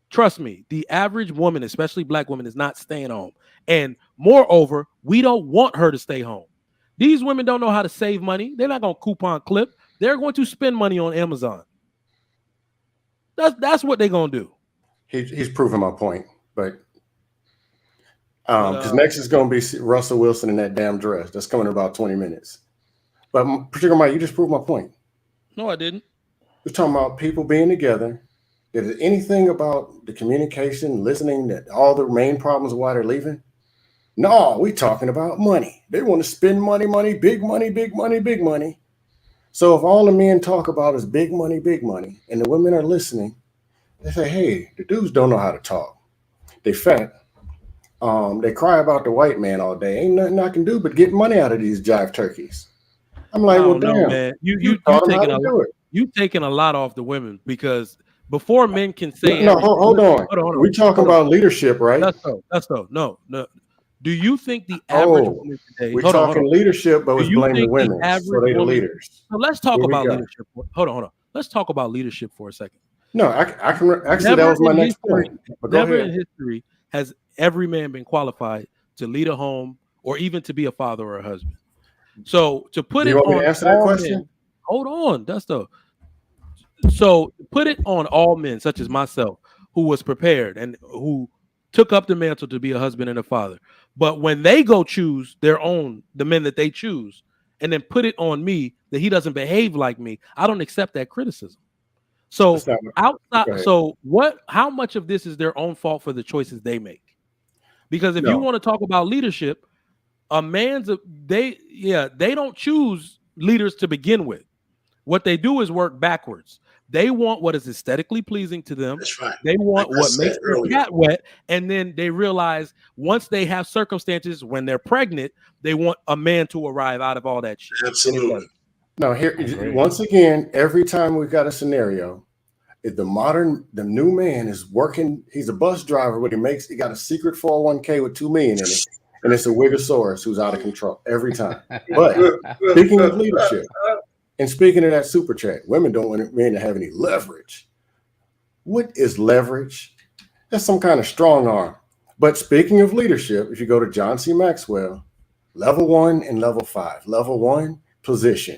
Trust me, the average woman, especially black women, is not staying home. And moreover, we don't want her to stay home. These women don't know how to save money. They're not going to coupon clip. They're going to spend money on Amazon. That's what they're going to do. He's proving my point, but because next is going to be Russell Wilson in that damn dress. That's coming in about 20 minutes. But particular Mike, you just proved my point. No, I didn't. We're talking about people being together. Is there anything about the communication, listening, that all the main problems of why they're leaving? No, we're talking about money. They want to spend money, big money, big money, big money. So if all the men talk about is big money, and the women are listening, they say, hey, the dudes don't know how to talk. They fat. They cry about the white man all day. Ain't nothing I can do but get money out of these jive turkeys. I'm like, well, damn, man. You taking a lot off the women, because before men can say, hold on. We're talking about leadership, right? That's so. No. Do you think the average woman today? We're talking leadership, but was blaming women. So they the leaders. So let's talk about leadership. Hold on. Let's talk about leadership for a second. No, I can actually. That was my next point. But never in history has every man been qualified to lead a home or even to be a father or a husband. So to put it on, me to answer that question? Men, hold on, Dusto. So put it on all men, such as myself, who was prepared and who took up the mantle to be a husband and a father. But when they go choose their own, the men that they choose, and then put it on me that he doesn't behave like me, I don't accept that criticism. So outside, so what? How much of this is their own fault for the choices they make? Because if you want to talk about leadership, they don't choose leaders to begin with. What they do is work backwards. They want what is aesthetically pleasing to them. That's right. They want what makes their cat wet, and then they realize once they have circumstances when they're pregnant, they want a man to arrive out of all that shit. Absolutely. Now, here once again, every time we've got a scenario, if the new man is working, he's a bus driver, but he got a secret 401k with $2 million in it, and it's a Wigosaurus who's out of control every time. But speaking of leadership, and speaking of that super chat, women don't want men to have any leverage. What is leverage? That's some kind of strong arm. But speaking of leadership, if you go to John C. Maxwell, level 1 and level 5. Level 1, position.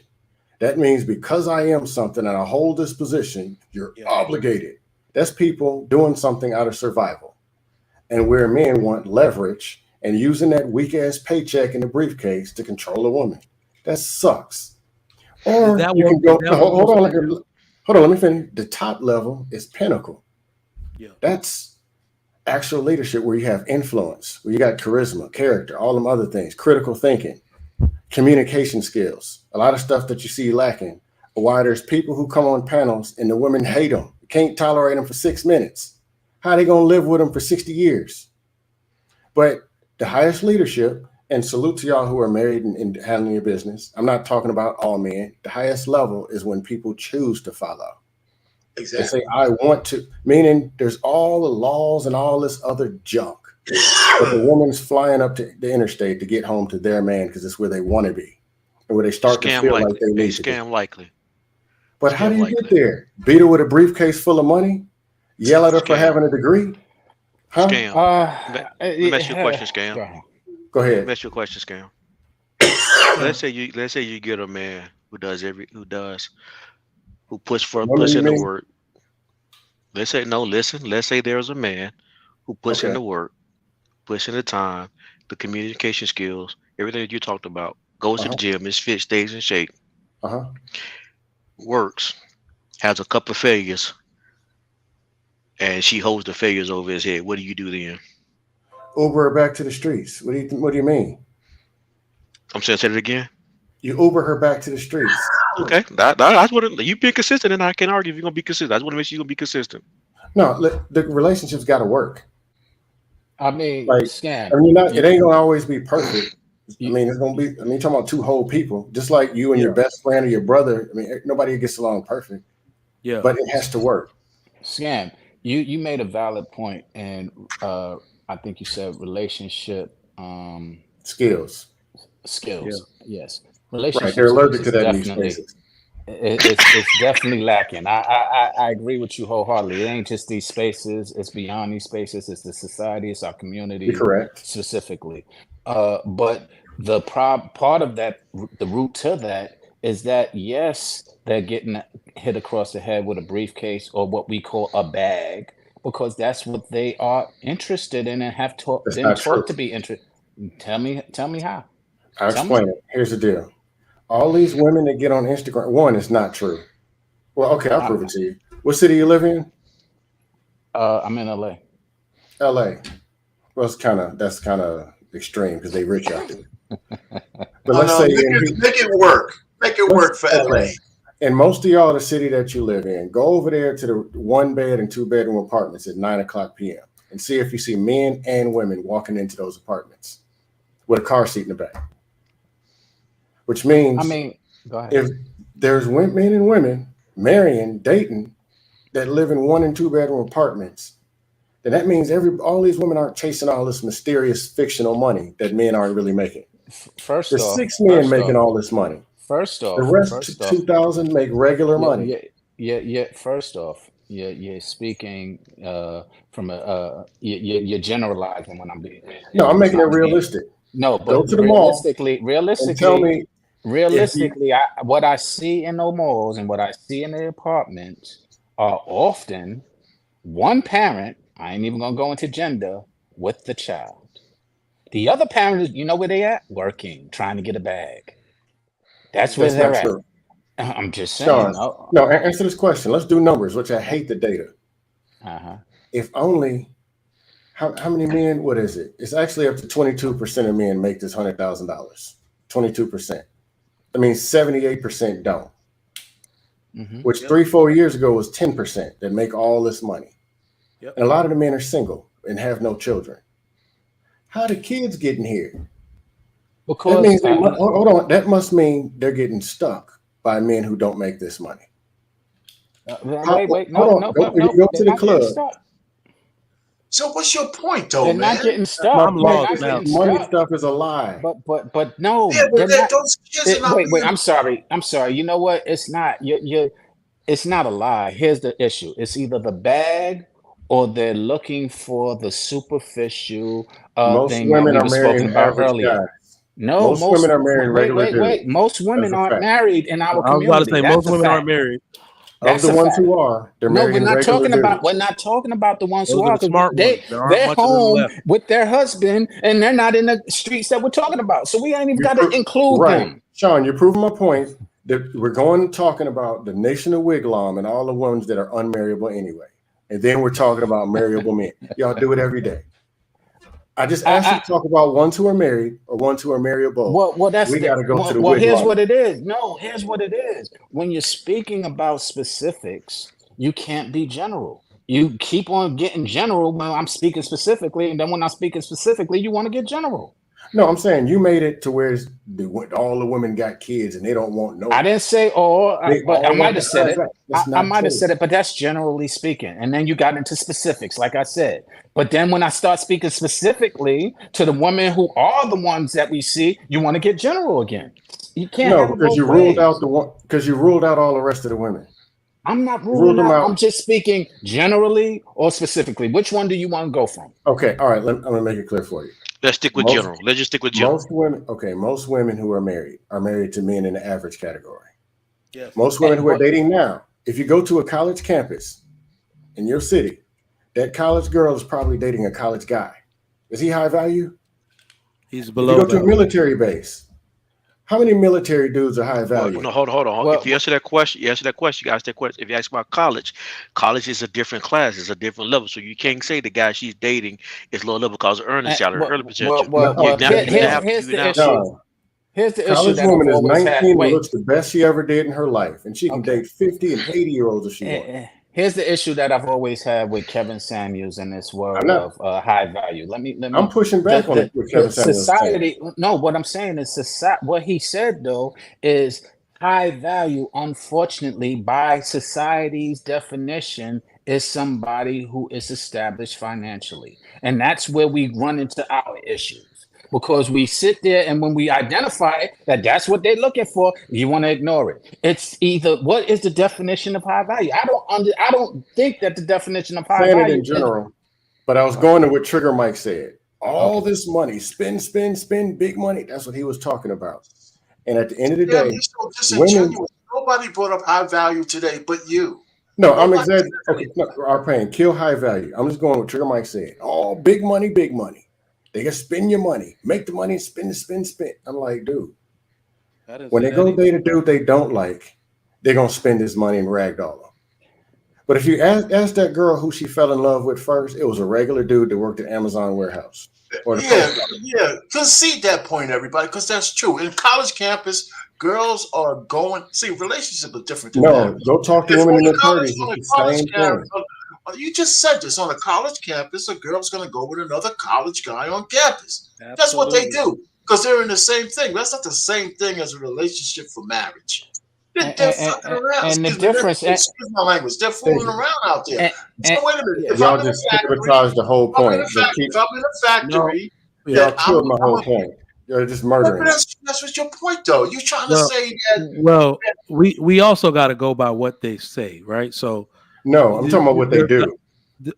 That means because I am something and I hold this position, you're obligated. That's people doing something out of survival. And where men want leverage and using that weak-ass paycheck in the briefcase to control a woman. That sucks. Or you can go, hold on, let me finish. The top level is pinnacle. Yeah. That's actual leadership where you have influence, where you got charisma, character, all them other things, critical thinking, communication skills, a lot of stuff that you see lacking. Why there's people who come on panels and the women hate them, can't tolerate them for 6 minutes. How are they going to live with them for 60 years? But the highest leadership, and salute to y'all who are married and handling your business. I'm not talking about all men. The highest level is when people choose to follow. Exactly. They say, I want to, meaning there's all the laws and all this other junk. But the woman's flying up to the interstate to get home to their man because it's where they want to be. And where they start to feel like they need to be. Scam likely. But how do you get there? Beat her with a briefcase full of money? Yell at her for Scam. having a degree? Huh? Scam. Let me ask you a question, Scam. Go ahead. Go Let ahead. me ask you a question, Scam. Let's say you get a man who puts Woman, you in the mean? work. Let's say there's a man who puts in Okay. the work, puts in the time, the communication skills, everything that you talked about, goes to the Uh-huh. gym, is fit, stays in shape, Uh-huh. works, has a couple of failures, and she holds the failures over his head. What do you do then? Uber her back to the streets. What do you mean? I'm saying, say it again. You Uber her back to the streets. Okay, that's what you being consistent, and I can't argue if you're gonna be consistent. I just want to make sure you're gonna be consistent. No, the relationship's got to work. I mean, Like, Scam. I mean, it ain't gonna always be perfect. I You, mean, it's gonna be. I mean, talking about two whole people, just like you and your best friend or your brother. I mean, nobody gets along perfect, Yeah. but it has to work. Scam. You made a valid point, and I think you said relationship Skills, skills. Yes, right? relationship They're skills allergic to is that in these definitely spaces. it's definitely lacking. I agree with you wholeheartedly. It ain't just these spaces; it's beyond these spaces. It's the society, it's our You're community correct. specifically. But the part of that, the root to that is that yes, they're getting hit across the head with a briefcase or what we call a bag because that's what they are interested in and have That's been not taught to true. be interested. Tell me how. I'll Tell me. explain it. Here's the deal. All these women that get on Instagram, one, it's not true. Well, okay, I'll prove it to you. What city you live in? I'm in LA. LA. Well, that's kind of extreme because they rich out there. But Oh let's no, say make it work. Make it work for LA. in most of y'all, the city that you live in, go over there to the 1 bed and 2 bedroom apartments at 9 o'clock p.m. and see if you see men and women walking into those apartments with a car seat in the back. Which means I mean, go ahead. if there's men and women marrying, dating that live in 1 and 2 bedroom apartments, then that means all these women aren't chasing all this mysterious fictional money that men aren't really making. First There's off, 6 men making all this money. First off, The rest 2,000 make regular money. Yeah. First off, you're speaking from you're generalizing when I'm being. No, I'm making it I'm being- realistic. No, Go but to the mall realistically, and tell me realistically, what I see in the malls and what I see in the apartments are often one parent. I ain't even gonna go into gender with the child. The other parent is, you know where they at? Working, trying to get a bag. That's where that's they're not at. true. I'm just saying. Sean, no, answer this question. Let's do numbers, which I hate the data. Uh-huh. If only, how many men, what is it? It's actually up to 22% of men make this $100,000. 22%. That means 78% don't. Mhm. Which 3-4 years ago was 10% that make all this money. Yep. And a lot of the men are single and have no children. How do kids get in here? Because That means hold on. That must mean they're getting stuck by men who don't make this money. wait, Hold on. no, Go to the club. So what's your point, though, They're man? not getting stuck. I'm lost now. Money stuff is a lie. But no, Yeah, but they're not. those kids are not Wait, being- I'm sorry. You know what? It's not. It's not a lie. Here's the issue. It's either the bag or they're looking for the superficial Most thing that women we are were marrying spoken about average earlier. guys. No, Most women are marrying regular wait. dudes. Most women That's a aren't fact. married in our I was about to community. say That's most a women fact. aren't married. Of the ones who are, they're No, marrying we're not regular talking dudes. about. We're not talking about the ones Those who are are. the smart ones. There aren't They're much of them home left. with their husband, and they're not in the streets that we're talking about. So we ain't even got to include Right. them. Sean, you're proving my point that we're talking about the nation of Wigwam and all the ones that are unmarriable anyway. And then we're talking about marriable men. Y'all do it every day. I just asked you to talk about ones who are married or ones who are marriable. Well, that's we got to go to the well. Here's wigwam. what it is. No, here's what it is. When you're speaking about specifics, you can't be general. You keep on getting general when I'm speaking specifically, and then when I'm speaking specifically, you want to get general. No, I'm saying you made it to where all the women got kids and they don't want no. I didn't say all, but I might have said it. I might have true. said it, but that's generally speaking. And then you got into specifics, like I said. But then when I start speaking specifically to the women who are the ones that we see, you want to get general again. You can't have it because both you ways. ruled out you ruled out all the rest of the women. I'm not Rule ruling them out. out. I'm just speaking generally or specifically. Which one do you want to go from? Okay, all right. I'm gonna make it clear for you. Let's stick with Most general. Let's just stick with general. most women, okay, most women who are married to men in the average category. Yes. Most women And who are what? dating now, if you go to a college campus in your city, that college girl is probably dating a college guy. Is he high value? He's If you below go to a value. military base, how many military dudes are high Well, value? no, hold on. If you Well, answer that question, you answer that question. You ask that question. If you ask about college, college is a different class. It's a different level. So you can't say the guy she's dating is low level because of earning salary, earning potential. No, here's You the now issue. no. Here's the issue College that I've woman is always had. 19 and Wait, looks the best she ever did in her life, and she can okay. date 50 and 80-year-olds if she wants. Here's the issue that I've always had with Kevin Samuels and this I'm world not. of high value. Let I'm me pushing back on it. What the Kevin Samuels is saying. society. No, what I'm saying is society. What he said though is high value. Unfortunately, by society's definition, is somebody who is established financially, and that's where we run into our issues. Because we sit there and when we identify it, that that's what they're looking for, you want to ignore it. It's either what is the definition of high value? I don't think that the definition of high Saying it value in is general, but I was going to what Trigger Mike said. All okay. this money, spend big money. That's what he was talking about. And at the end of the Yeah, day, you're so women. disingenuous. Nobody brought up high value today but you. No, I'm Nobody said exaggerating. Okay, no, our pain, kill high value. I'm just going with Trigger Mike said. All big money, big money. They can spend your money, make the money, spend. I'm like, dude, I didn't when say they that go either. date a dude they don't like, they're gonna spend his money and ragdoll him. But if you ask that girl who she fell in love with first, it was a regular dude that worked at Amazon warehouse or the Yeah, post office. yeah. Concede that point, everybody, because that's true. In college campus, girls are going. See, relationship is different than No, marriage. go talk to If women on in a their college 30s. on a It's the college same campus, thing. you just said this on a college campus, a girl's going to go with another college guy on campus. That's what they Absolutely. do because they're in the same thing. That's not the same thing as a relationship for marriage. They're fucking around. And the Excuse me. difference Excuse my language. They're Thank fooling you. around out there. So and wait a minute. yeah. If I'm Y'all in a just factory, sabotaged the whole point. But if I'm in a No. factory, Yeah. y'all that I'm killed my whole point. You're just murdering it. that's what your point though. You're trying to Well, say well, we also got to go by what they say, right? So, No, I'm talking about what they do.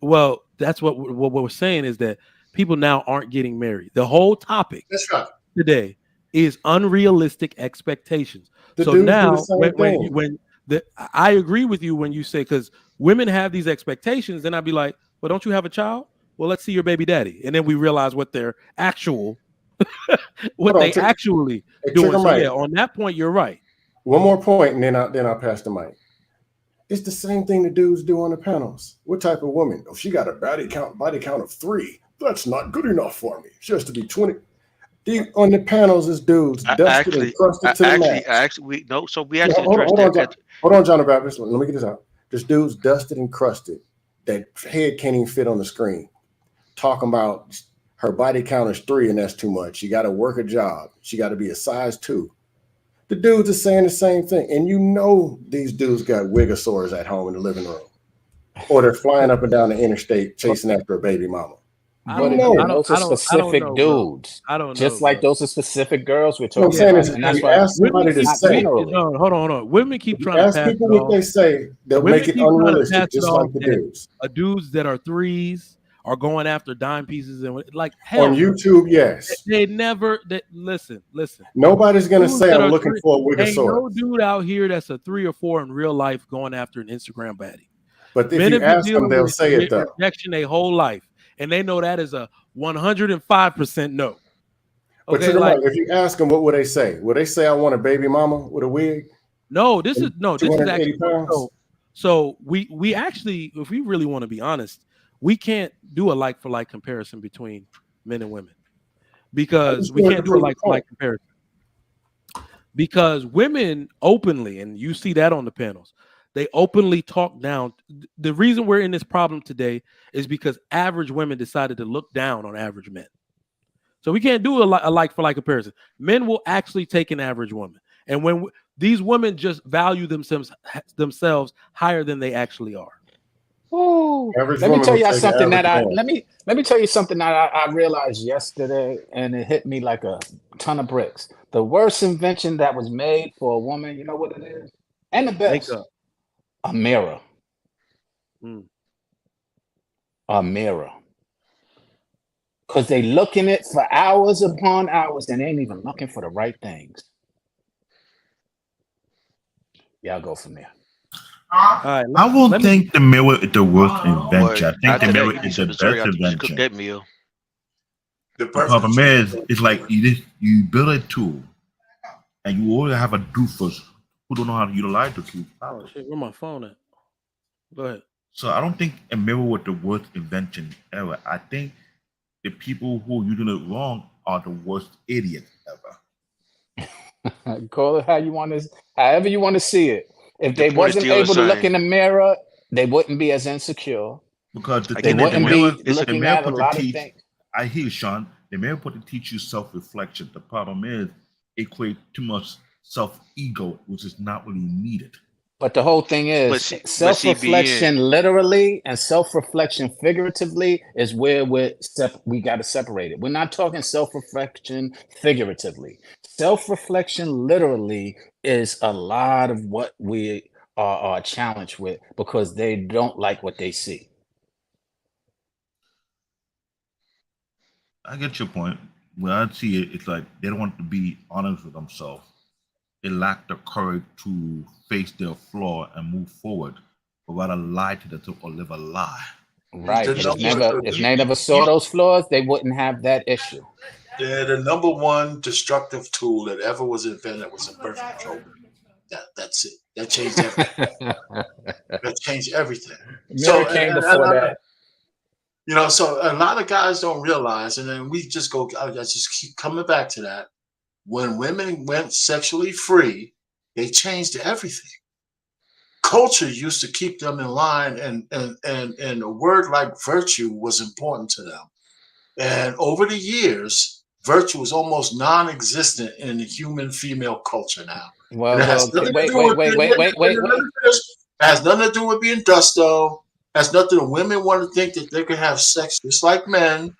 well, that's what we're saying is that people now aren't getting married. The whole topic that's right. today is unrealistic expectations. The So dudes do the now, same thing. I agree with you when you say because women have these expectations, then I'd be like, well, don't you have a child? Well, let's see your baby daddy, and then we realize what their actual, what they actually doing. Trigger So Mike. yeah, on that point, you're right. One more point, and then I'll pass the mic. It's the same thing the dudes do on the panels. What type of woman? Oh, she got a body count of 3. That's not good enough for me. She has to be 20. On the panels, is dudes dusted and crusted to the max. Hold on, John the Baptist. Let me get this out. There's dudes dusted and crusted. That head can't even fit on the screen. Talking about her body count is 3 and that's too much. She got to work a job. She got to be a size 2. The dudes are saying the same thing. And you know these dudes got wigosaurs at home in the living room. Or they're flying up and down the interstate chasing after a baby mama. But again, those are specific dudes. I don't know. Just like those are specific girls we're What I'm talking saying about. is, And if that's you why ask somebody to not say, generally. No, hold on. Women keep trying to ask pass people it what off. they say, they'll Women make it keep trying to unrealistic, pass just it like off the that dudes. dudes that are 3s are going after dime pieces and like hell. On YouTube, yes. They never. Listen. Nobody's gonna Dudes say that I'm are looking 3, for a ain't wigosaurus. no dude out here that's a 3 or 4 in real life going after an Instagram baddie. But if Men you have been ask them, dealing they'll with say it though. rejection their whole life, and they know that is a 105% no. But Okay, Trigger like Mike, if you ask them, what would they say? Would they say I want a baby mama with a wig? this is 280 actually pounds? so we actually, if we really want to be honest, we can't do a like for like comparison between men and women because we can't do a like for like comparison because women openly, and you see that on the panels, they openly talk down. The reason we're in this problem today is because average women decided to look down on average men. So we can't do a like for like comparison. Men will actually take an average woman, and when these women just value themselves higher than they actually are. Let me tell you something that let me tell you something that I realized yesterday, and it hit me like a ton of bricks. The worst invention that was made for a woman, you know what it is, and the best. Makeup. A mirror. Mm. A mirror. Because they look in it for hours upon hours and ain't even looking for the right things. Y'all go from there. All right. I won't think the mirror is the worst invention. I think the After mirror that, you is some the dessert best after you cook invention. that meal. The The perfect problem is, it's like you build a tool, and you always have a doofus who don't know how to utilize the tool Oh properly. shit, where my phone at? Go ahead. So I don't think a mirror was the worst invention ever. I think the people who are using it wrong are the worst idiots ever. Call it how you want to, however you want to see it. If The they point is wasn't still the able to look same. in the mirror, they wouldn't be as insecure. Because the I They get thing is, that wouldn't point. be It's the looking mirror at a put to lot of teach. things. I hear you, Sean. The mirror put to teach you self-reflection. The problem is, it creates too much self-ego, which is not really needed. But the whole thing but is see, BN. self-reflection literally and self-reflection figuratively is where we got to separate it. We're not talking self-reflection figuratively. Self-reflection literally is a lot of what we are challenged with because they don't like what they see. I get your point. When I see it, it's like they don't want to be honest with themselves. They lack the courage to face their flaw and move forward, but rather lie to themselves or live a lie. Right. The But number, if they never saw those flaws, they wouldn't have that issue. the number one destructive tool that ever was invented was a birth control. That's it. That changed everything. That changed everything. Mirror came before that. You know, so a lot of guys don't realize, and then we just go, I just keep coming back to that. When women went sexually free, they changed everything. Culture used to keep them in line, and a word like virtue was important to them. And over the years, virtue is almost non-existent in the human female culture now. Well, It has nothing to do with It has nothing to do with being dusto. Has nothing to women want to think that they can have sex just like men.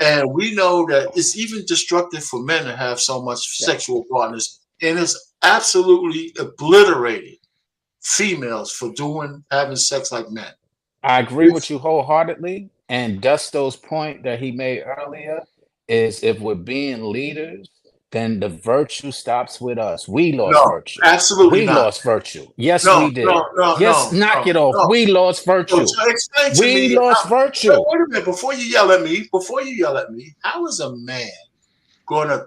And we know that it's even destructive for men to have so much sexual partners. And it's absolutely obliterated females for having sex like men. I agree with you wholeheartedly. And Dusto's point that he made earlier is if we're being leaders, then the virtue stops with us. We lost virtue. Absolutely we not. lost virtue. Yes, we did. Knock it off. We lost virtue. So explain to me. Lost virtue. Wait a minute. Before you yell at me, how is a man going to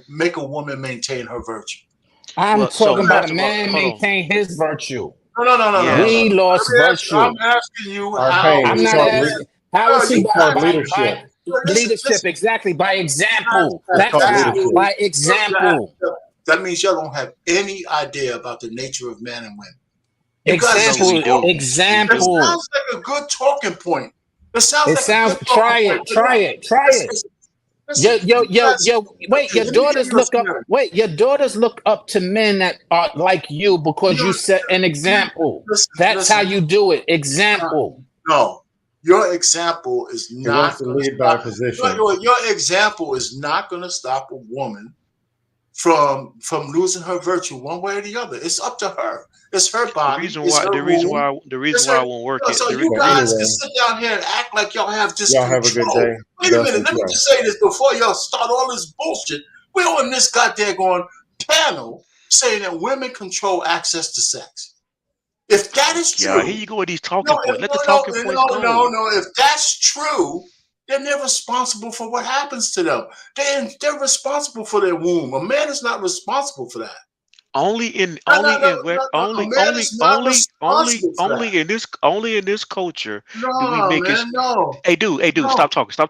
make a woman maintain her virtue? I'm talking about a man maintain his virtue. No. We lost virtue. I'm asking you how. I'm not asking. How is he called leadership? Leadership, exactly. By example. That's how. By example. That means y'all don't have any idea about the nature of men and women. Example. It sounds like a good talking point. Try it. Yo, wait, your daughters look up to men that are like you because you set an example. That's how you do it. Example. No, your example is not to lead by position. Your example is not going to stop a woman from losing her virtue one way or the other. It's up to her. It's her body. The reason why I won't work it. So you guys can sit down here and act like y'all have this Y'all control. have a good day. Wait a minute. Let me just say this before y'all start all this bullshit. We're on this goddamn panel saying that women control access to sex. If that is true, here you go with these talking points. Let the talking points go. No. If that's true, then they're responsible for what happens to them. They're responsible for their womb. A man is not responsible for that. Only in this culture do we make it. Hey, dude, stop talking for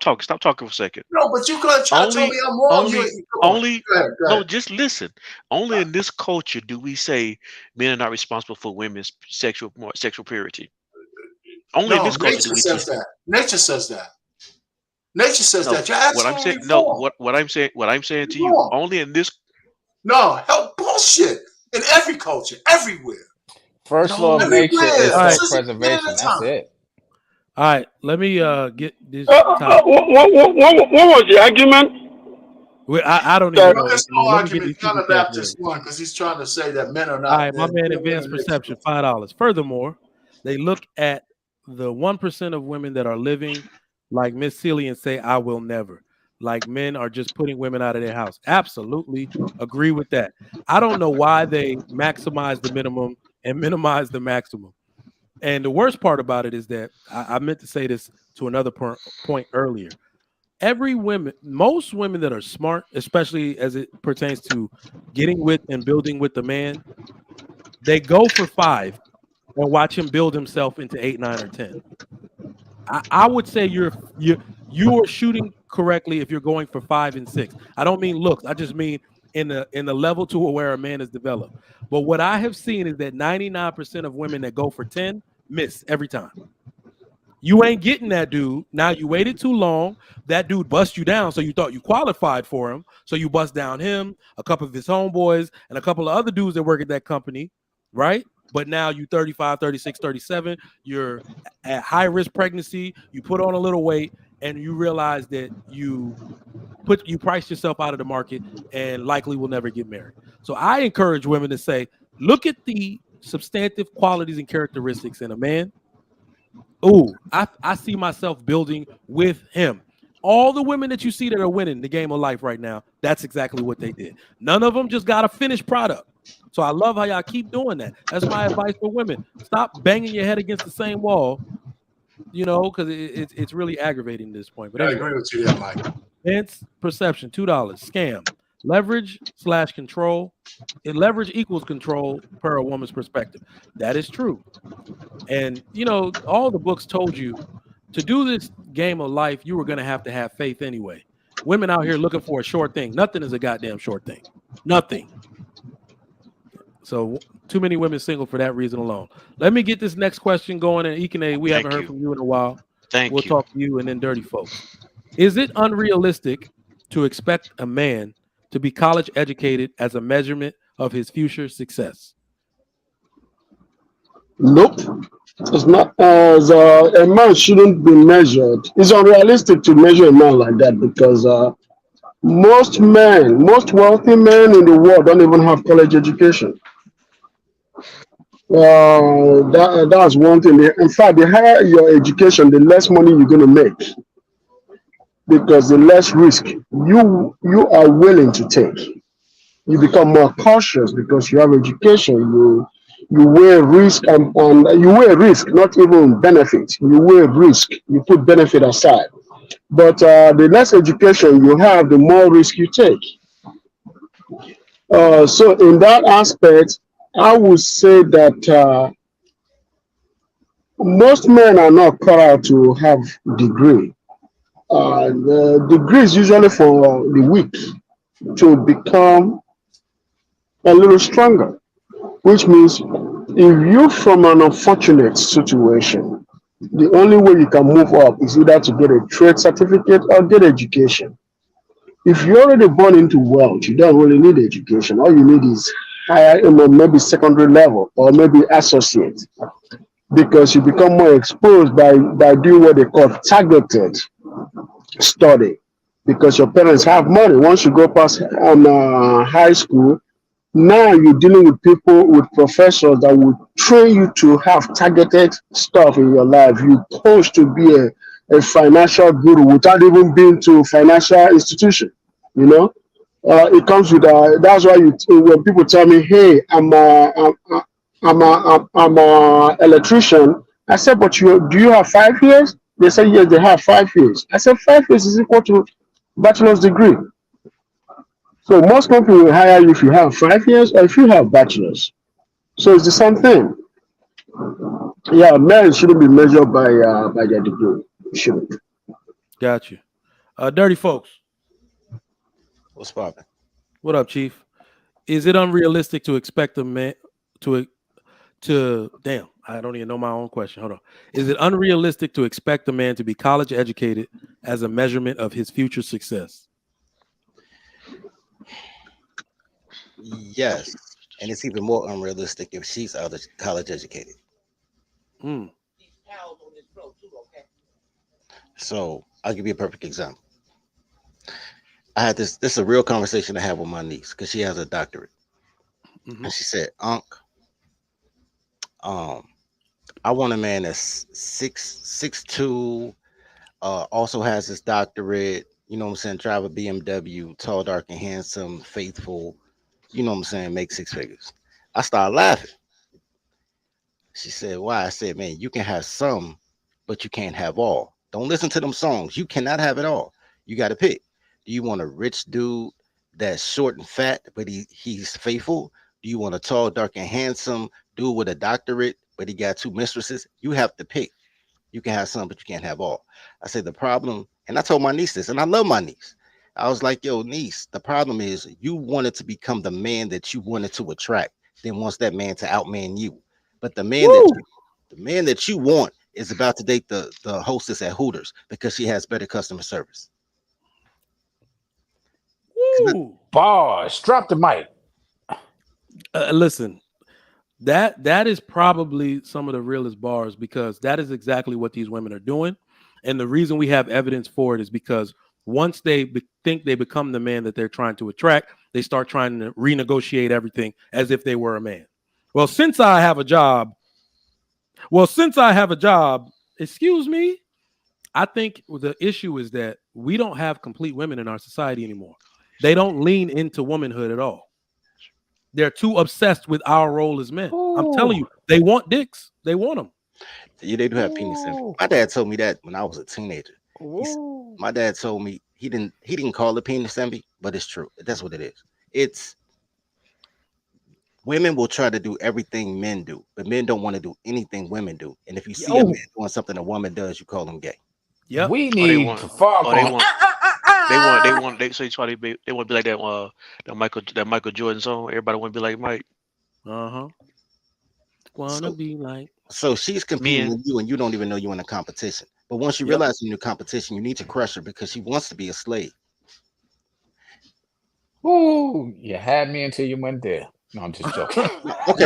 a second. No, but you gonna try to tell me I'm wrong. Just listen. Only in this culture do we say men are not responsible for women's sexual purity. Only in this culture do we teach that. Nature says that. Nature says that. You're absolutely wrong. What I'm saying to you. Only in this. No, hell, bullshit. In every culture, everywhere. First law of nature is self-preservation. That's it. All right, let me get this. What was the argument? I don't That even Well, know. it's Anthony. no Let me get argument. these John super the chats Baptist ready. won because he's trying to say that men are All not. right, my man, Women advanced are perception, next. $5. Furthermore, they look at the 1% of women that are living like Miss Celie and say, "I will never." Like men are just putting women out of their house. Absolutely agree with that. I don't know why they maximize the minimum and minimize the maximum. And the worst part about it is that I meant to say this to another point earlier. Most women that are smart, especially as it pertains to getting with and building with the man, they go for 5 and watch him build himself into 8, 9, or 10. I would say you are shooting correctly if you're going for 5 and 6. I don't mean looks. I just mean in the level to where a man is developed. But what I have seen is that 99% of women that go for 10 miss every time. You ain't getting that dude. Now you waited too long. That dude bust you down, so you thought you qualified for him. So you bust down him, a couple of his homeboys, and a couple of other dudes that work at that company, right? But now you 35, 36, 37. You're at high risk pregnancy. You put on a little weight, and you realize that you priced yourself out of the market and likely will never get married. So I encourage women to say, look at the substantive qualities and characteristics in a man. Oh, I see myself building with him. All the women that you see that are winning the game of life right now, that's exactly what they did. None of them just got a finished product. So I love how y'all keep doing that. That's my advice for women. Stop banging your head against the same wall, because it's really aggravating at this point. But I anyway, agree with you there, Mike. Vince Perception, $2. Scam. Leverage/control. Leverage equals control per a woman's perspective. That is true. And all the books told you to do this game of life, you were going to have faith anyway. Women out here looking for a short thing. Nothing is a goddamn short thing. Nothing. So too many women single for that reason alone. Let me get this next question going. And Ikene, we haven't Thank heard you. from you in a while. We'll Thank you. talk to you and then Dirty Folks. Is it unrealistic to expect a man to be college educated as a measurement of his future success? Nope. It's not as a man shouldn't be measured. It's unrealistic to measure a man like that because most wealthy men in the world don't even have college education. That's one thing. In fact, the higher your education, the less money you're going to make because the less risk you are willing to take. You become more cautious because you have education. You weigh risk and you weigh risk, not even benefit. You weigh risk. You put benefit aside. But the less education you have, the more risk you take. So in that aspect, I would say that most men are not cut out to have degree. The degree is usually for the weak to become a little stronger, which means if you're from an unfortunate situation, the only way you can move up is either to get a trade certificate or get education. If you're already born into wealth, you don't really need education. All you need is higher, maybe secondary level or maybe associate, because you become more exposed by doing what they call targeted study. Because your parents have money. Once you go past high school, now you're dealing with people, with professors that will train you to have targeted stuff in your life. You're supposed to be a financial guru without even being to financial institution. You know, it comes with that's why when people tell me, "Hey, I'm a electrician," I said, "But do you have 5 years?" They say, "Yes, they have 5 years." I said, "5 years is equal to bachelor's degree." So most companies will hire you if you have 5 years or if you have bachelor's. So it's the same thing. Yeah, men shouldn't be measured by their degree. Shouldn't. Got you. Dirty Folks, What's poppin'? what up, Chief? Is it unrealistic to expect a man to damn? I don't even know my own question. Hold on. Is it unrealistic to expect a man to be college educated as a measurement of his future success? Yes, and it's even more unrealistic if she's out of college educated. Hmm. So I'll give you a perfect example. I had this. This is a real conversation I have with my niece because she has a doctorate, Mhm. and she said, "Unc, um, I want a man that's 6'2", also has his doctorate. You know what I'm saying? Drive a BMW, tall, dark, and handsome, faithful. You know what I'm saying? Make six figures." I started laughing. She said, "Why?" I said, "Man, you can have some, but you can't have all. Don't listen to them songs. You cannot have it all. You got to pick. Do you want a rich dude that's short and fat, but he's faithful? Do you want a tall, dark, and handsome dude with a doctorate, but he got two mistresses? You have to pick. You can have some, but you can't have all." I said, the problem, and I told my niece this, and I love my niece. I was like, yo, niece, the problem is you wanted to become the man that you wanted to attract, then wants that man to outman you. But Woo! the man that you want is about to date the hostess at Hooters because she has better customer service. Woo! Bars. Drop the mic. Listen, that is probably some of the realest bars because that is exactly what these women are doing, and the reason we have evidence for it is because once they think they become the man that they're trying to attract, they start trying to renegotiate everything as if they were a man. Well, since I have a job, excuse me. I think the issue is that we don't have complete women in our society anymore. They don't lean into womanhood at all. They're too obsessed with our role as men. I'm telling you, they want dicks. They want them. Yeah, they do have penis envy. My dad told me that when I was a teenager. My dad told me he didn't call it penis envy, but it's true. That's what it is. It's women will try to do everything men do, but men don't want to do anything women do. And if you see a man doing something a woman does, you call him gay. Yep. We Or they need want, to fuck or they on. want, so that's why they want to be like that Michael Jordan song. Everybody want to be like Mike. Uh-huh. Wanna So be like so she's competing Men, with you and you don't even know you're in a competition. But once you yep. realize you're in a competition, you need to crush her because she wants to be a slave. Ooh, you had me until you went there. No, I'm just joking. Okay,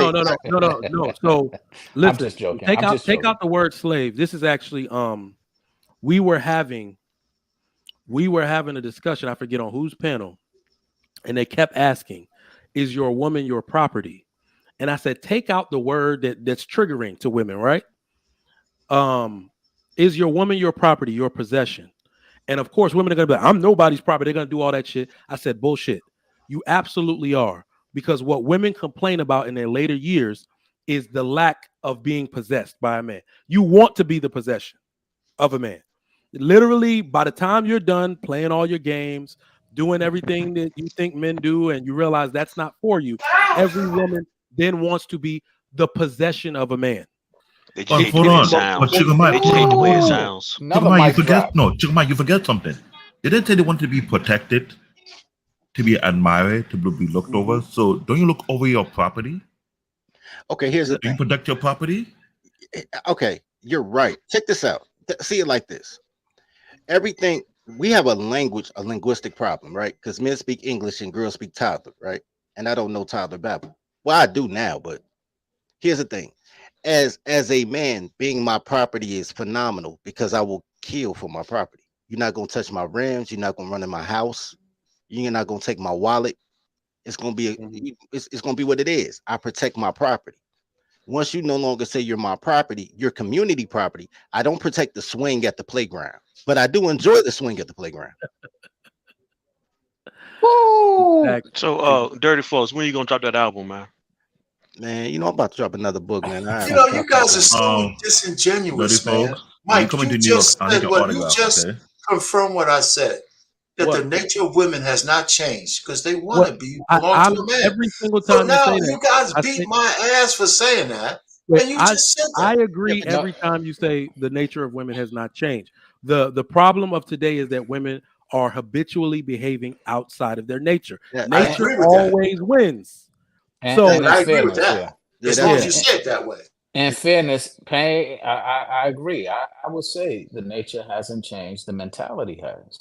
No. So I'm listen, just joking. take I'm just out joking. the word slave. This is actually we were having a discussion, I forget on whose panel, and they kept asking, is your woman your property? And I said, take out the word that's triggering to women, right? Is your woman your property, your possession? And of course, women are gonna be like, I'm nobody's property. They're gonna do all that shit. I said, bullshit. You absolutely are. Because what women complain about in their later years is the lack of being possessed by a man. You want to be the possession of a man. Literally, by the time you're done playing all your games, doing everything that you think men do, and you realize that's not for you, every woman then wants to be the possession of a man. they just But hate the hold way it on. But sounds. Sugar Mike, They hold just on, hate the hold way it on. sounds. Sugar Another Mike, you mic forget drop. no, Sugar Mike, you forget something. They didn't say they wanted to be protected, to be admired, to be looked over. So don't you look over your property? Okay, here's the Do you thing. protect your property? Okay, you're right. Check this out. See it like this. Everything we have a linguistic problem, right? Because men speak English and girls speak toddler, right? And I don't know toddler Babel. Well, I do now, but here's the thing. As a man, being my property is phenomenal because I will kill for my property. You're not gonna touch my rims, you're not gonna run in my house, you're not gonna take my wallet. It's gonna be it's gonna be what it is. I protect my property. Once you no longer say you're my property, you're community property. I don't protect the swing at the playground, but I do enjoy the swing at the playground. Woo! Exactly. So, Dirty Flows, when you gonna drop that album, man? Man, you know I'm about to drop another book, man. I You haven't know, you talked about guys are that. so Dirty disingenuous, man. folks, when you Mike, come you into New York, just I'll need said your what you autograph, just okay? confirmed what I said. That the What? nature of women has not changed because they want What? to belong to I'm a man. every single So time you now say that, you guys I beat say, my ass for saying that, wait, and you just said I that. Yeah, agree but no, every time you say the nature of women has not changed. The problem of today is that women are habitually behaving outside of their nature. Yeah, I and Nature agree with that. always wins. and, So and in I agree with fairness, that. yeah. yeah, As long that's as yeah, you In, say it that way. in fairness, Pay, I agree. I would say the nature hasn't changed, the mentality has.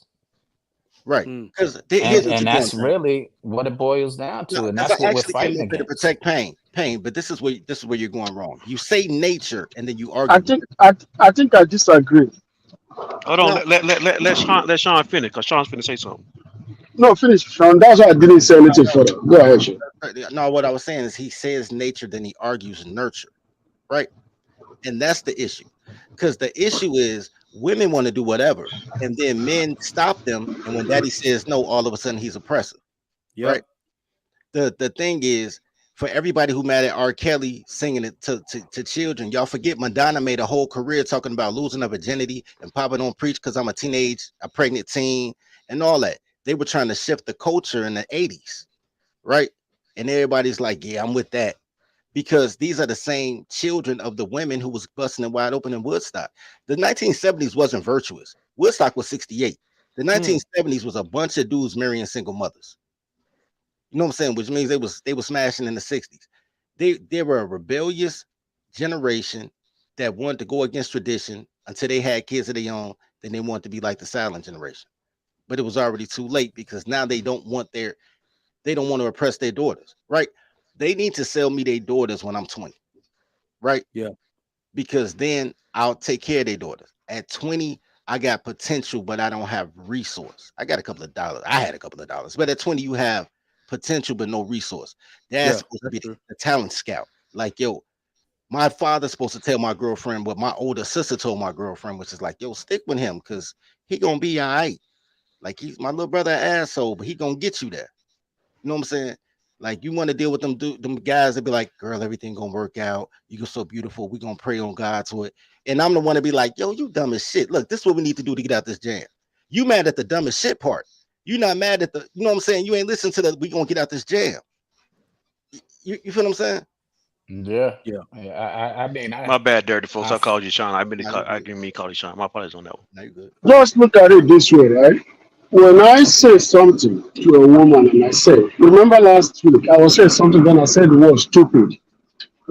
right. mm, Because And here's what and you're doing, that's man. really what it boils down to, and Because that's I what we're actually came fighting up here to against. protect pain. But this is where you're going wrong. You say nature and then you I argue with think I think I disagree. Hold on, no. let Sean finish, cause Sean's finna say something. No, finish, Sean. That's why I didn't say anything further. Go ahead, Sean. No, what I was saying is he says nature, then he argues nurture, right? And that's the issue. Because the issue is women want to do whatever, and then men stop them. And when daddy says no, all of a sudden he's oppressive, right? Yep. The thing is, for everybody who mad at R. Kelly singing it to children, y'all forget Madonna made a whole career talking about losing her virginity, and Papa don't preach because I'm a pregnant teen, and all that. They were trying to shift the culture in the 80s, right? And everybody's like, yeah, I'm with that. Because these are the same children of the women who was busting it wide open in Woodstock. The 1970s wasn't virtuous. Woodstock was 68. The 1970s was a bunch of dudes marrying single mothers. You know what I'm saying? Which means they were smashing in the 60s. They were a rebellious generation that wanted to go against tradition until they had kids of their own. Then they wanted to be like the silent generation. But it was already too late because now they don't want to oppress their daughters, right? They need to sell me their daughters when I'm 20, right? Yeah. Because then I'll take care of their daughters. At 20, I got potential, but I don't have resource. I got a couple of dollars. I had a couple of dollars, but at 20, you have potential, but no resource. That's supposed to be the talent scout. Like, yo, my father's supposed to tell my girlfriend what my older sister told my girlfriend, which is like, yo, stick with him because he gonna be all right. Like, he's my little brother asshole, but he gonna get you there. You know what I'm saying? Like, you want to deal with them guys that be like, girl, everything gonna work out. You're so beautiful. We gonna pray on God to it. And I'm the one to be like, yo, you dumb as shit. Look, this is what we need to do to get out this jam. You mad at the dumbest shit part. You not mad at you know what I'm saying? You ain't listen to the we gonna get out this jam. You feel what I'm saying? Yeah. I mean, My bad, dirty folks. I called you Sean. I didn't mean to call you Sean. My apologies on that one. No, you're good. Just look at it this way, right? When I say something to a woman and I say, remember last week, I was saying something when I said the word stupid.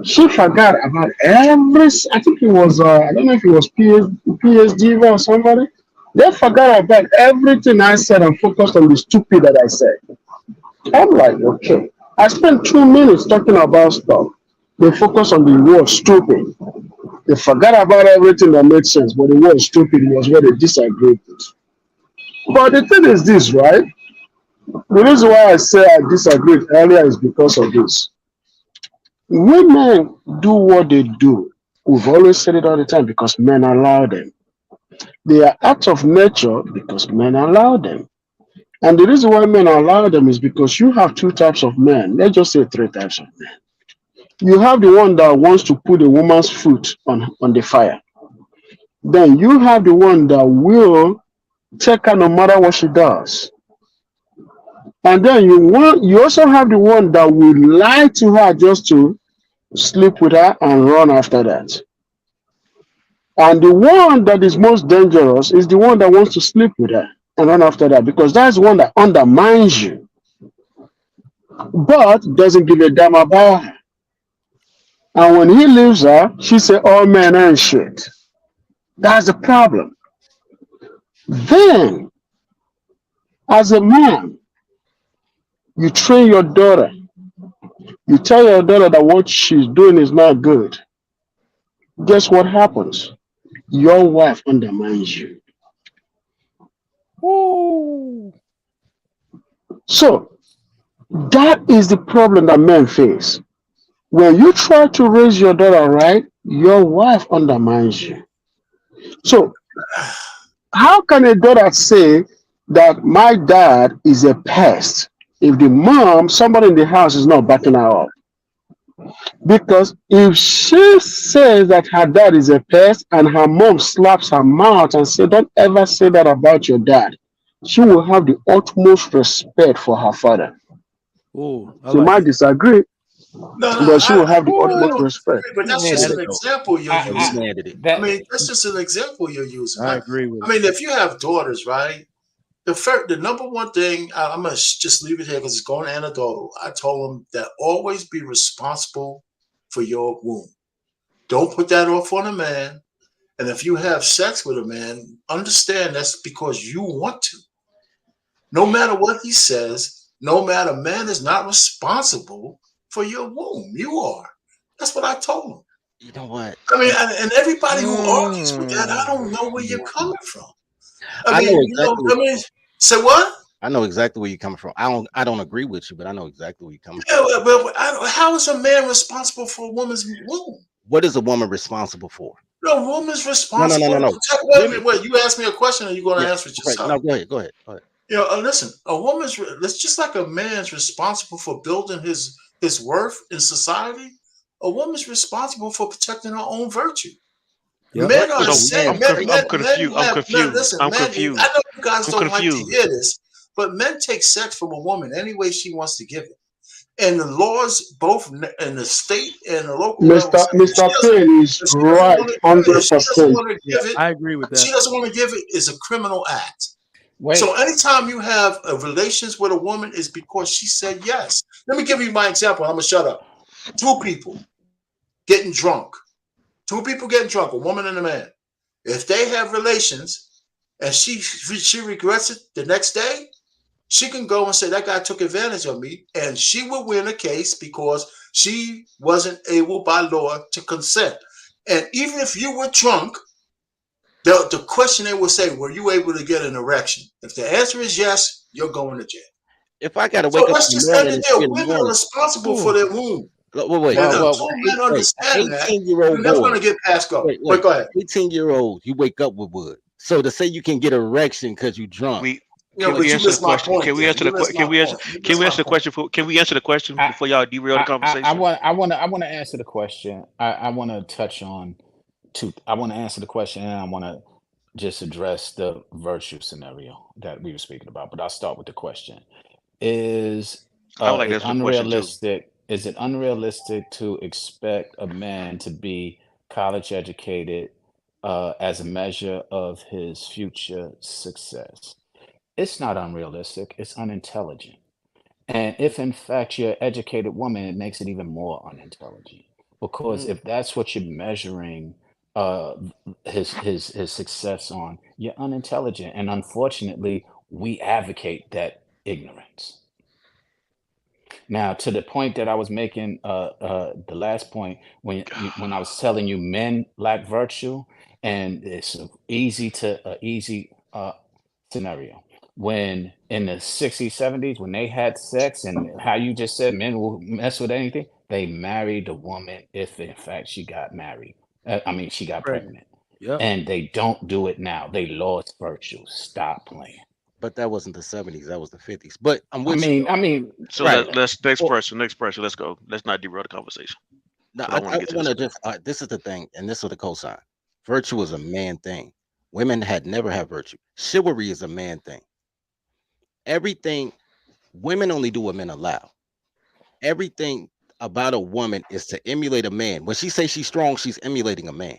She forgot about I think it was, I don't know if it was PSD or somebody. They forgot about everything I said and focused on the stupid that I said. I'm like, okay. I spent 2 minutes talking about stuff. They focus on the word stupid. They forgot about everything that made sense, but the word stupid was what they disagreed with. But the thing is this, right? The reason why I say I disagreed earlier is because of this. Women do what they do. We've always said it all the time because men allow them. They are acts of nature because men allow them. And the reason why men allow them is because you have two types of men. Let's just say three types of men. You have the one that wants to put a woman's foot on the fire. Then you have the one that will take her no matter what she does. And then you also have the one that will lie to her just to sleep with her and run after that. And the one that is most dangerous is the one that wants to sleep with her and run after that, because that's the one that undermines you, but doesn't give a damn about her. And when he leaves her, she say, all men ain't shit. That's the problem. Then, as a man, you train your daughter. You tell your daughter that what she's doing is not good. Guess what happens? Your wife undermines you. Woo. So, that is the problem that men face. When you try to raise your daughter right, your wife undermines you. So, how can a daughter say that my dad is a pest if the mom, somebody in the house, is not backing her up? Because if she says that her dad is a pest and her mom slaps her mouth and says, don't ever say that about your dad, she will have the utmost respect for her father. Oh, She might disagree, but she will have the utmost no, respect. but that's just an example you're using. I mean, that's just an example you're using. I agree with I mean, if you have daughters, right? The number one thing, I'm going to just leave it here because it's going anecdotal. I told them that always be responsible for your womb. Don't put that off on a man. And if you have sex with a man, understand that's because you want to. No matter what he says, no matter, man is not responsible for your womb. You are. That's what I told him. You know what? I mean, and everybody who argues with that, I don't know where you're coming from. I mean, know exactly. I mean, say what? I know exactly where you're coming from. I don't agree with you, but I know exactly where you're coming from. Yeah, but how is a man responsible for a woman's womb? What is a woman responsible for? No, a woman's No, no, no, responsible no, to no. protect. Women. Wait. You asked me a question, and you're going Yeah. to answer it Right. yourself. No, go ahead. Go ahead. Go ahead. You know, listen. A woman's it's just like a man's responsible for building his worth in society. A woman's responsible for protecting her own virtue. Yep. Men are the So same. I'm confused. I'm Men, confused. listen, I'm men. confused. I know you guys I'm don't like to confused. hear this, but men take sex from a woman any way she wants to give it. And the laws, both in the state and the local level, Mr. say Mr. Payne is if she doesn't right, want to, if she doesn't 100%. want to Yeah, give it, I agree with if she that. doesn't want to give it, is a criminal act. Wait, So anytime you have a relations with a woman, is because she said yes. Let me give you my example. I'm gonna shut up. Two people getting drunk. Two people getting drunk, a woman and a man. If they have relations and she regrets it the next day, she can go and say that guy took advantage of me, and she will win a case because she wasn't able by law to consent. And even if you were drunk, the question they will say, were you able to get an erection? If the answer is yes, you're going to jail. If I gotta So wake up let's in the just end morning it and there. 3 in the Women are morning. responsible for Ooh. their womb. Wait. And well, until men understand that, 18-year-old you're never boy. going to get past go. Wait. But go ahead. 18-year-old. You wake up with wood. So to say you can get an erection because you drunk. We Yeah, can but we you answer the missed my question? point Can we there. answer You the missed can my we answer point. You can missed we my answer the point. question can we answer the question I before y'all derail the conversation? I want to answer the question. I want to touch on two. I want to answer the question, and I want to just address the virtue scenario that we were speaking about. But I'll start with the question: Is I would like to it answer the question too. unrealistic? Is it unrealistic to expect a man to be college educated as a measure of his future success? It's not unrealistic. It's unintelligent. And if in fact you're an educated woman, it makes it even more unintelligent. Because Mm. if that's what you're measuring his success on, you're unintelligent. And unfortunately, we advocate that ignorance. Now, to the point that I was making, the last point when I was telling you men lack virtue, and it's a easy scenario. When in the 60s, 70s, when they had sex, and how you just said men will mess with anything, they married the woman if in fact she got married. She got Pregnant. pregnant. Yep. And they don't do it now. They lost virtue. Stop playing. But that wasn't the 70s. That was the 50s. But I'm I with you mean, though. I mean, So Right. let's next Well, person. Let's go. Let's not derail the conversation no, because I want to I get to want this. to just. This is the thing, and this is the cosign. Virtue is a man thing. Women had never had virtue. Chivalry is a man thing. Everything women only do what men allow. Everything about a woman is to emulate a man. When she says she's strong, she's emulating a man.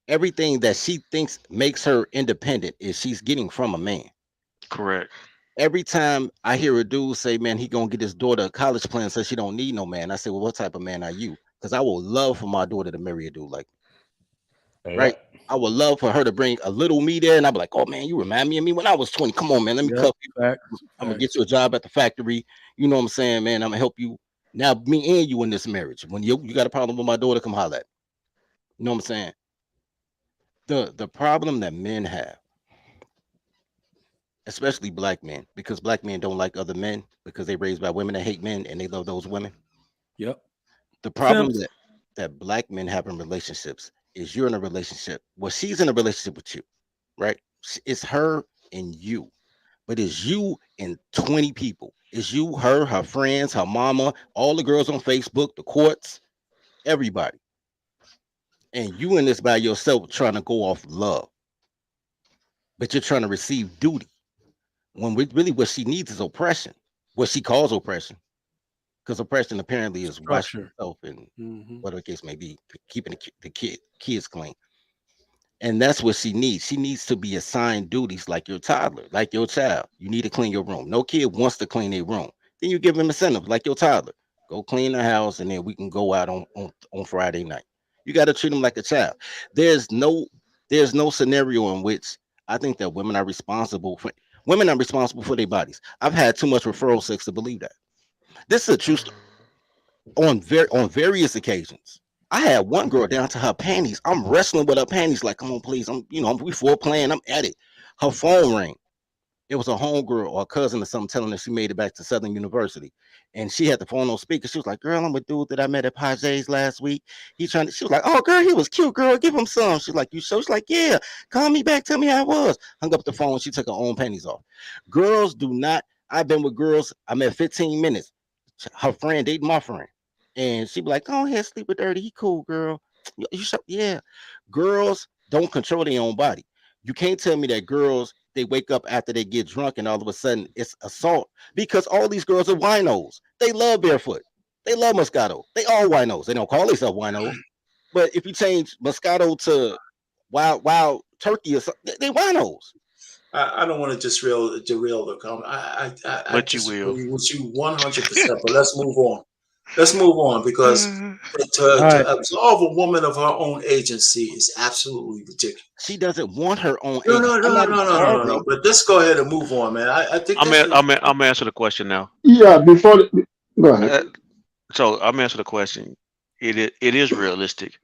Everything that she thinks makes her independent is she's getting from a man. Correct. Every time I hear a dude say, "Man, he gonna get his daughter a college plan so she don't need no man," I say, "Well, what type of man are you?" Because I would love for my daughter to marry a dude like me, right? yep. I would love for her to bring a little me there, and I'd be like, "Oh man, you remind me of me when I was 20. Come on, man, let me Yep. cuff you. Facts. I'm gonna get Facts. you a job at the factory. You know what I'm saying, man? I'm gonna help you. Now, me and you in this marriage. When you got a problem with my daughter, come holler at me. You know what I'm saying? The problem that men have, especially black men, because black men don't like other men because they raised by women that hate men and they love those women. Yep. The problem Simps. that black men have in relationships is you're in a relationship. Well, she's in a relationship with you, right? It's her and you, but it's you and 20 people. It's you, her friends, her mama, all the girls on Facebook, the courts, everybody. And you in this by yourself trying to go off love, but you're trying to receive duty. When really what she needs is oppression. What she calls oppression. Because oppression apparently is washing Structure. yourself and Hmm. whatever the case may be, keeping the kids clean. And that's what she needs. She needs to be assigned duties like your toddler, like your child. You need to clean your room. No kid wants to clean their room. Then you give them incentive like your toddler. Go clean the house, and then we can go out on Friday night. You got to treat them like a child. There's no there's no scenario in which I think that women are responsible for their bodies. I've had too much referral sex to believe that. This is a true story on various occasions. I had one girl down to her panties. I'm wrestling with her panties, like, come on, please. We full playing. I'm at it. Her phone rang. It was a homegirl or a cousin or something telling her she made it back to Southern University. And she had the phone on speaker. She was like, girl, I'm a dude that I met at Paget's last week. She was like, oh, girl, he was cute, girl. Give him some. She's like, you so? She's like, yeah, call me back. Tell me how it was. Hung up the phone. She took her own panties off. Girls do not. I've been with girls. I met 15 minutes. Her friend dating my friend. And she'd be like, go ahead, sleep with Dirty. He cool, girl. Yeah. Girls don't control their own body. You can't tell me that girls, they wake up after they get drunk and all of a sudden it's assault because all these girls are winos. They love barefoot. They love Moscato. They all winos. They don't call themselves winos. But if you change Moscato to wild turkey or something, they winos. I don't want to derail the comment. I But you will. disagree with you 100%. But let's move on. Let's move on because to absolve a woman of her own agency is absolutely ridiculous. She doesn't want her own No, agency. no. But let's go ahead and move on, man. I think I'm gonna answer the question now. Yeah, go ahead. So I'm answer the question. It is realistic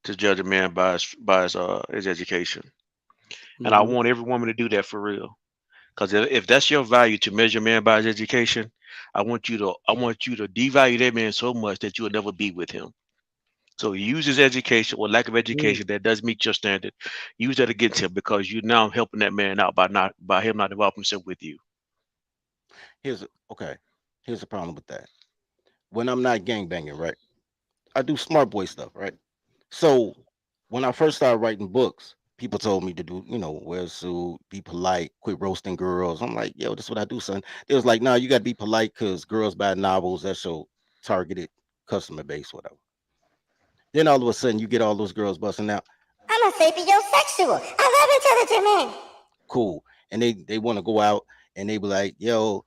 to judge a man by his education, and I want every woman to do that for real. Because if that's your value to measure a man by his education, I want you to devalue that man so much that you will never be with him. So use his education or lack of education that does meet your standard. Use that against him because you're now helping that man out by him not involving himself with you. Here's the problem with that. When I'm not gangbanging, right? I do smart boy stuff, right? So when I first started writing books, people told me to do, wear a suit, be polite, quit roasting girls. I'm like, yo, this is what I do, son. It was like, no, you got to be polite because girls buy novels. That's your targeted customer base, whatever. Then all of a sudden, you get all those girls busting out. I'm a sapiosexual. I love intelligent men. Cool. And they want to go out and they be like, yo,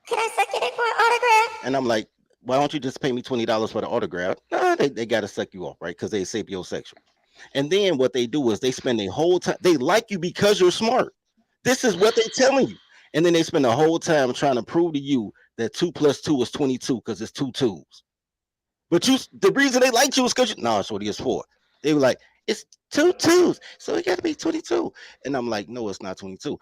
can I suck your dick for an autograph? And I'm like, why don't you just pay me $20 for the autograph? No, they got to suck you off, right? Because they sapiosexual. And then what they do is they spend their whole time. They like you because you're smart. This is what they're telling you. And then they spend the whole time trying to prove to you that 2 + 2 is 22 because it's 2 2s. But the reason they like you is because no, it's what it is for. They were like, it's 2 2s, so it got to be 22. And I'm like, no, it's not 22.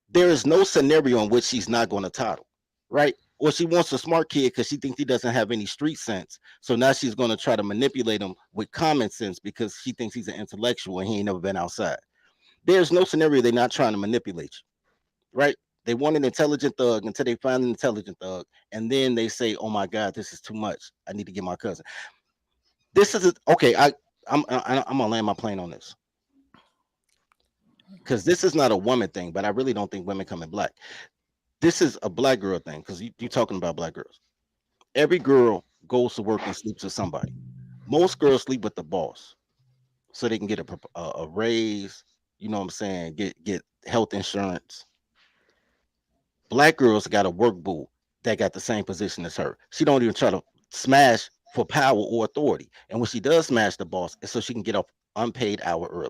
There is no scenario in which she's not going to toddle, right? Or she wants a smart kid because she thinks he doesn't have any street sense. So now she's going to try to manipulate him with common sense because she thinks he's an intellectual and he ain't never been outside. There's no scenario they're not trying to manipulate you, right? They want an intelligent thug until they find an intelligent thug. And then they say, oh my God, this is too much. I need to get my cousin. This is okay. I'm gonna land my plane on this. Because this is not a woman thing, but I really don't think women come in black. This is a black girl thing, because you're talking about black girls. Every girl goes to work and sleeps with somebody. Most girls sleep with the boss so they can get a raise, you know what I'm saying, get health insurance. Black girls got a work boo that got the same position as her. She don't even try to smash for power or authority. And when she does smash the boss, it's so she can get off unpaid hour early.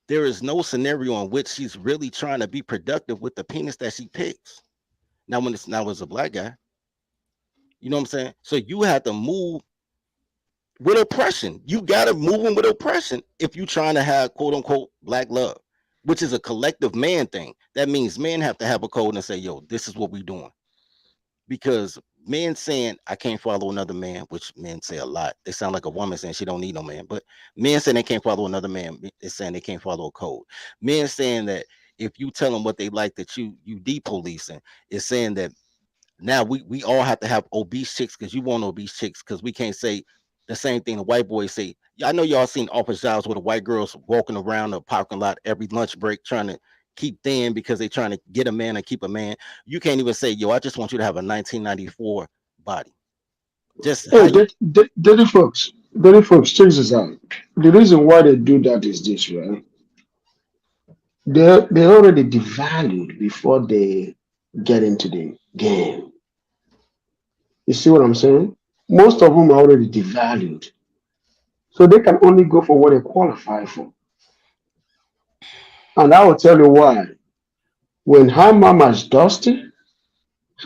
There is no scenario in which she's really trying to be productive with the penis that she picks. Now, when it's a black guy, you know what I'm saying? So you have to move with oppression. You got to move in with oppression if you're trying to have quote unquote black love, which is a collective man thing. That means men have to have a code and say, yo, this is what we're doing. Because men saying, I can't follow another man, which men say a lot. They sound like a woman saying she don't need no man. But men saying they can't follow another man is saying they can't follow a code. Men saying that if you tell them what they like, that you depolicing, is saying that now we all have to have obese chicks because you want obese chicks, because we can't say the same thing the white boys say. I know y'all seen Office Jobs where the white girls walking around the parking lot every lunch break trying to keep thin because they're trying to get a man and keep a man. You can't even say, yo, I just want you to have a 1994 body. Just Dirty folks, check this out. The reason why they do that is this, right? They already devalued before they get into the game. You see what I'm saying? Most of them are already devalued. So they can only go for what they qualify for. And I will tell you why. When her mama's dusty,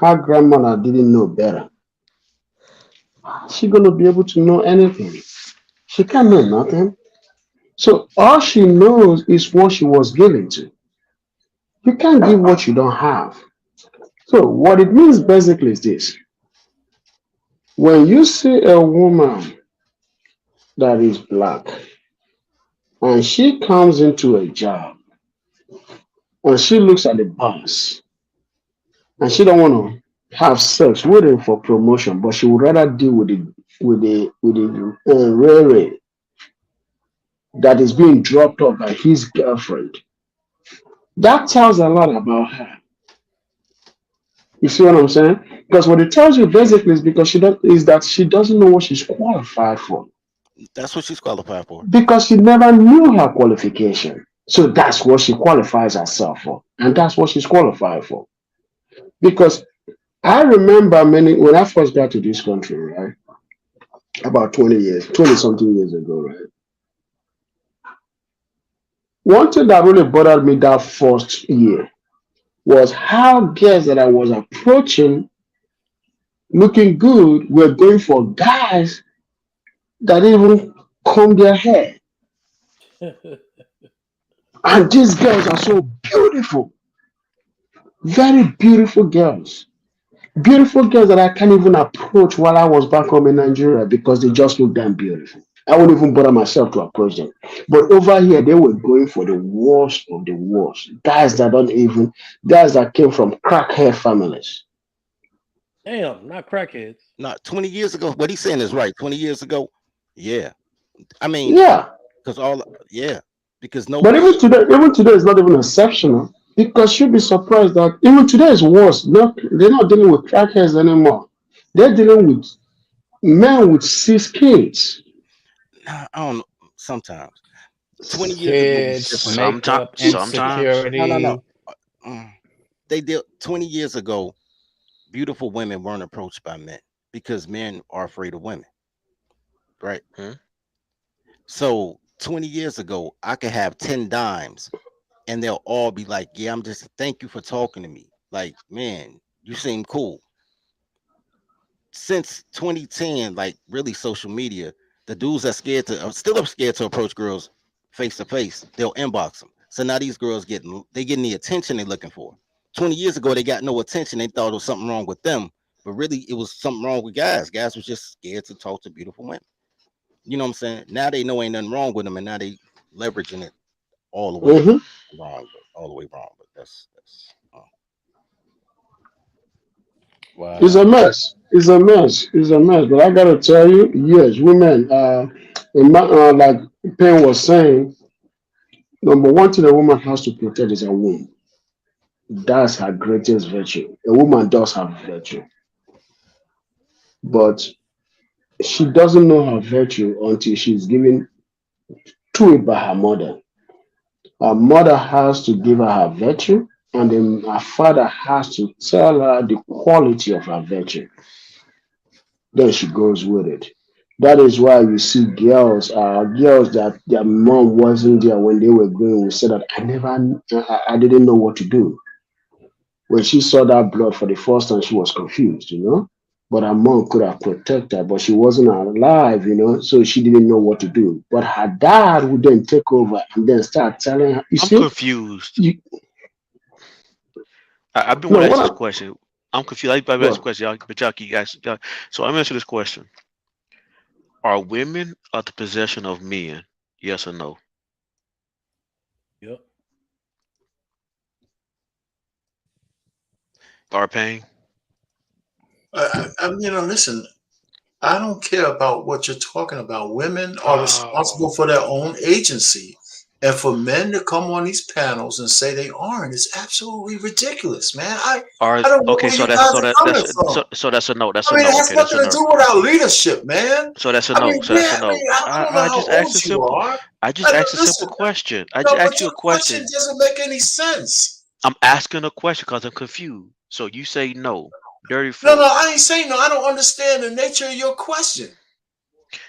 her grandmother didn't know better. She gonna be able to know anything? She can't know nothing. So all she knows is what she was given to. You can't give what you don't have. So what it means basically is this. When you see a woman that is black and she comes into a job and she looks at the boss and she don't want to have sex with him for promotion, but she would rather deal with the railway that is being dropped off by his girlfriend. That tells a lot about her. You see what I'm saying? Because what it tells you basically is because is that she doesn't know what she's qualified for. That's what she's qualified for. Because she never knew her qualification. So that's what she qualifies herself for. And that's what she's qualified for. Because I remember when I first got to this country, right? About 20 something years ago, right? One thing that really bothered me that first year was how girls that I was approaching looking good were going for guys that didn't even comb their hair. And these girls are so beautiful, very beautiful girls. Beautiful girls that I can't even approach while I was back home in Nigeria because they just look damn beautiful. I wouldn't even bother myself to approach them. But over here, they were going for the worst of the worst. Guys that came from crackhead families. Damn, not crackheads. Not 20 years ago. What he's saying is right. 20 years ago, yeah. I mean, Yeah. because no. But even today is not even exceptional because you'd be surprised that even today is worse. They're not dealing with crackheads anymore. They're dealing with men with 6 kids. I don't know. Sometimes 20 years ago was Kids, different. makeup, Sometimes. No. insecurity. They did 20 years ago. Beautiful women weren't approached by men because men are afraid of women, right? Hmm? So 20 years ago, I could have 10 dimes and they'll all be like, yeah, I'm just thank you for talking to me. Like, man, you seem cool. Since 2010, like really social media, the dudes that scared to are still scared to approach girls face to face. They'll inbox them. So now these girls getting the attention they're looking for. 20 years ago, they got no attention. They thought it was something wrong with them, but really it was something wrong with guys. Guys was just scared to talk to beautiful women. You know what I'm saying? Now they know ain't nothing wrong with them, and now they leveraging it all the way Hmm. wrong, all the way wrong. But that's It's a Wow. mess. It's a mess. It's a mess. But I gotta tell you, yes, women. Like Penn was saying, number one thing a woman has to protect is her womb. That's her greatest virtue. A woman does have virtue, but she doesn't know her virtue until she's given to it by her mother. Her mother has to give her her virtue, and then her father has to tell her the quality of her virtue. Then she goes with it. That is why you see girls that their mom wasn't there when they were going. We said that I didn't know what to do. When she saw that blood for the first time, she was confused. But her mom could have protected her, but she wasn't alive, so she didn't know what to do. But her dad would then take over and then start telling her, you I'm see, confused. you I've been no, wanting to what ask this I, question. I'm confused. I've asked this well, question, y'all, but y'all keep asking. So I'm answering this question. Are women at the possession of men? Yes or no? Yep. Are paying? Listen, I don't care about what you're talking about. Women are Oh, responsible for their own agency. And for men to come on these panels and say they aren't is absolutely ridiculous, man. are I don't know okay. where So you that's guys so are that coming that's from. so that's a no. That's I a mean, it no. has Okay, that's a nothing to no. do with our leadership, man. So that's a I mean, no. So that's a yeah, I no. mean, I don't know I how just asked old a you simple. are. I just asked a simple Listen, question. I no, just but asked you a your question question. doesn't make any sense. I'm asking a question because I'm confused. So you say no. Dirty No, no, fool. I ain't saying no. I don't understand the nature of your question.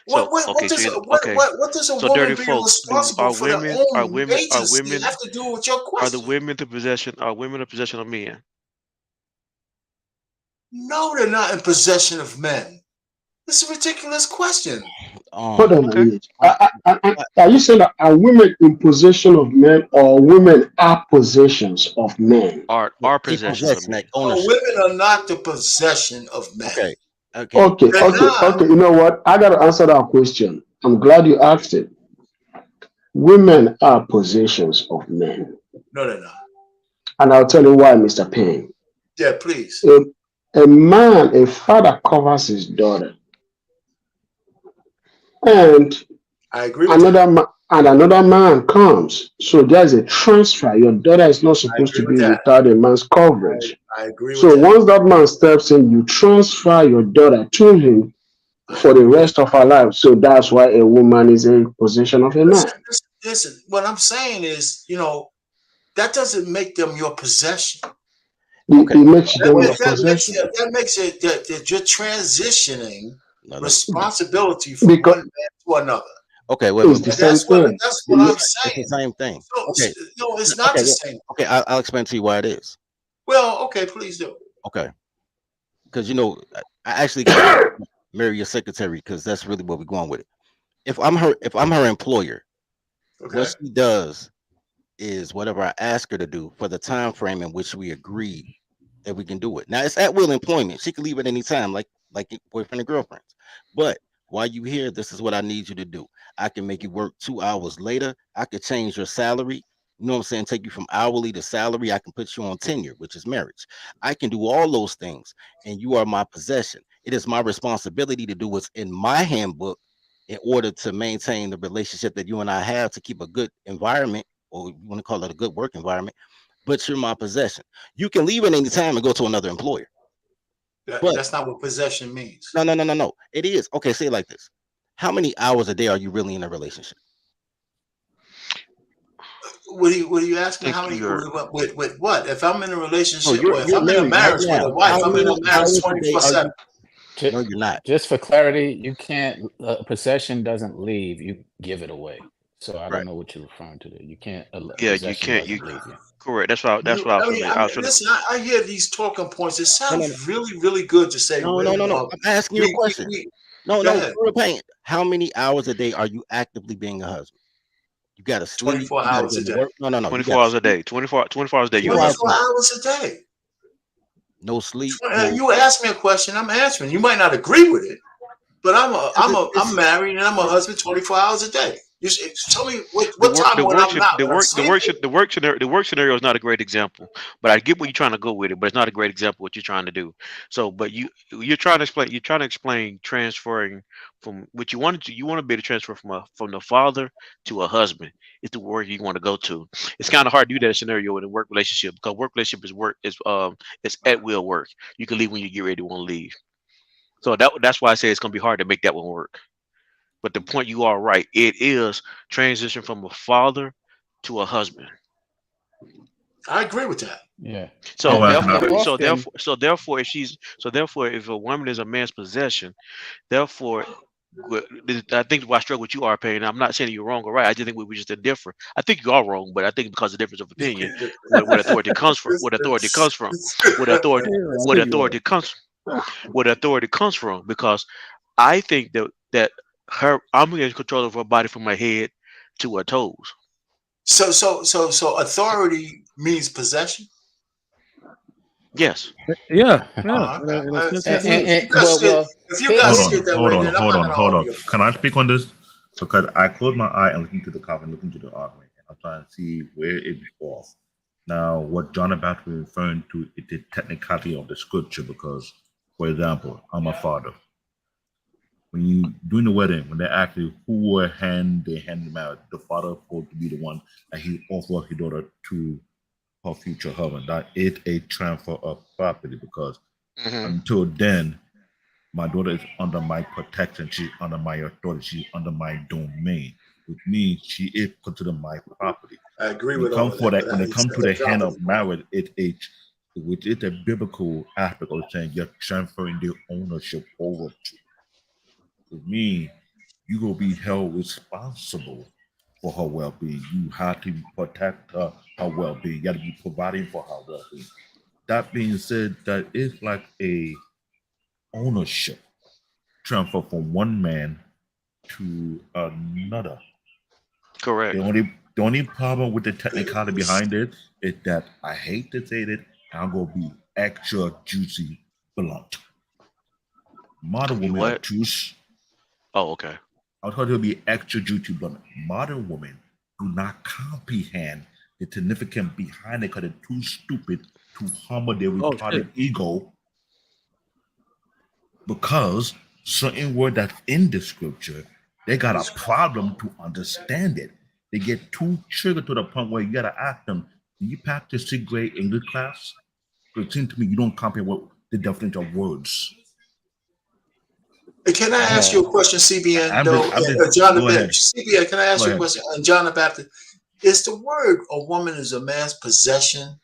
So What okay. So does you okay. what does a So woman dirty being folk. Do responsible for their are own women are agency women have to do with your are the question? women the possession are women the possession of men? No, they're not in possession of men. This is a ridiculous question. Hold on a Okay. minute. um, Are you saying that are women in possession of men or women are possessions of men? Our a possessions of possession, men. like Well, ownership. women are not the possession of men. Okay, okay. Okay, They're okay, not. okay. You know what? I got to answer that question. I'm glad you asked it. Women are possessions of men. No, they're not. And I'll tell you why, Mr. Payne. Yeah, please. A man, a father covers his daughter, and I agree with that. another man comes. So there's a transfer. Your daughter is not I supposed agree to with be that. without a man's coverage. I agree with So that. once that man steps in, you transfer your daughter to him I for the agree. rest of her life. So that's why a woman is a possession of a man. Listen. What I'm saying is, that doesn't make them your possession. It makes them your That possession. makes it that you're transitioning No, responsibility from Because one man to another. okay, wait, it's wait, the wait. And same thing. that's what I'm It's the saying. same thing. So, Okay, no, it's not okay, the same. okay. I'll explain to you why it is. Well, okay, please do. Okay, because I actually got to marry your secretary because that's really where we're going with it. If I'm her employer, what Okay. she does is whatever I ask her to do for the time frame in which we agreed that we can do it. Now it's at will employment. She can leave at any time, like your boyfriend and girlfriends. But while you here, this is what I need you to do. I can make you work 2 hours later. I could change your salary. You know what I'm saying? Take you from hourly to salary. I can put you on tenure, which is marriage. I can do all those things, and you are my possession. It is my responsibility to do what's in my handbook in order to maintain the relationship that you and I have to keep a good environment, or you want to call it a good work environment. But you're my possession. You can leave at any time and go to another employer. But That's not what possession means. no, no, no, no, no. It is. Okay, say it like this. How many hours a day are you really in a relationship? What are you asking? Think How many you're with what? If I'm in a No, relationship you're or if you're I'm in a married right marriage with a now. wife, How I'm in a many marriage hours a day are 24/7. you? No, you're not. Just for clarity, you can't. Possession doesn't leave. You give it away. So I don't Right. know what you're referring to there. You can't. yeah, you Possession can't you doesn't leave you. correct. That's what I was trying to I I mean, was trying to listen. I hear these talking points. It No, no, no, sounds really, really good to say no, no, women no, no. are. I'm asking you a question. We No, go no, ahead. for real pain. How many hours a day are you actively being a husband? You gotta sleep. 24 You gotta hours go a to day. work. No, no, no. You 24 gotta hours a sleep. day. 24 hours a day. You're a 24 husband. 2 hours. hours a day. No sleep. No. You asked me a question. I'm answering. You might not agree with it, but I'm married and I'm a husband 24 hours a day. Tell me what time when I'm not when I'm sleeping. The work scenario is not a great example, but I get where you're trying to go with it, but it's not a great example what you're trying to do. So, but you're trying to explain transferring from what you want to be able to transfer from the father to a husband is the word you want to go to. It's kind of hard to do that scenario in a work relationship because work relationship is work is it's at will work. You can leave when you get ready to want to leave. So that's why I say it's gonna be hard to make that one work. But the point you are right. It is transition from a father to a husband. I agree with that. Yeah. So Oh, And therefore, often. so therefore, if a woman is a man's possession, therefore, I think why I struggle with you are pain. I'm not saying you're wrong or right. I just think we just differ. I think you are wrong, but I think because of difference of opinion, what authority comes from, what authority comes from, what authority, I what think you're right. authority comes, what authority comes from. Because I think that I'm in control of her body from her head to her toes. So authority means possession. Yes. Yeah, yeah. Oh, okay. In a sense, it and, does. and well, If you here, Hold guys see here, it on, that hold way, on, then I'm hold not on, going to hold on. argue. Can I speak on this? Because I close my eye and look into the comment, look into the argument, and I'm trying to see where it falls. Now, what John about was referring to is the technicality of the scripture. Because, for example, I'm a father. When you during the wedding, when they ask you who will they hand them out, the father supposed to be the one that he offer his daughter to her future husband. That is a transfer of property because Hmm. until then, my daughter is under my protection. She's under my authority. She's under my domain, which means she is considered my property. I agree When it with all comes of for that, that, but when it you comes said to the the hand property of part. marriage, which is a biblical aspect of saying you're transferring the ownership over to. With me, you will be held responsible for her well-being. You have to protect her well-being. You got to be providing for her well-being. That being said, that is like a ownership transfer from one man to another. Correct. The only problem with the technicality behind it is that I hate to say it, I'm gonna be extra juicy blunt. Modern You women are what? too. Oh, okay. I thought it would be extra juicy blunt. Modern women do not comprehend the significance behind it because they're too stupid to humble their Oh shit. retarded ego because certain word that's in the scripture, they got a problem to understand it. They get too triggered to the point where you gotta ask them, do you practice sixth grade English class? Because it seems to me you don't comprehend what the definition of words. Hey, can I ask you a question, CBN? Though, John the Go ahead. Baptist. CBN, can I ask Go you a ahead. question? And John the Baptist, is the word "a woman is a man's possession"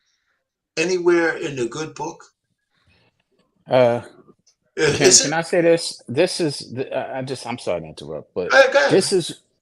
anywhere in the good book? Can I say this? This is I'm sorry to interrupt, but Go ahead.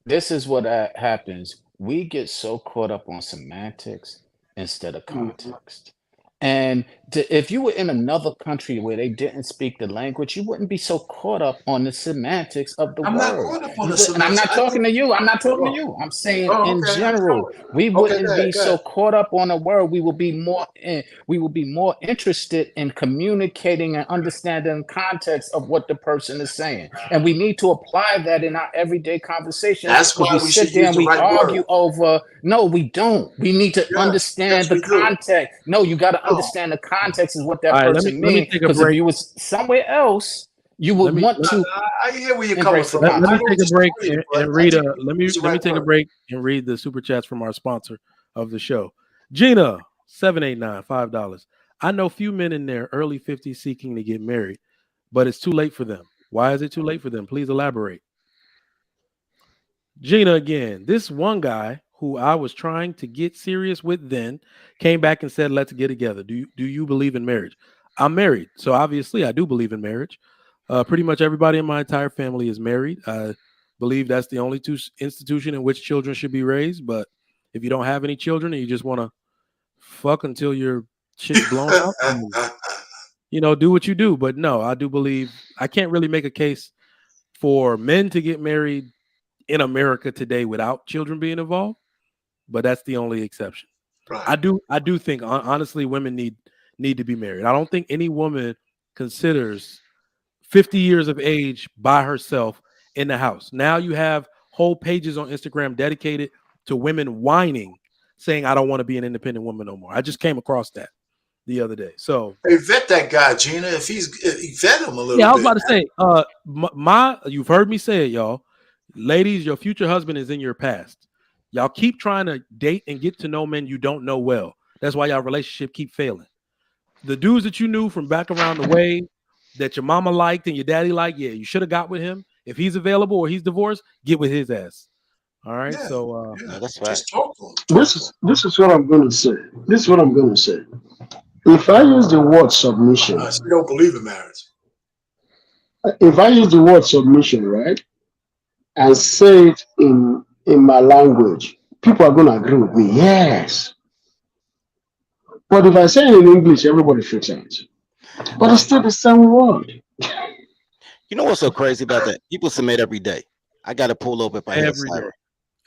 this is what happens. We get so caught up on semantics instead of context. And if you were in another country where they didn't speak the language, you wouldn't be so caught up on the semantics of the I'm not word. caught up on You the would, and I'm semantics. not talking to you. I'm not talking to you. I'm saying in Okay. general, we Okay, wouldn't go be ahead. so caught up on a word. We will be more interested in communicating and understanding context of what the person is saying. And we need to apply that in our everyday conversation, That's because why we we sit should there use and the we right argue word. over. No, we don't. We need to understand yes, the we do. context. No, you got to No. understand the context is what that All right, person let me means. take a Because if break. you was somewhere else, you would want to I hear where you're coming embrace the from. Let me I don't take a break disagree, and, but and I read think let me use the let me right take a word. break and read the super chats from our sponsor of the show. Gina 789 $5. I know few men in their early 50s seeking to get married, but it's too late for them. Why is it too late for them? Please elaborate. Gina again. This one guy who I was trying to get serious with then came back and said, "Let's get together." Do you believe in marriage? I'm married, so obviously I do believe in marriage. Pretty much everybody in my entire family is married. I believe that's the only institution in which children should be raised. But if you don't have any children and you just want to fuck until your shit's blown out, then, do what you do. But no, I do believe I can't really make a case for men to get married in America today without children being involved, but that's the only exception. Right. I do think honestly women need to be married. I don't think any woman considers 50 years of age by herself in the house. Now you have whole pages on Instagram dedicated to women whining, saying I don't want to be an independent woman no more. I just came across that the other day. So hey, vet that guy, Gina. If vet him a little bit. Yeah, I was about to say, you've heard me say it, y'all. Ladies, your future husband is in your past. Y'all keep trying to date and get to know men you don't know well. That's why y'all relationship keep failing. The dudes that you knew from back around the way that your mama liked and your daddy liked, yeah, you should have got with him. If he's available or he's divorced, get with his ass. All right. Yeah, So that's right. just talk to him. This is what I'm going to say. This is what I'm going to say. If I use the word submission, You don't believe in marriage. if I use the word submission, right, and say it in my language, people are going to agree with me. Yes. But if I say it in English, everybody freaks out. But it's still the same word. You know what's so crazy about that? People submit every day. I got to pull up if I hear every day. siren.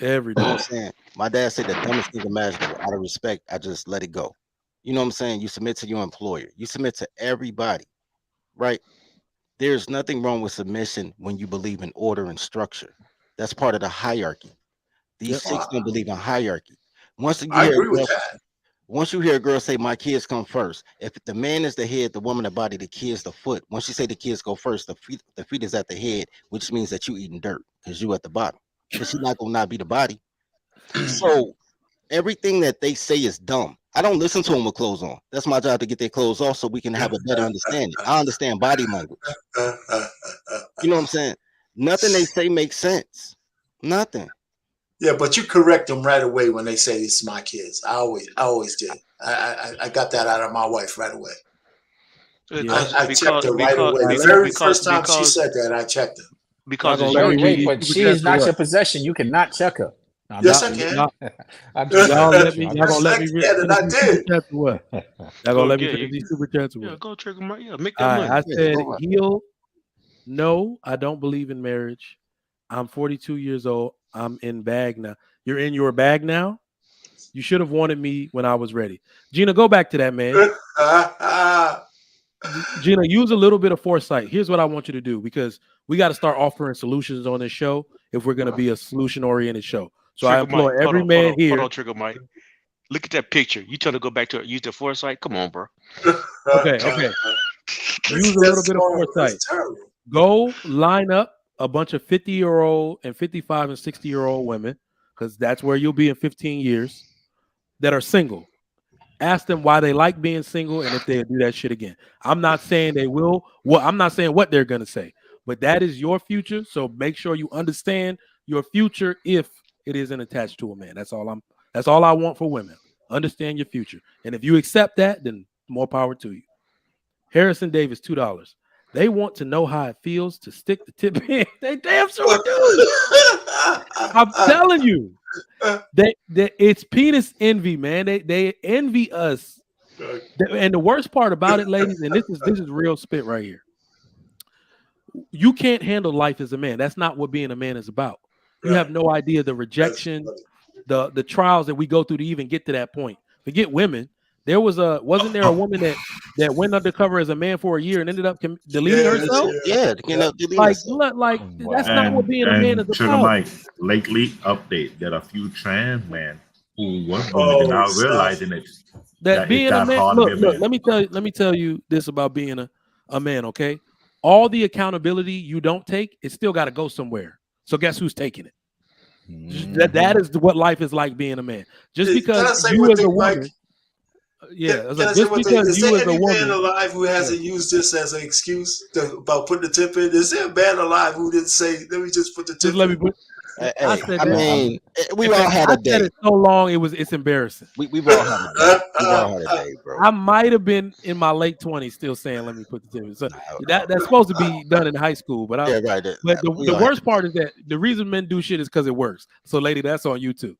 Every You know day. what I'm saying? My dad said the dumbest thing imaginable. Out of respect, I just let it go. You know what I'm saying? You submit to your employer. You submit to everybody, right? There's nothing wrong with submission when you believe in order and structure. That's part of the hierarchy. These chicks don't believe in hierarchy. I agree with that. Once you hear a girl say, "My kids come first," if the man is the head, the woman the body, the kids the foot. Once you say the kids go first, the feet is at the head, which means that you eating dirt because you at the bottom. Because she's not gonna not be the body. So everything that they say is dumb. I don't listen to them with clothes on. That's my job to get their clothes off so we can have a better understanding. I understand body language. You know what I'm saying? Nothing they say makes sense. Nothing. Yeah, but you correct them right away when they say it's my kids. I always did. I got that out of my wife right away. I checked her right away. The very first time she said that, I checked her. Because wait, but she is not your possession. You cannot check her. Yes, I can. Y'all let me. Y'all gonna let me I did. What? Y'all gonna let me finish these super chats? Yeah, go trigger them. Yeah, make All that right, money. I said heel. No, I don't believe in marriage. I'm 42 years old. I'm in bag now. You're in your bag now? You should have wanted me when I was ready. Gina, go back to that, man. Gina, use a little bit of foresight. Here's what I want you to do, because we got to start offering solutions on this show if we're going to be a solution-oriented show. So I Trigger implore Mike, every man here. hold on, Trigger Mike. Look at that picture. You tell her to go back to use the foresight. Come on, bro. Okay. Use a little bit of foresight. Go line up a bunch of 50-year-old and 55 and 60-year-old women, because that's where you'll be in 15 years, that are single. Ask them why they like being single and if they'll do that shit again. I'm not saying they will. Well, I'm not saying what they're going to say, but that is your future. So make sure you understand your future if it isn't attached to a man. That's all I want for women. Understand your future. And if you accept that, then more power to you. Harrison Davis, $2. They want to know how it feels to stick the tip in. They damn sure do. I'm telling you. It's penis envy, man. They envy us. And the worst part about it, ladies, and this is real spit right here. You can't handle life as a man. That's not what being a man is about. You have no idea the rejection, the trials that we go through to even get to that point. Forget women. Wasn't there a woman that went undercover as a man for a year and ended up deleting herself? Yeah, That's not what being a man is Sugar about. Mike, lately update that a few trans men who were women are now realizing that being a man. Look, let me tell you this about being a man. Okay, all the accountability you don't take, it still got to go somewhere. So guess who's taking it? That is what life is like being a man. Just because you as a woman. Just because you as a woman, man alive who hasn't used this as an excuse about putting the tip in? Is there a man alive who didn't say, "Let me just put the tip"? We've all had a day. I said it so long, it's embarrassing. We've all had a day. We've all had a day, bro. I might have been in my late 20s still saying, "Let me put the tip in." So that's supposed to be done in high school, but the worst part is that the reason men do shit is because it works. So, lady, that's on you too.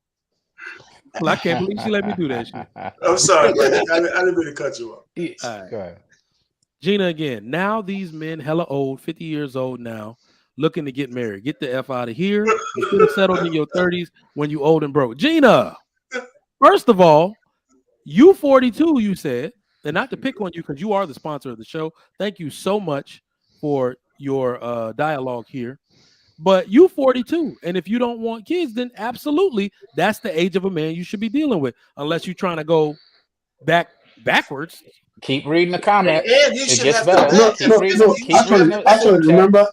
Well, I can't believe she let me do that shit. I'm sorry, buddy. I didn't mean to cut you off. All right. Go ahead. Gina, again, now these men, hella old, 50 years old now, looking to get married. Get the F out of here. You should have settled in your 30s when you old and broke. Gina, first of all, you 42, you said, and not to pick on you because you are the sponsor of the show. Thank you so much for your dialogue here. But you 42, and if you don't want kids, then absolutely, that's the age of a man you should be dealing with, unless you're trying to go backwards. Keep reading the comment. And you it should gets have better. Actually, remember,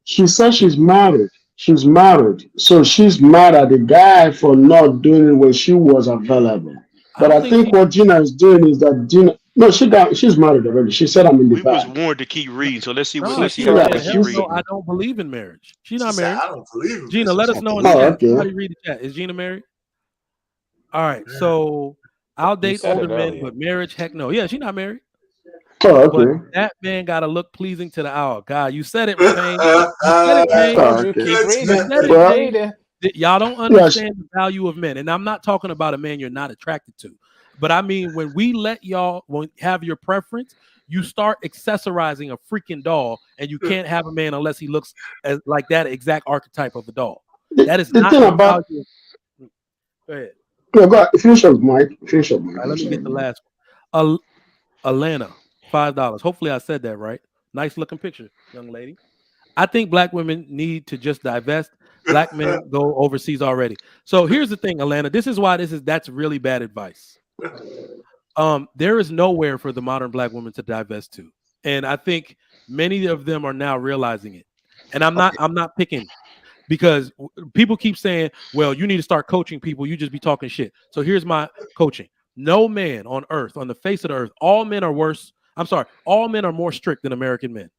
she said she's married. She's married, so she's mad at the guy for not doing it when she was available. But I think what Gina is doing is that Gina. No, she's married already. She said I'm in the back. We was warned to keep reading, so let's see how I don't believe in marriage. She's not married. I don't believe in Gina, let us know in the chat. Somebody read the chat. Is Gina married? All right, so I'll date older men, but marriage, heck no. Yeah, she's not married. Oh, okay. But that man gotta look pleasing to the owl. God, you said it, Payne. You said it, Y'all don't understand the value of men, and I'm not talking about a man you're not attracted to. But I mean, when we let y'all have your preference, you start accessorizing a freaking doll, and you can't have a man unless he looks like that exact archetype of a doll. That is not the value. Go ahead. Yeah, go ahead. Finish up, Mike. Right, let me get the last one. Alana, $5. Hopefully I said that right. Nice looking picture, young lady. I think black women need to just divest. Black men go overseas already. So here's the thing, Alana. This is why that's really bad advice. There is nowhere for the modern black woman to divest to, and I think many of them are now realizing it. And I'm not picking, because people keep saying, "Well, you need to start coaching people. You just be talking shit." So here's my coaching: no man on earth, on the face of the earth, all men are worse. I'm sorry, all men are more strict than American men.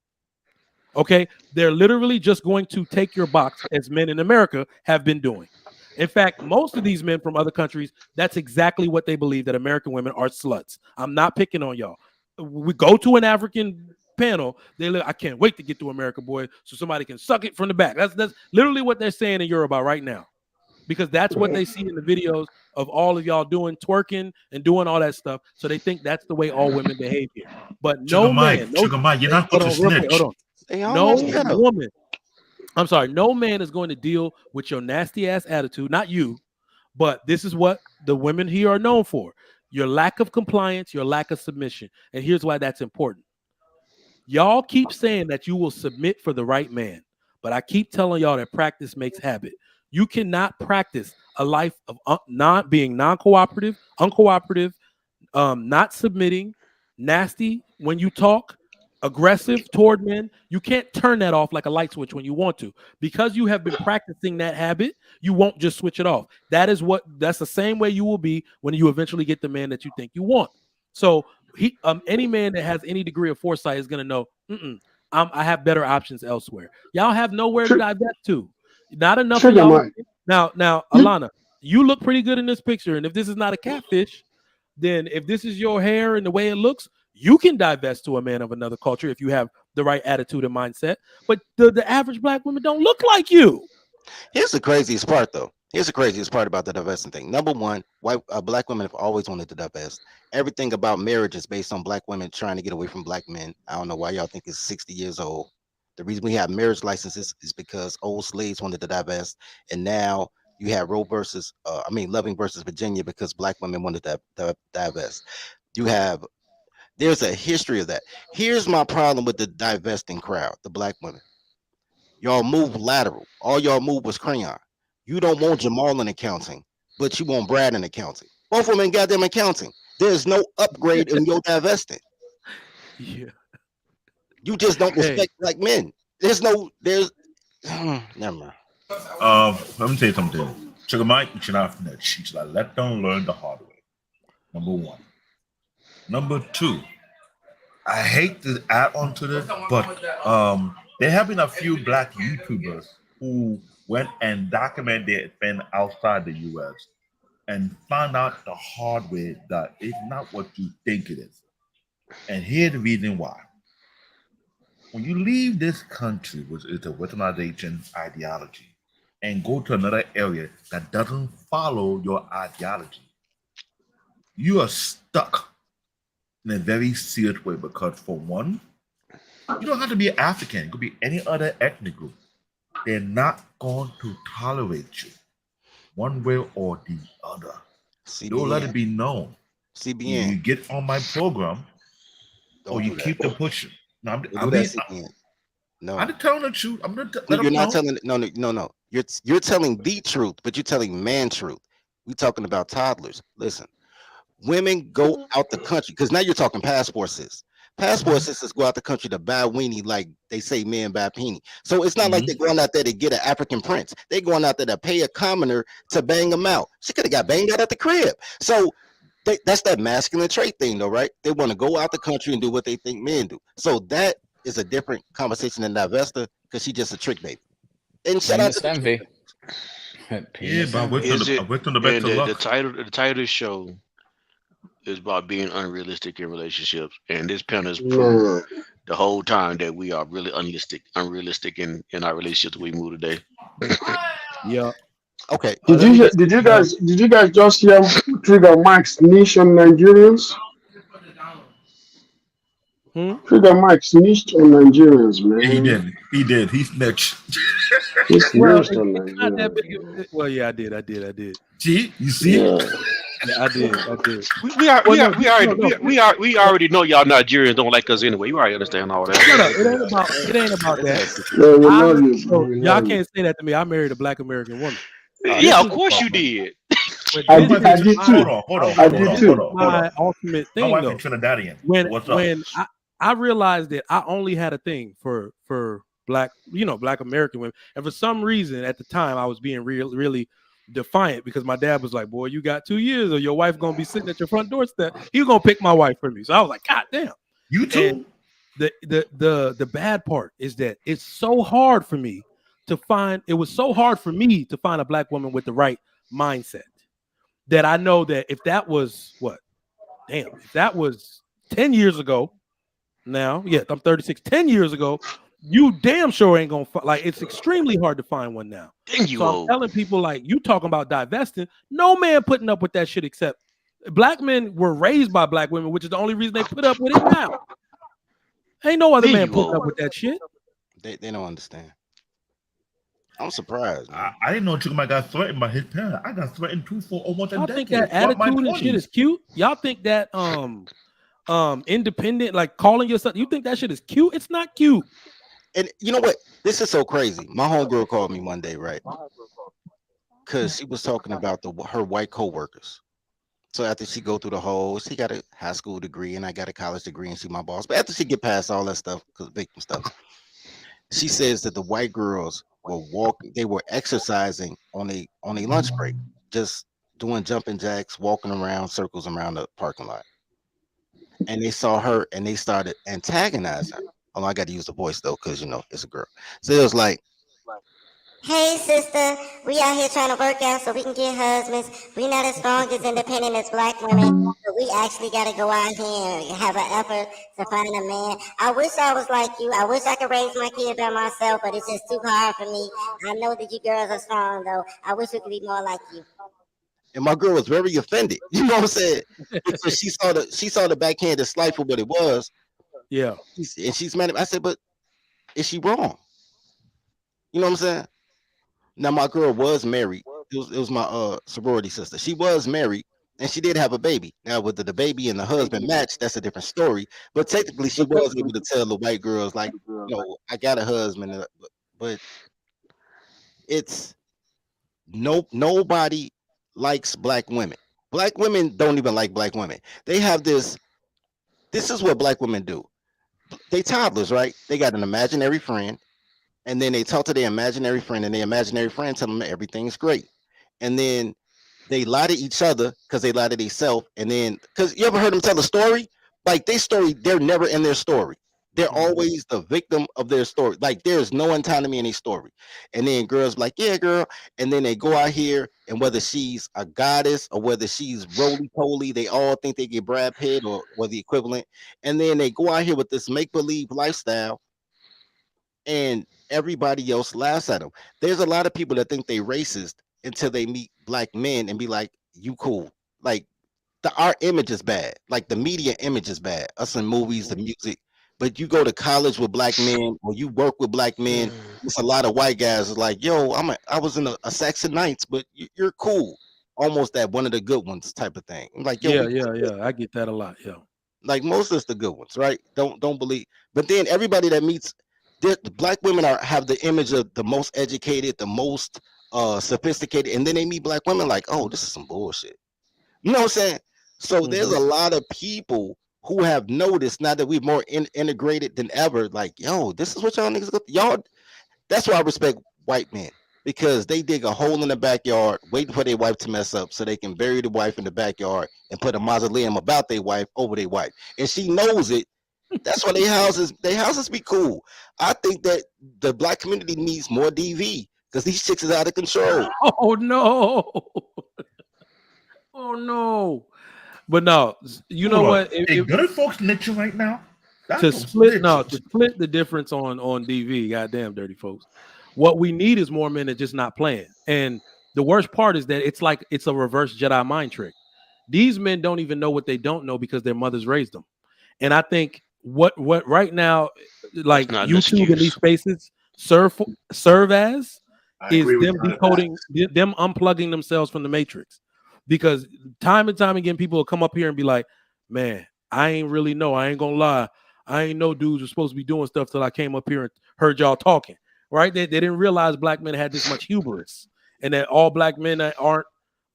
Okay, they're literally just going to take your box, as men in America have been doing. In fact, most of these men from other countries, that's exactly what they believe, that American women are sluts. I'm not picking on y'all. We go to an African panel, I can't wait to get to America, boy, so somebody can suck it from the back. That's literally what they're saying in Yoruba right now, because that's what they see in the videos of all of y'all doing twerking and doing all that stuff. So they think that's the way all women behave here. But no man, Sugar Mike, you're not going to snitch. Hold on. No woman. I'm sorry, no man is going to deal with your nasty ass attitude, not you, but this is what the women here are known for. Your lack of compliance, your lack of submission. And here's why that's important. Y'all keep saying that you will submit for the right man, but I keep telling y'all that practice makes habit. You cannot practice a life of not being non-cooperative, uncooperative, not submitting, nasty when you talk, aggressive toward men. You can't turn that off like a light switch when you want to. Because you have been practicing that habit, you won't just switch it off. That's the same way you will be when you eventually get the man that you think you want. So any man that has any degree of foresight is going to know, I have better options elsewhere. Y'all have nowhere to divest to. Not enough of Trigger y'all. Mike. Now, Alana, you look pretty good in this picture. And if this is not a catfish, then if this is your hair and the way it looks, you can divest to a man of another culture if you have the right attitude and mindset. But the average black women don't look like you. Here's the craziest part, though. Here's the craziest part about the divesting thing. Number one, black women have always wanted to divest. Everything about marriage is based on black women trying to get away from black men. I don't know why y'all think it's 60 years old. The reason we have marriage licenses is because old slaves wanted to divest, and now you have Loving versus Virginia because black women wanted to divest. There's a history of that. Here's my problem with the divesting crowd, the black women. Y'all move lateral. All y'all move was crayon. You don't want Jamal in accounting, but you want Brad in accounting. Both of them got them accounting. There's no upgrade in your divesting. Yeah. You just don't respect black men. Never mind. Let me tell you something. Sugar Mike, you should not snitch. You should let them learn the hard way. Number one. Number two, I hate to add on to this, but there have been a few black YouTubers who went and documented their event outside the US and found out the hard way that it's not what you think it is. And here's the reason why. When you leave this country, which is a Westernization ideology, and go to another area that doesn't follow your ideology, you are stuck in a very serious way because, for one, you don't have to be African. It could be any other ethnic group. They're not going to tolerate you one way or the other. Don't let it be known. CBN. You get on my program, or you keep the pushing. No, I'm just telling the truth. I'm not. You're not telling. No. You're telling the truth, but you're telling man truth. We're talking about toddlers. Listen, women go out the country because now you're talking passport sis. Passport sisters go out the country to buy weenie like they say men buy peenie. So it's not like they're going out there to get an African prince. They're going out there to pay a commoner to bang them out. She could have got banged out at the crib. So that's that masculine trait thing, though, right? They want to go out the country and do what they think men do. So that is a different conversation than Divesta because she's just a trick baby. And shout out to envy. Yeah, but the title of the show is about being unrealistic in relationships, and this panel is proved the whole time that we are really unrealistic in our relationships we move today. Yeah. Okay. Did you guys just hear Trigger Mike's niche on Nigerians? Trigger Mike snitched on Nigerians, man. He did. He snitched. He snitched on Nigerians. Well, yeah, I did. See, you see? Yeah, I did. We already know y'all Nigerians don't like us anyway. You already understand all that. It ain't about that. Y'all can't say that to me. I married a black American woman. Yeah, of course you did. I did too. Hold on. My ultimate thing, my wife though. is Trinidadian. When I realized that I only had a thing for black American women, and for some reason at the time I was being really defiant because my dad was like, "Boy, you got 2 years, or your wife gonna be sitting at your front doorstep. He's gonna pick my wife for me." So I was like, "God damn, you too." And the bad part is that it's so hard for me to find. It was so hard for me to find a black woman with the right mindset that I know that if that was if that was 10 years ago. Now, yeah, I'm 36. 10 years ago, you damn sure ain't gonna it's extremely hard to find one now. So I'm telling people, like, you talking about divesting, no man putting up with that shit except black men were raised by black women, which is the only reason they put up with it now. Ain't no other man putting up with that shit. They don't understand. I'm surprised, man. I didn't know Chicken Mike got threatened by his parents. I got threatened too for almost a Y'all decade. think that throughout my attitude and shit 20s. is cute? Y'all think that independent, like calling yourself, you think that shit is cute? It's not cute. And you know what? This is so crazy. My homegirl called me one day, right? Because she was talking about her white coworkers. So after she go through the whole, she got a high school degree and I got a college degree and she my boss. But after she get past all that stuff, because victim stuff, she says that the white girls were they were exercising on a lunch break, just doing jumping jacks, walking around circles around the parking lot. And they saw her and they started antagonizing her. Oh, I got to use the voice though, because it's a girl. So it was like, Hey, sister, we out here trying to work out so we can get husbands. We not as strong as independent as black women, but we actually got to go out here and have an effort to find a man. I wish I was like you. I wish I could raise my kid by myself, but it's just too hard for me. I know that you girls are strong, though. I wish we could be more like you. and my girl was very offended. You know what I'm saying? Because she saw the backhanded slight for what it was. Yeah. And she's mad at me. I said, but is she wrong? You know what I'm saying? Now my girl was married. It was my sorority sister. She was married and she did have a baby. Now whether the baby and the husband matched, that's a different story. But technically she was able to tell the white girls like, I got a husband, but it's nobody likes black women. Black women don't even like black women. They have this is what black women do. They toddlers, right? They got an imaginary friend. And then they talk to their imaginary friend, and their imaginary friend tell them that everything's great. And then they lie to each other because they lie to themselves. And then, because you ever heard them tell a story? Like their story, they're never in their story. They're always the victim of their story. Like there's no autonomy in their story. And then girls like, yeah, girl. And then they go out here, and whether she's a goddess or whether she's roly-poly, they all think they get Brad Pitt or the equivalent. And then they go out here with this make-believe lifestyle. And everybody else laughs at them. There's a lot of people that think they racist until they meet black men and be like, you cool. Like our image is bad. Like the media image is bad. Us in movies, the music. But you go to college with black men or you work with black men, it's a lot of white guys is like, yo, I was in a Saxon Knights, but you're cool. Almost that one of the good ones type of thing. I'm like, yo, yeah. I get that a lot. Yeah. Like most of the good ones, right? Don't believe. But then everybody that meets the black women have the image of the most educated, the most sophisticated, and then they meet black women like, oh, this is some bullshit. You know what I'm saying? So there's a lot of people who have noticed now that we're more integrated than ever. Like, yo, this is what y'all niggas y'all. That's why I respect white men, because they dig a hole in the backyard, waiting for their wife to mess up so they can bury the wife in the backyard and put a mausoleum about their wife over their wife, and she knows it. That's why their houses be cool. I think that the black community needs more DV because these chicks is out of control. Oh no. Oh no. But no, you know what? Good folks snitching right now. To split the difference on DV, goddamn dirty folks. What we need is more men that just not playing. And the worst part is that it's a reverse Jedi mind trick. These men don't even know what they don't know because their mothers raised them. And I think what right now, like YouTube and these spaces serve as is them decoding, them unplugging themselves from the matrix. Because time and time again, people will come up here and be like, man, I ain't really know. I ain't gonna lie. I ain't know dudes were supposed to be doing stuff till I came up here and heard y'all talking. Right? They didn't realize black men had this much hubris, and that all black men aren't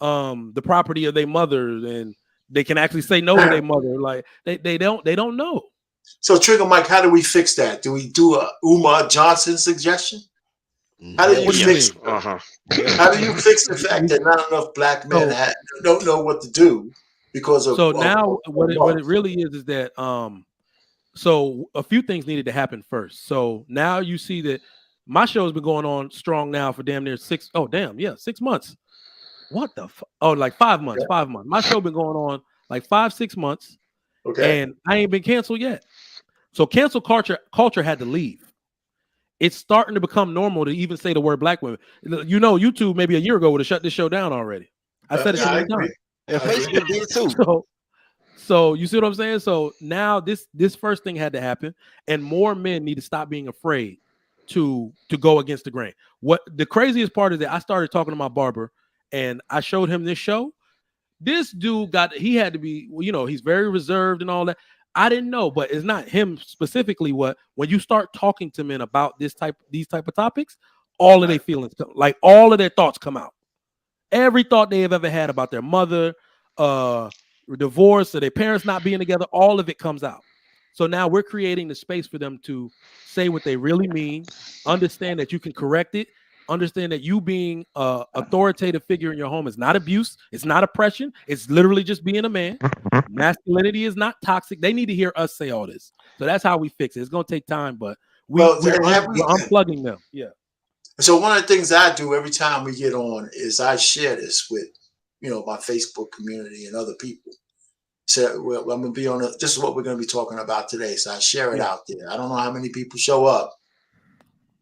the property of their mothers, and they can actually say no to their mother. Like they don't know. So Trigger Mike, how do we fix that? Do we do a Umar Johnson suggestion? How do you fix? How do you fix the fact that not enough black men don't know what to do because of? So now, what it really is that so a few things needed to happen first. So now you see that my show has been going on strong now for damn near 6 months. What the like 5 months. 5 months. My show been going on like 5-6 months. Okay. And I ain't been canceled yet. So cancel culture had to leave. It's starting to become normal to even say the word black women. You know, YouTube maybe a year ago would have shut this show down already. I said it too many times. Yeah, Facebook did too. So you see what I'm saying? So now this first thing had to happen, and more men need to stop being afraid to go against the grain. What the craziest part is that I started talking to my barber and I showed him this show. This dude he had to be, you know, he's very reserved and all that. I didn't know, but it's not him specifically. When you start talking to men about these type of topics, all of their feelings like all of their thoughts come out. Every thought they have ever had about their mother, divorce, or their parents not being together, all of it comes out. So now we're creating the space for them to say what they really mean, understand that you can correct it, understand that you being an authoritative figure in your home is not abuse, it's not oppression, it's literally just being a man. Masculinity is not toxic. They need to hear us say all this. So that's how we fix it. It's going to take time, but we're unplugging them. Yeah. So one of the things I do every time we get on is I share this with, you know, my Facebook community and other people. So I'm going to be on this is what we're going to be talking about today. So I share it out there. I don't know how many people show up,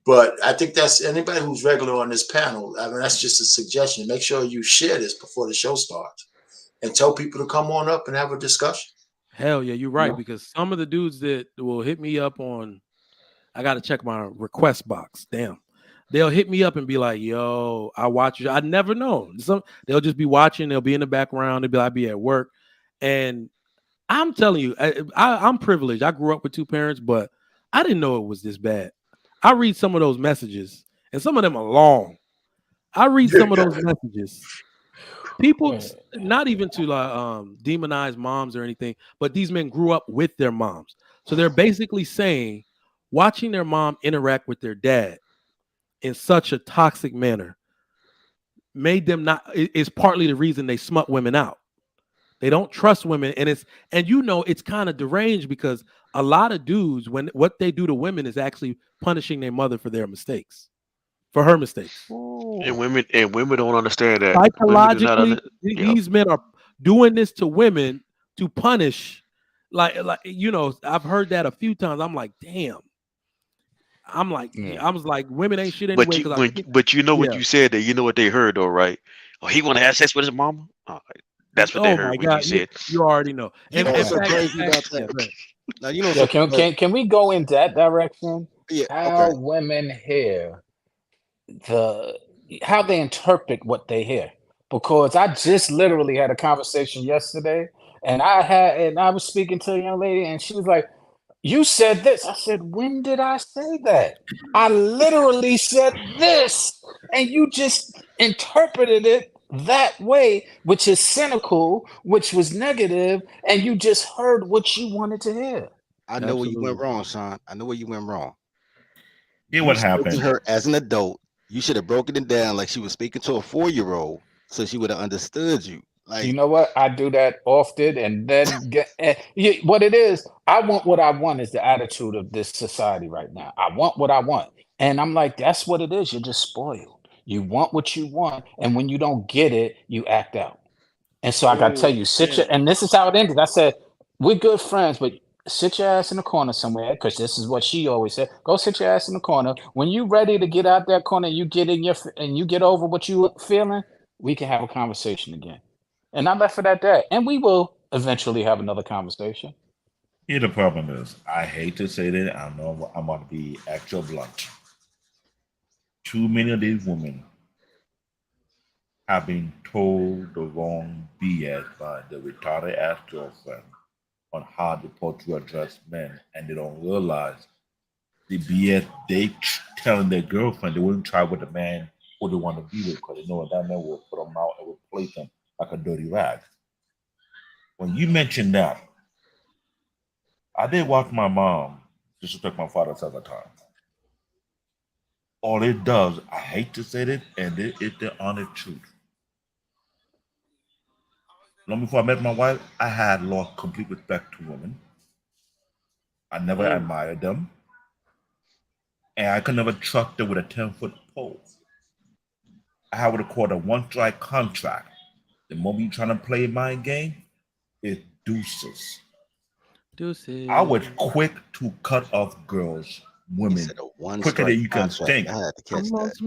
but I think that's anybody who's regular on this panel. I mean, that's just a suggestion. Make sure you share this before the show starts and tell people to come on up and have a discussion. Hell yeah, you're right. Because some of the dudes that will hit me up on, I got to check my request box. Damn. They'll hit me up and be like, yo, I watch you. I never know. They'll just be watching. They'll be in the background. They'll be like, I'll be at work. And I'm telling you, I'm privileged. I grew up with two parents, but I didn't know it was this bad. I read some of those messages, and some of them are long. I read some of those messages. People, not even to demonize moms or anything, but these men grew up with their moms. So they're basically saying, watching their mom interact with their dad in such a toxic manner made them is partly the reason they smut women out. They don't trust women, and it's kind of deranged because a lot of dudes, when what they do to women is actually punishing their mother for their mistakes, for her mistakes. And women don't understand that. Psychologically, these men are doing this to women to punish. Like you know, I've heard that a few times. I'm like, damn. I was like, women ain't shit anyway. But you know what you said there. You know what they heard though, right? Oh, he want to have sex with his mama. Oh, that's what they heard when you said. You already know. And crazy about that. Now, you know, can we go in that direction? Yeah, how women hear how they interpret what they hear. Because I just literally had a conversation yesterday, and I was speaking to a young lady, and she was like, "You said this." I said, "When did I say that? I literally said this, and you just interpreted it that way, which is cynical, which was negative, and you just heard what you wanted to hear." I know where you went wrong, Sean. I know where you went wrong. Hear what happened. Her as an adult, you should have broken it down like she was speaking to a 4-year-old, so she would have understood you. Like, you know what? I do that often, and then what it is. I want what I want is the attitude of this society right now. I want what I want, and I'm like, that's what it is. You're just spoiled. You want what you want, and when you don't get it, you act out. And so I got to tell you, and this is how it ended. I said, we're good friends, but sit your ass in the corner somewhere, because this is what she always said. Go sit your ass in the corner. When you're ready to get out that corner, you get and you get over what you feeling, we can have a conversation again. And I left it at that. And we will eventually have another conversation. Here the problem is, I hate to say that, I know I'm going to be actual blunt. Too many of these women have been told the wrong BS by the retarded ass girlfriend on how they're supposed to address men, and they don't realize the BS they telling their girlfriend they wouldn't try with the man who they want to be with, because they know that man will put them out and replace them like a dirty rag. When you mentioned that, I did watch my mom disrespect my father several times. All it does, I hate to say it, and it's the honest truth. Long before I met my wife, I had lost complete respect to women. I never admired them. And I could never trust them with a 10-foot pole. I had what I call a one-strike contract. The moment you're trying to play a mind game, it's deuces. Deuces. I was quick to cut off girls, women, quicker than you can think.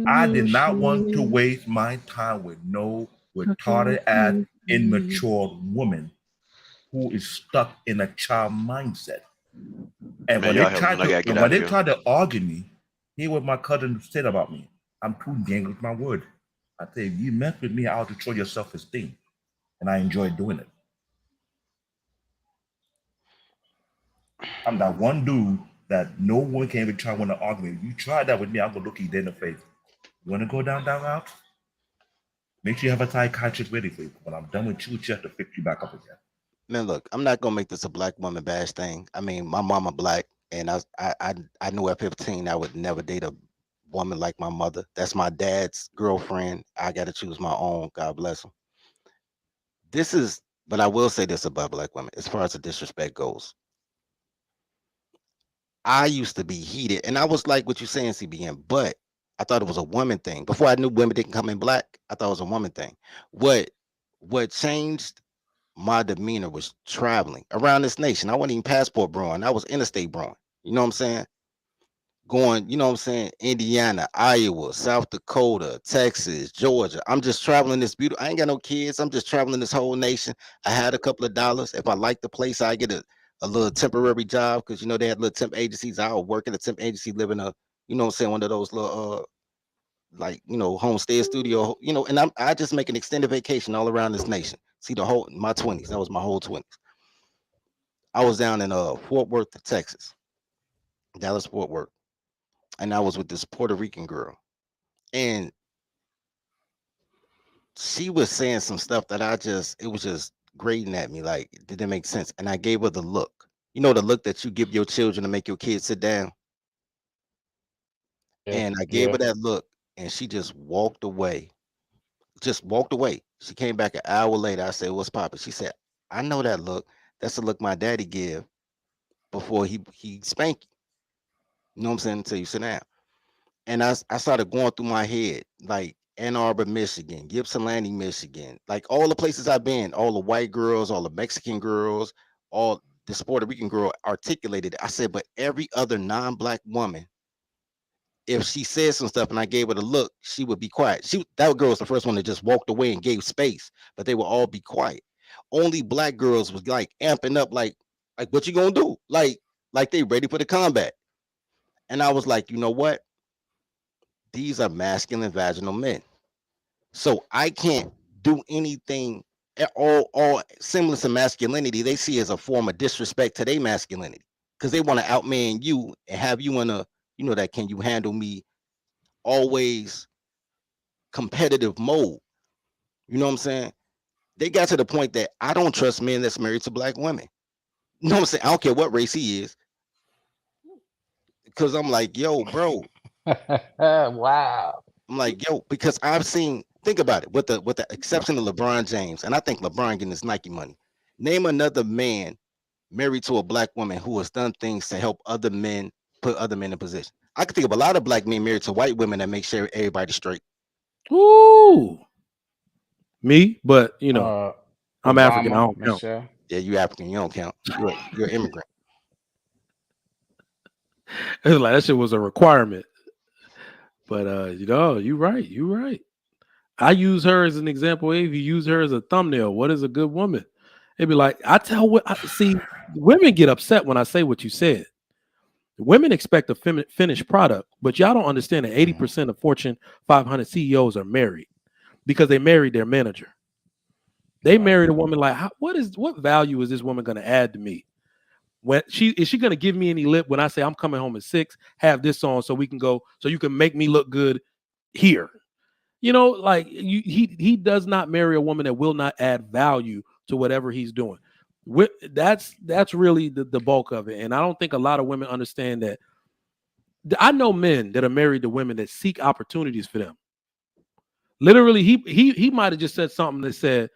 I did not want to waste my time with no retarded ass, immature woman who is stuck in a child mindset. And when they tried to argue me, Hear what my cousin said about me. I'm too dang with my word. I tell you, you mess with me, I'll destroy your self-esteem. And I enjoy doing it. I'm that one dude that no one can even try to argue with. You try that with me, I'm gonna look you dead in the face. You wanna go down that route? Make sure you have a psychiatrist ready for you. When I'm done with you have to fix you back up again. Man, look, I'm not gonna make this a black woman bash thing. I mean, my mama black, and I knew at 15 I would never date a woman like my mother. That's my dad's girlfriend. I got to choose my own. God bless him. This is, but I will say this about black women, as far as the disrespect goes. I used to be heated, and I was like what you're saying, CBN, but I thought it was a woman thing. Before I knew women didn't come in black, I thought it was a woman thing. What changed my demeanor was traveling around this nation. I wasn't even passport broing. I was interstate broing. You know what I'm saying? Going, you know what I'm saying? Indiana, Iowa, South Dakota, Texas, Georgia. I'm just traveling this beautiful. I ain't got no kids. I'm just traveling this whole nation. I had a couple of dollars. If I like the place, I get a little temporary job because, you know, they had little temp agencies. I would work at a temp agency, living a, you know what I'm saying, one of those little, like, you know, homestead studio, you know, and I just make an extended vacation all around this nation. See the whole, my 20s. That was my whole 20s. I was down in Fort Worth, Texas, Dallas, Fort Worth. And I was with this Puerto Rican girl. And she was saying some stuff that it was just grating at me. Like, it didn't make sense. And I gave her the look. You know, the look that you give your children to make your kids sit down. And I gave her that look, and she just walked away. Just walked away. She came back an hour later. I said, "What's poppin'?" She said, "I know that look. That's the look my daddy give before he spank you. You know what I'm saying? Until you sit down." And I started going through my head, like Ann Arbor, Michigan, Ypsilanti, Michigan, like all the places I've been, all the white girls, all the Mexican girls, all this Puerto Rican girl articulated it. I said, but every other non-black woman, if she said some stuff and I gave her the look, she would be quiet. That girl was the first one that just walked away and gave space, but they would all be quiet. Only black girls was like amping up, like what you gonna do? Like they ready for the combat. And I was like, you know what? These are masculine vaginal men. So I can't do anything at all similar to masculinity. They see as a form of disrespect to their masculinity because they want to outman you and have you in a, you know, that can you handle me always competitive mode. You know what I'm saying? They got to the point that I don't trust men that's married to black women. You know what I'm saying? I don't care what race he is. Because I'm like, yo, bro. Wow. I'm like, yo, because I've seen, think about it, with the exception of LeBron James, and I think LeBron getting his Nike money. Name another man married to a black woman who has done things to help other men, put other men in position. I can think of a lot of black men married to white women that make sure everybody's straight. Ooh. Me, but you know, I'm Obama, African. I don't count. Michelle. Yeah, you African, you don't count. You're an immigrant. It's like that shit was a requirement. But you know, you're right. I use her as an example. If you use her as a thumbnail, what is a good woman? It'd be like, see, women get upset when I say what you said. Women expect a finished product, but y'all don't understand that 80% of Fortune 500 CEOs are married because they married their manager. They married a woman like, what value is this woman going to add to me? Is she going to give me any lip when I say I'm coming home at 6, have this on so we can go, so you can make me look good here? You know, like he does not marry a woman that will not add value to whatever he's doing. That's really the bulk of it. And I don't think a lot of women understand that. I know men that are married to women that seek opportunities for them. Literally, he might have just said something that said,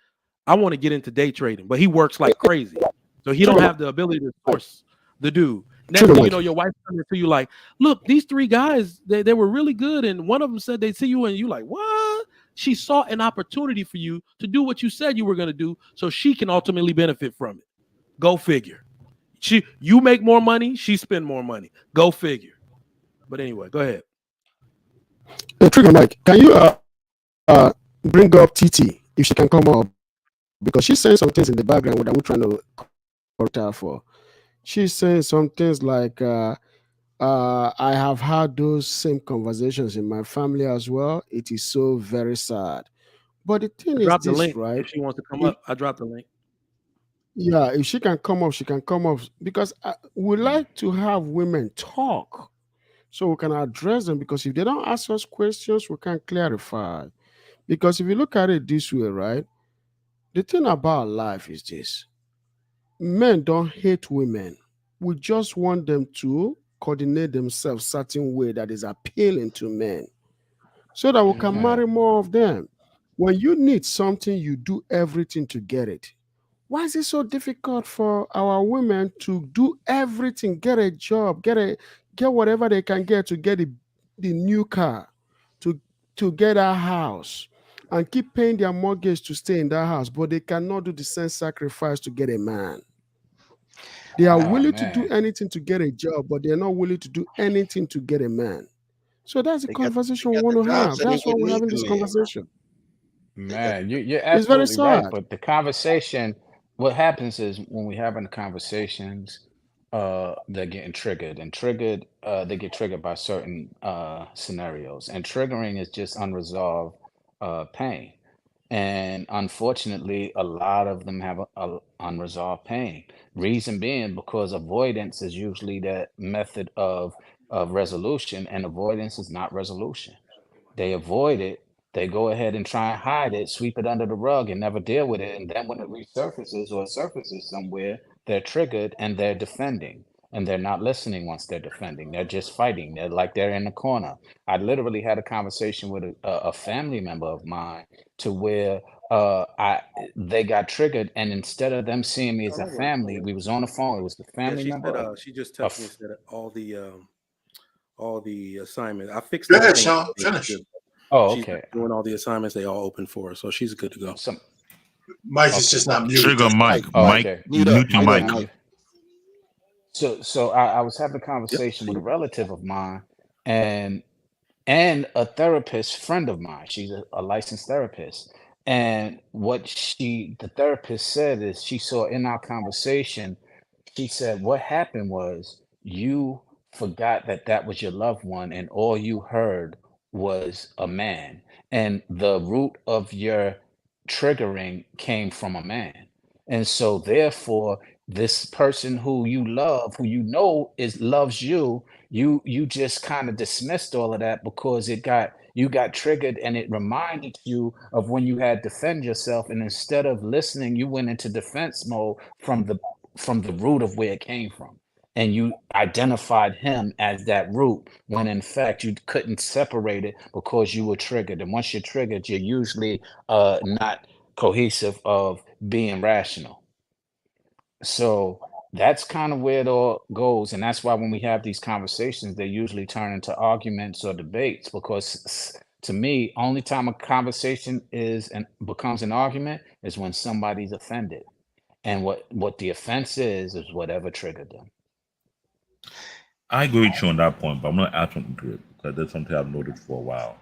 I want to get into day trading, but he works like crazy. So he don't have the ability to force the dude. Next thing you know, your wife comes to you like, look, these 3 guys, they were really good. And one of them said they'd see you and you like, what? She saw an opportunity for you to do what you said you were going to do so she can ultimately benefit from it. Go figure. You make more money, she spend more money. Go figure. But anyway, go ahead. Trigger Mike, can you bring up TT if she can come up? Because she's saying some things in the background that we're trying to correct her for. She's saying some things like I have had those same conversations in my family as well. It is so very sad. But the I thing is dropped the this, link. right? If she wants to come If, up, I dropped the link. yeah, if she can come up, she can come up because we like to have women talk so we can address them. Because if they don't ask us questions, we can clarify. Because if you look at it this way, right? The thing about life is this: men don't hate women. We just want them to coordinate themselves certain way that is appealing to men so that we can Yeah. marry more of them. When you need something, you do everything to get it. Why is it so difficult for our women to do everything, get a job, get whatever they can get to get the new car, to get a house, and keep paying their mortgage to stay in that house, but they cannot do the same sacrifice to get a man? They are Oh willing to do man. anything to get a job, but they're not willing to do anything to get a man. So that's the They conversation we got want the to jobs have. that they That's why wouldn't we're need having the this man. conversation. They got Man, you're It's very absolutely right. sad. But the conversation, what happens is when we're having the conversations, they're getting triggered and triggered. They get triggered by certain scenarios, and triggering is just unresolved pain. And unfortunately, a lot of them have a unresolved pain. Reason being because avoidance is usually the method of resolution, and avoidance is not resolution. They avoid it. They go ahead and try and hide it, sweep it under the rug, and never deal with it. And then when it resurfaces or it surfaces somewhere, they're triggered and they're defending. And they're not listening once they're defending. They're just fighting. They're like they're in the corner. I literally had a conversation with a family member of mine to where I they got triggered, and instead of them seeing me Oh, as a don't worry. Don't family, worry. we was on the phone. It was the Yeah, family she said. member. She just A texted me and said all the assignments. I fixed Go ahead, everything. Sean. Finish. oh, She's okay. doing all the assignments. They all open for her, so she's good to go. Some Mike is okay. just not muted. Trigger That's all. Mike. Mike, Oh, Mike, Mike, okay. mute up, mute your Mike mute is up, mic. not Mike. mute. So I was having a Yep. conversation with a relative of mine and a therapist friend of mine. She's a licensed therapist. And what the therapist said is she saw in our conversation, she said, what happened was you forgot that that was your loved one, and all you heard was a man. And the root of your triggering came from a man. And so, therefore, this person who you love, who you know is loves you, you just kind of dismissed all of that because you got triggered and it reminded you of when you had defend yourself, and instead of listening you went into defense mode from the root of where it came from, and you identified him as that root when in fact you couldn't separate it because you were triggered. And once you're triggered, you're usually not cohesive of being rational. So that's kind of where it all goes. And that's why when we have these conversations, they usually turn into arguments or debates because to me, only time a conversation is and becomes an argument is when somebody's offended. And what the offense is whatever triggered them. I agree with you on that point, but I'm going to add something to it because that's something I've noticed for a while.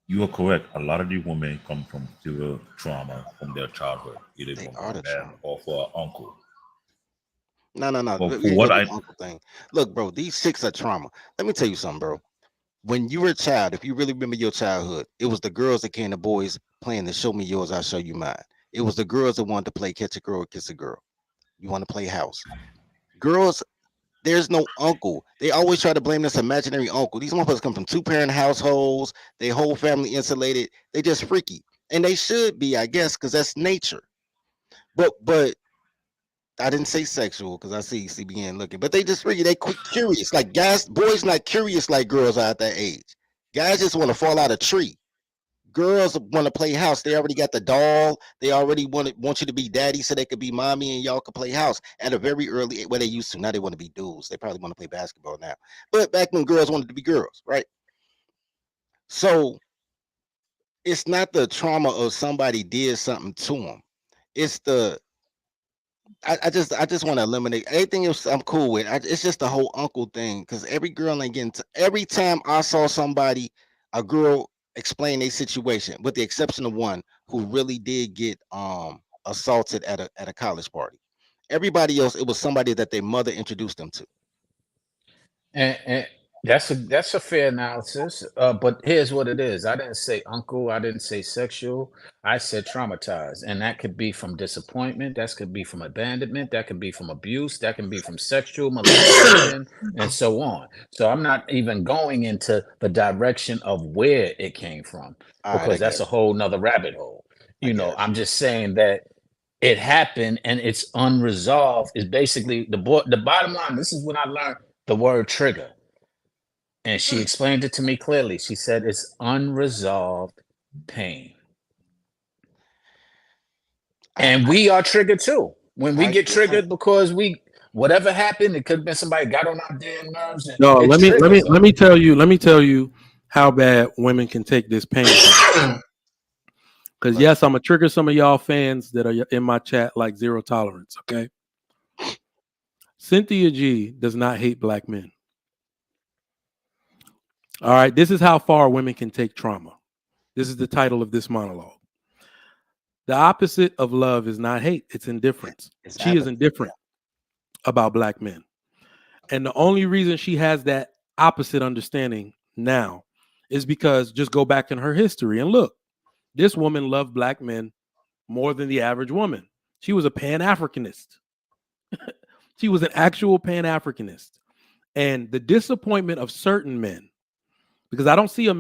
You are correct. A lot of these women come from severe trauma from their childhood, either They from are the a man trauma. or for an uncle. No. But We for ain't what gonna do I the uncle thing. Look, bro, these chicks are trauma. Let me tell you something, bro. When you were a child, if you really remember your childhood, it was the girls that came to boys playing the show me yours, I'll show you mine. It was the girls that wanted to play catch a girl, kiss a girl. You want to play house. Girls, there's no uncle. They always try to blame this imaginary uncle. These motherfuckers come from two-parent households. They whole family insulated. They just freaky. And they should be, I guess, because that's nature. But I didn't say sexual because I see CBN looking, but they just freaky. They quick curious. Like guys, boys not curious like girls are at that age. Guys just want to fall out a tree. Girls want to play house. They already got the doll. They already want you to be daddy so they could be mommy and y'all could play house at a very early age. Well, they used to. Now they want to be dudes. They probably want to play basketball now. But back when girls wanted to be girls, right? So it's not the trauma of somebody did something to them. It's the I just want to eliminate anything else. I'm cool with. It's just the whole uncle thing because every girl ain't getting. Every time I saw somebody, a girl explain their situation, with the exception of one who really did get assaulted at a college party. Everybody else, it was somebody that their mother introduced them to. And that's a fair analysis. But here's what it is. I didn't say uncle. I didn't say sexual. I said traumatized, and that could be from disappointment. That could be from abandonment. That could be from abuse. That can be from sexual molestation, and so on. So I'm not even going into the direction of where it came from All right, I because got that's a whole nother rabbit hole. I got I'm you. just saying that it happened and it's unresolved. Is basically the bottom line. This is when I learned the word trigger. And she explained it to me clearly. She said it's unresolved pain. I And I, we are triggered too. When we I get get that. triggered because whatever happened, it could have been somebody got on our damn nerves and No, it let triggers us. me tell you how bad women can take this pain. Because Right. yes, I'm gonna trigger some of y'all fans that are in my chat like zero tolerance. Okay, Cynthia G does not hate black men. All right, this is how far women can take trauma. This is the title of this monologue. The opposite of love is not hate; it's indifference. It's She is apathy. indifferent about black men, and the only reason she has that opposite understanding now is because just go back in her history and look. This woman loved black men more than the average woman. She was a Pan-Africanist. She was an actual Pan-Africanist. And the disappointment of certain men, because I don't see a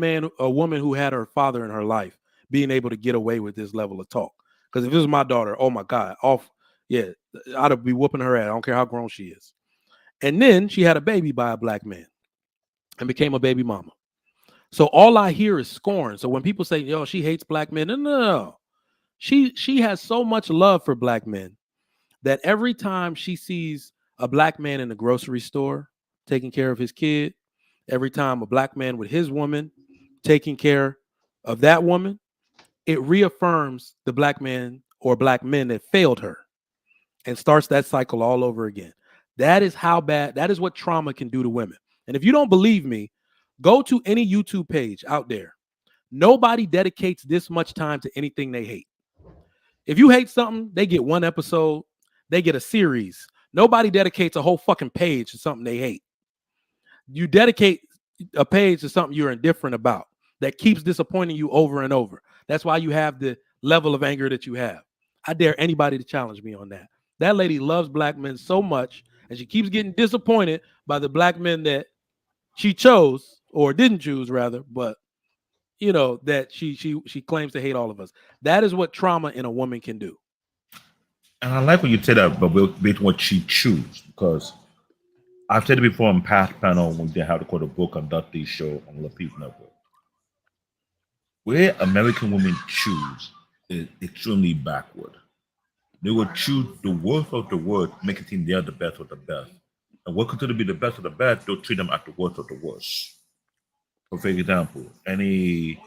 woman who had her father in her life being able to get away with this level of talk. Because if it was my daughter, oh my God, I'd be whooping her ass. I don't care how grown she is. And then she had a baby by a black man and became a baby mama. So all I hear is scorn. So when people say, yo, she hates black men, no. She has so much love for black men that every time she sees a black man in the grocery store taking care of his kid, every time a black man with his woman taking care of that woman, it reaffirms the black man or black men that failed her and starts that cycle all over again. That is how bad, that is what trauma can do to women. And if you don't believe me, go to any YouTube page out there. Nobody dedicates this much time to anything they hate. If you hate something, they get one episode, they get a series. Nobody dedicates a whole fucking page to something they hate. You dedicate a page to something you're indifferent about that keeps disappointing you over and over. That's why you have the level of anger that you have. I dare anybody to challenge me on that. That lady loves black men so much, and she keeps getting disappointed by the black men that she chose or didn't choose, rather, but that she claims to hate all of us. That is what trauma in a woman can do. And I like when you say that, but based on what she choose, because I've said it before on past panel when they have to quote a book conduct these show on Lapeef Network. Where American women choose is extremely backward. They will choose the worst of the worst, make it seem they're the best of the best. And what considered to be the best of the best, they'll treat them as the worst of the worst. For example, any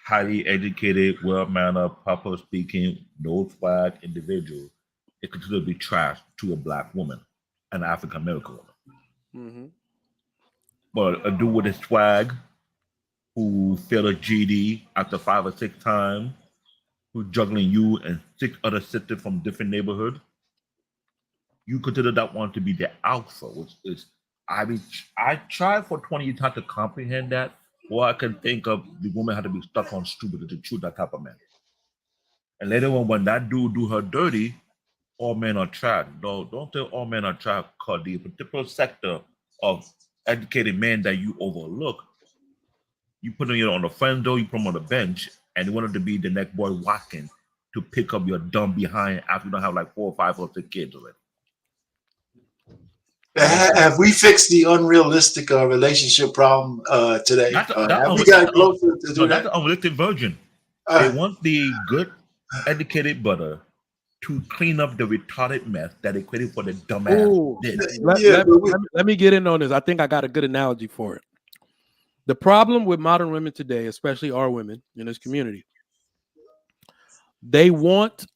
highly educated, well-mannered, proper speaking, no swag individual is considered to be trash to a black woman, an African American woman. Mm-hmm. But a dude with a swag who failed a GD after 5 or 6 times, who's juggling you and 6 other sisters from different neighborhoods, you consider that one to be the alpha, which is, I mean, I tried for 20 years to comprehend that. Or I can think of the woman had to be stuck on stupid to choose that type of man. And later on, when that dude do her dirty, all men are trash. No, don't say all men are trash, because the particular sector of educated men that you overlook, you put them on the friend door, you put them on the bench, and you wanted to be the next boy Watkins to pick up your dumb behind after you don't have like 4 or 5 or 6 kids already. Have we fixed the unrealistic relationship problem today? That's Have we gotten closer to do that's that? the unrealistic version. They Uh, want the good, educated brother to clean up the retarded mess that they created for the dumbass Oh, did. yeah, but let me get in on this. I think I got a good analogy for it. The problem with modern women today, especially our women in this community, they want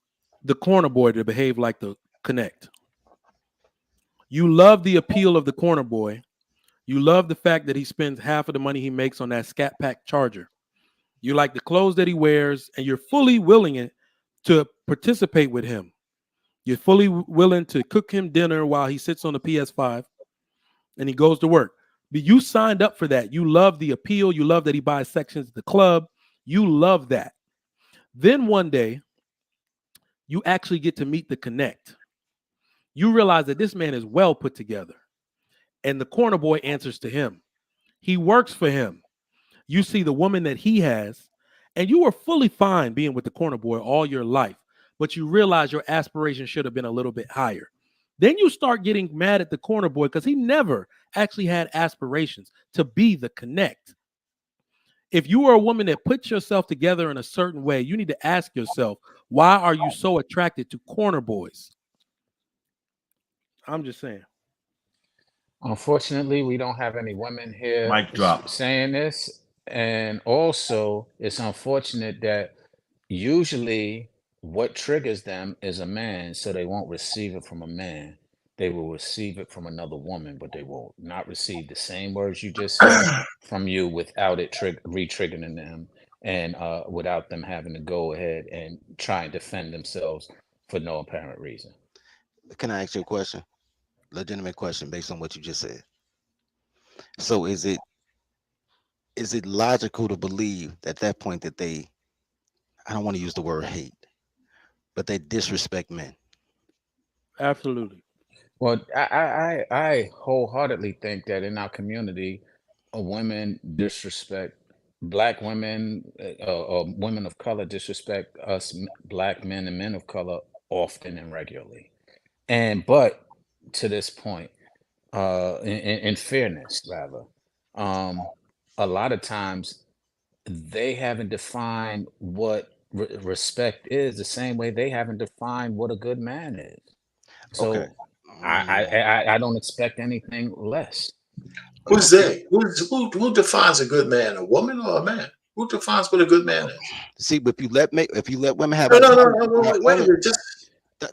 the corner boy to behave like the Connect. You love the appeal of the corner boy. You love the fact that he spends half of the money he makes on that Scat Pack charger. You like the clothes that he wears, and you're fully willing to participate with him. You're fully willing to cook him dinner while he sits on the PS5. and he goes to work. But you signed up for that. You love the appeal. You love that he buys sections at the club. You love that. Then one day, you actually get to meet the connect. You realize that this man is well put together. And the corner boy answers to him. He works for him. You see the woman that he has, and you were fully fine being with the corner boy all your life, but you realize your aspiration should have been a little bit higher. Then you start getting mad at the corner boy because he never actually had aspirations to be the connect. If you are a woman that puts yourself together in a certain way, you need to ask yourself, why are you so attracted to corner boys? I'm just saying. Unfortunately, we don't have any women here Mic drop. saying this. And also, it's unfortunate that usually what triggers them is a man, so they won't receive it from a man. They will receive it from another woman, but they will not receive the same words you just said from you without it re-triggering them and without them having to go ahead and try and defend themselves for no apparent reason. Can I ask you a question? Legitimate question based on what you just said. So is it logical to believe at that point that they, I don't want to use the word hate, but they disrespect men? Absolutely. Well, I wholeheartedly think that in our community, women disrespect black women, or women of color disrespect us black men and men of color often and regularly. But to this point, in fairness, rather, a lot of times they haven't defined what respect is the same way they haven't defined what a good man is. Okay. So I don't expect anything less. Who's they? Who defines a good man? A woman or a man? Who defines what a good man is? See, if you let women have No, autonomy wait without a minute. ownership, Just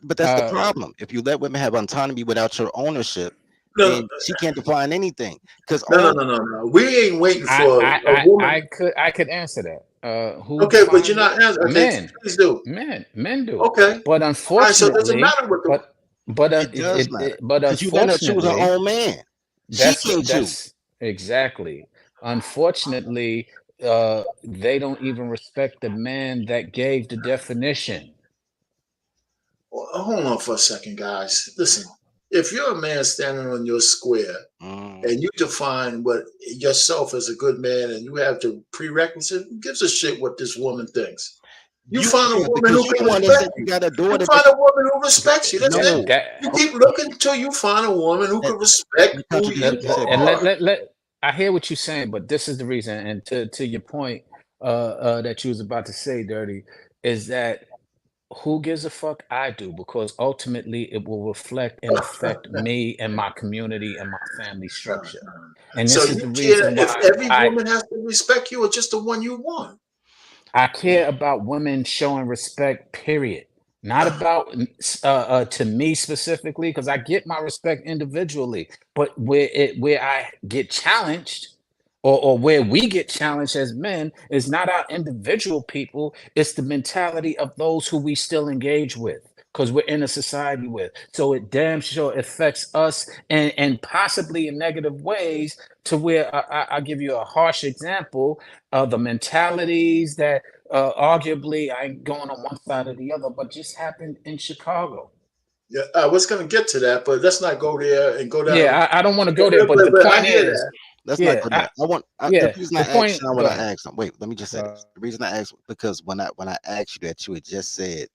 but that's the Uh, problem. If you let women have autonomy without your ownership, no, then she can't define anything. Because no. We ain't waiting for a woman. I could answer that. Who Okay, but you're defines not it? answering. Okay, Men, please do. men do. Okay. But All right. So it doesn't unfortunately, matter what the. it does matter but because you let her choose her unfortunately, own man. She can't choose. that's exactly. Unfortunately, they don't even respect the man that gave the definition. Well, hold on for a second, guys. Listen, if you're a man standing on your square and you define what yourself as a good man and you have the prerequisite, who gives a shit what this woman thinks? You find a can't, woman because who you can the one that said respect you you. got a You daughter. find a woman who respects you. That's No, it. That You keep looking until you find a woman who can respect you who you contradict yourself. and are. let I hear what you're saying, but this is the reason. And to your point, that you was about to say, Dirty, is that who gives a fuck? I do, because ultimately it will reflect and affect me and my community and my family structure. And So this is you the care reason if why every woman has to respect you or just the one you want? I care about women showing respect, period. Not about to me specifically, because I get my respect individually. But where I get challenged, or where we get challenged as men, is not our individual people. It's the mentality of those who we still engage with, because we're in a society with. So it damn sure affects us, and possibly in negative ways, to where I'll give you a harsh example of the mentalities that arguably, I ain't going on one side or the other, but just happened in Chicago. Yeah, I was going to get to that, but let's not go there and go down. Yeah, I don't want to go there, but the But I point hear is, that. Let's not go there. The reason I the asked point. you, Go when I ahead. asked them, wait, let me just say this. The reason I asked, because when I asked you that, you had just said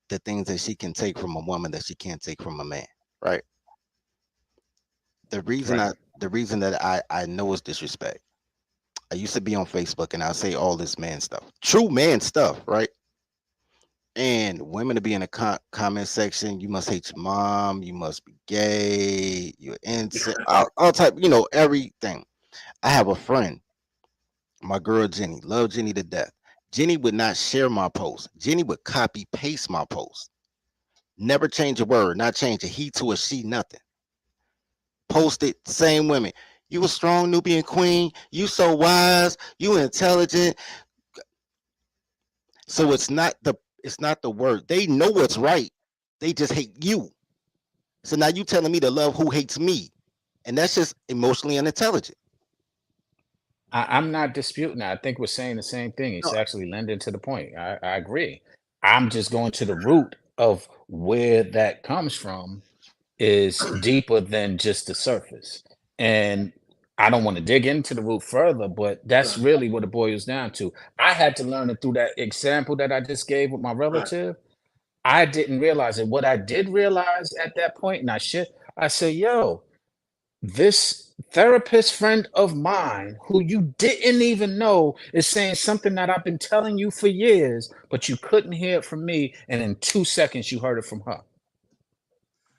the things that she can take from a woman that she can't take from a man, right? The reason that I know is disrespect. I used to be on Facebook and I say all this man stuff, true man stuff, right? And women to be in the comment section, you must hate your mom, you must be gay, you're insane, all type, everything. I have a friend, my girl Jenny, love Jenny to death. Jenny would not share my post. Jenny would copy paste my post. Never change a word, not change a he to a she, nothing. Post it, same women. You a strong Nubian queen, you so wise, you intelligent. So it's not the word. They know what's right. They just hate you. So now you telling me to love who hates me. and that's just emotionally unintelligent. I'm not disputing that. I think we're saying the same thing. It's No, actually lending to the point. I agree. I'm just going to the root of where that comes from is deeper than just the surface. And I don't want to dig into the root further, but that's Right, really what it boils down to. I had to learn it through that example that I just gave with my right. relative. I didn't realize it. What I did realize at that point, I said, yo, this therapist friend of mine who you didn't even know is saying something that I've been telling you for years, but you couldn't hear it from me. And in 2 seconds, you heard it from her.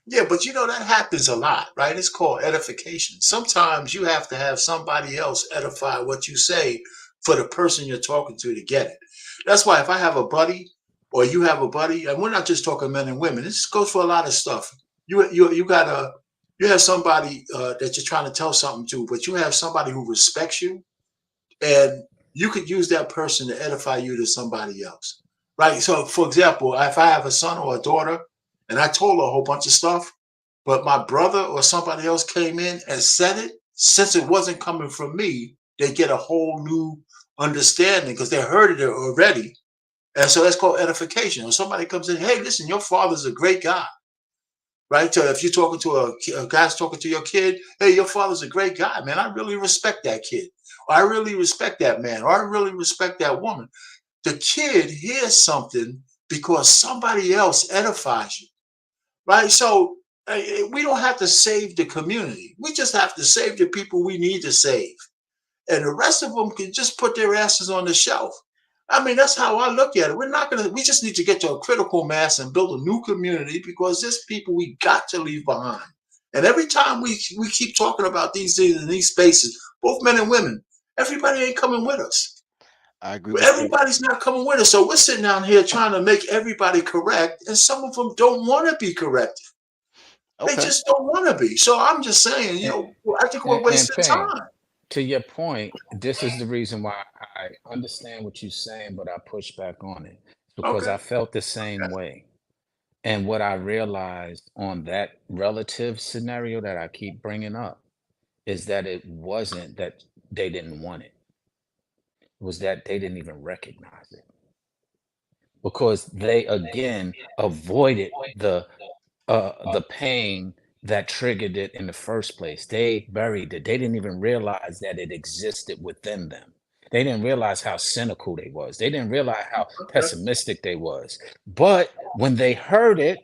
Yeah, but that happens a lot, right? It's called edification. Sometimes you have to have somebody else edify what you say for the person you're talking to get it. That's why if I have a buddy or you have a buddy, and we're not just talking men and women, this goes for a lot of stuff. You have somebody that you're trying to tell something to, but you have somebody who respects you, and you could use that person to edify you to somebody else, right? So, for example, if I have a son or a daughter, and I told her a whole bunch of stuff, but my brother or somebody else came in and said it, since it wasn't coming from me, they get a whole new understanding because they heard it already. And so that's called edification. When somebody comes in, hey, listen, your father's a great guy, right? So if you're talking to a guy's talking to your kid, hey, your father's a great guy, man. I really respect that kid. Or I really respect that man. Or I really respect that woman. The kid hears something because somebody else edifies you, right? So we don't have to save the community. We just have to save the people we need to save. And the rest of them can just put their asses on the shelf. I mean, that's how I look at it. We just need to get to a critical mass and build a new community because there's people we got to leave behind. And every time we keep talking about these things in these spaces, both men and women, everybody ain't coming with us. I agree with you. Everybody's not coming with us. So we're sitting down here trying to make everybody correct, and some of them don't want to be corrected. They Okay. just don't want to be. So I'm just saying, I think we're And wasting Ping, time. to your point, this is the reason why I understand what you're saying, but I push back on it. It's because Okay. I felt the same way. And what I realized on that relative scenario that I keep bringing up is that it wasn't that they didn't want it. It was that they didn't even recognize it because they again avoided the pain that triggered it in the first place. They buried it. They didn't even realize that it existed within them. They didn't realize how cynical they was. They didn't realize how Okay. pessimistic they was. But when they heard it,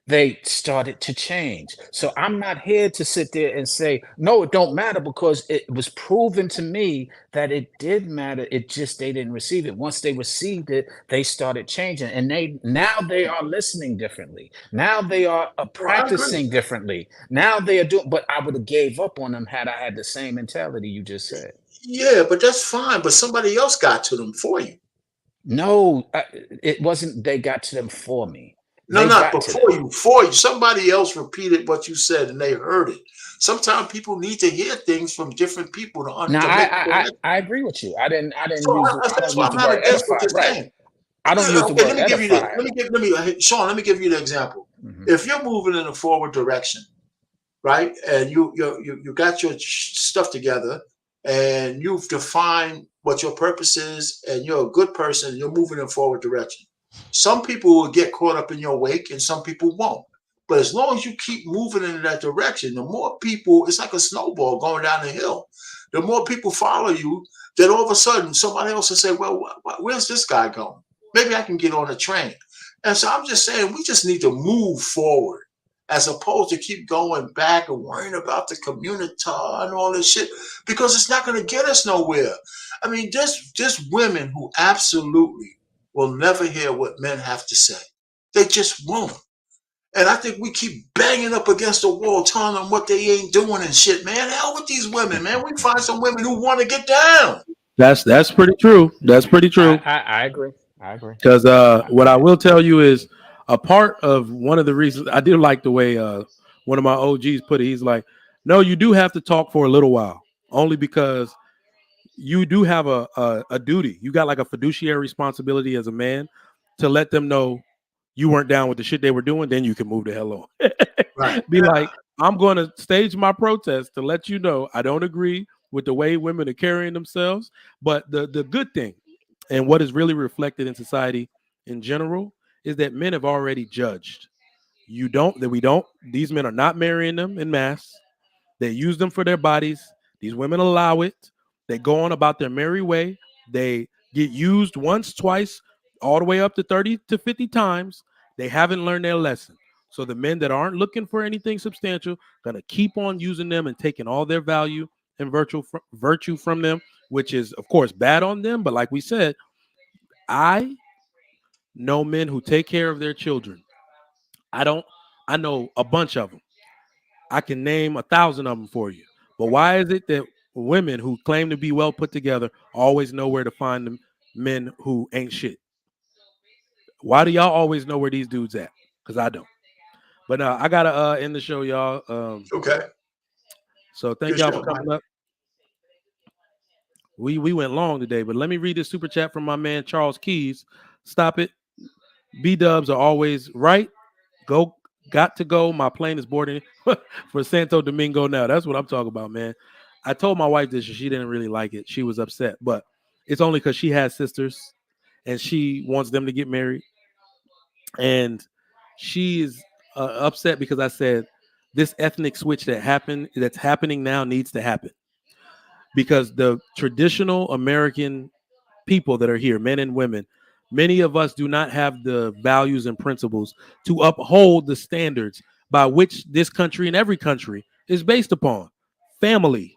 they started to change. So I'm not here to sit there and say, no, it don't matter because it was proven to me that it did matter. It just they didn't receive it. Once they received it, they started changing. And they are listening differently. Now they are Well, I agree. practicing differently. Now they are doing, but I would have gave up on them had I had the same mentality you just said. Yeah, but that's fine. But somebody else got to them for you. No, it wasn't they got to them for me. No, They not got to before them. you. For you. Somebody else repeated what you said and they heard it. Sometimes people need to hear things from different people Now to make correct. I agree with you. So I that's don't why use I'm the not word against what edify. you're Right. saying. I don't use the Okay, word edify. Sean, let me give you the example. Mhm. If you're moving in a forward direction, right, and you got your stuff together, and you've defined what your purpose is, and you're a good person, you're moving in a forward direction. Some people will get caught up in your wake, and some people won't. But as long as you keep moving in that direction, the more people, it's like a snowball going down the hill. The more people follow you, then all of a sudden somebody else will say, well, where's this guy going? Maybe I can get on a train. And so I'm just saying we just need to move forward as opposed to keep going back and worrying about the community and all this shit because it's not going to get us nowhere. I mean, there's women who absolutely will never hear what men have to say. They just won't. And I think we keep banging up against the wall, telling them what they ain't doing and shit, man. Hell with these women, man. We find some women who want to get down. That's pretty true. That's pretty true. I agree. I agree. Because what I will tell you is a part of one of the reasons I did like the way one of my OGs put it. He's like, no, you do have to talk for a little while, only because you do have a duty. You got like a fiduciary responsibility as a man to let them know you weren't down with the shit they were doing. Then you can move the hell on. Right. Be like, I'm going to stage my protest to let you know I don't agree with the way women are carrying themselves. But the good thing and what is really reflected in society in general is that men have already judged. We don't, these men are not marrying them in mass. They use them for their bodies. These women allow it. They go on about their merry way. They get used once, twice, all the way up to 30 to 50 times. They haven't learned their lesson. So the men that aren't looking for anything substantial gonna keep on using them and taking all their value and virtue from them, which is of course bad on them. But like we said, I know men who take care of their children. I don't. I know a bunch of them. I can name 1,000 of them for you. But why is it that women who claim to be well put together always know where to find the men who ain't shit? Why do y'all always know where these dudes at? Because I don't. But I gotta end the show, y'all. Okay. So thank Good y'all show, for Mike. coming up. We went long today, but let me read this super chat from my man Charles Keys. Stop it. B dubs are always right. Go, got to go. My plane is boarding for Santo Domingo now. That's what I'm talking about, man. I told my wife this, she didn't really like it. She was upset, but it's only because she has sisters and she wants them to get married. And she is upset because I said this ethnic switch that's happening now needs to happen because the traditional American people that are here, men and women, many of us do not have the values and principles to uphold the standards by which this country and every country is based upon. Family.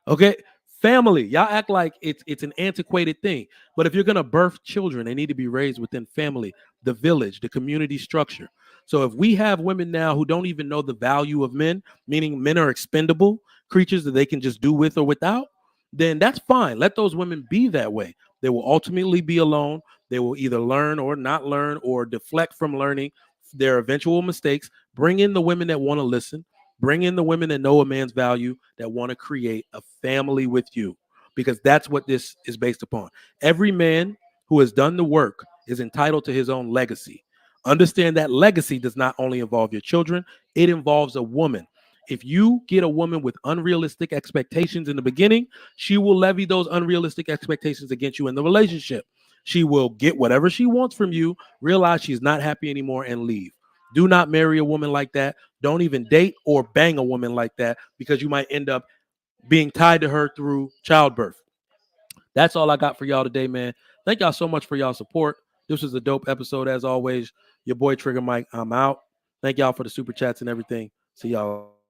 Okay? Family. Y'all act like it's an antiquated thing. But if you're gonna birth children, they need to be raised within family, the village, the community structure. So if we have women now who don't even know the value of men, meaning men are expendable creatures that they can just do with or without, then that's fine. Let those women be that way. They will ultimately be alone. They will either learn or not learn or deflect from learning their eventual mistakes. Bring in the women that want to listen. Bring in the women that know a man's value, that want to create a family with you, because that's what this is based upon. Every man who has done the work is entitled to his own legacy. Understand that legacy does not only involve your children, it involves a woman. If you get a woman with unrealistic expectations in the beginning, she will levy those unrealistic expectations against you in the relationship. She will get whatever she wants from you, realize she's not happy anymore, and leave. Do not marry a woman like that. Don't even date or bang a woman like that because you might end up being tied to her through childbirth. That's all I got for y'all today, man. Thank y'all so much for y'all support. This was a dope episode as always. Your boy Trigger Mike, I'm out. Thank y'all for the super chats and everything. See y'all.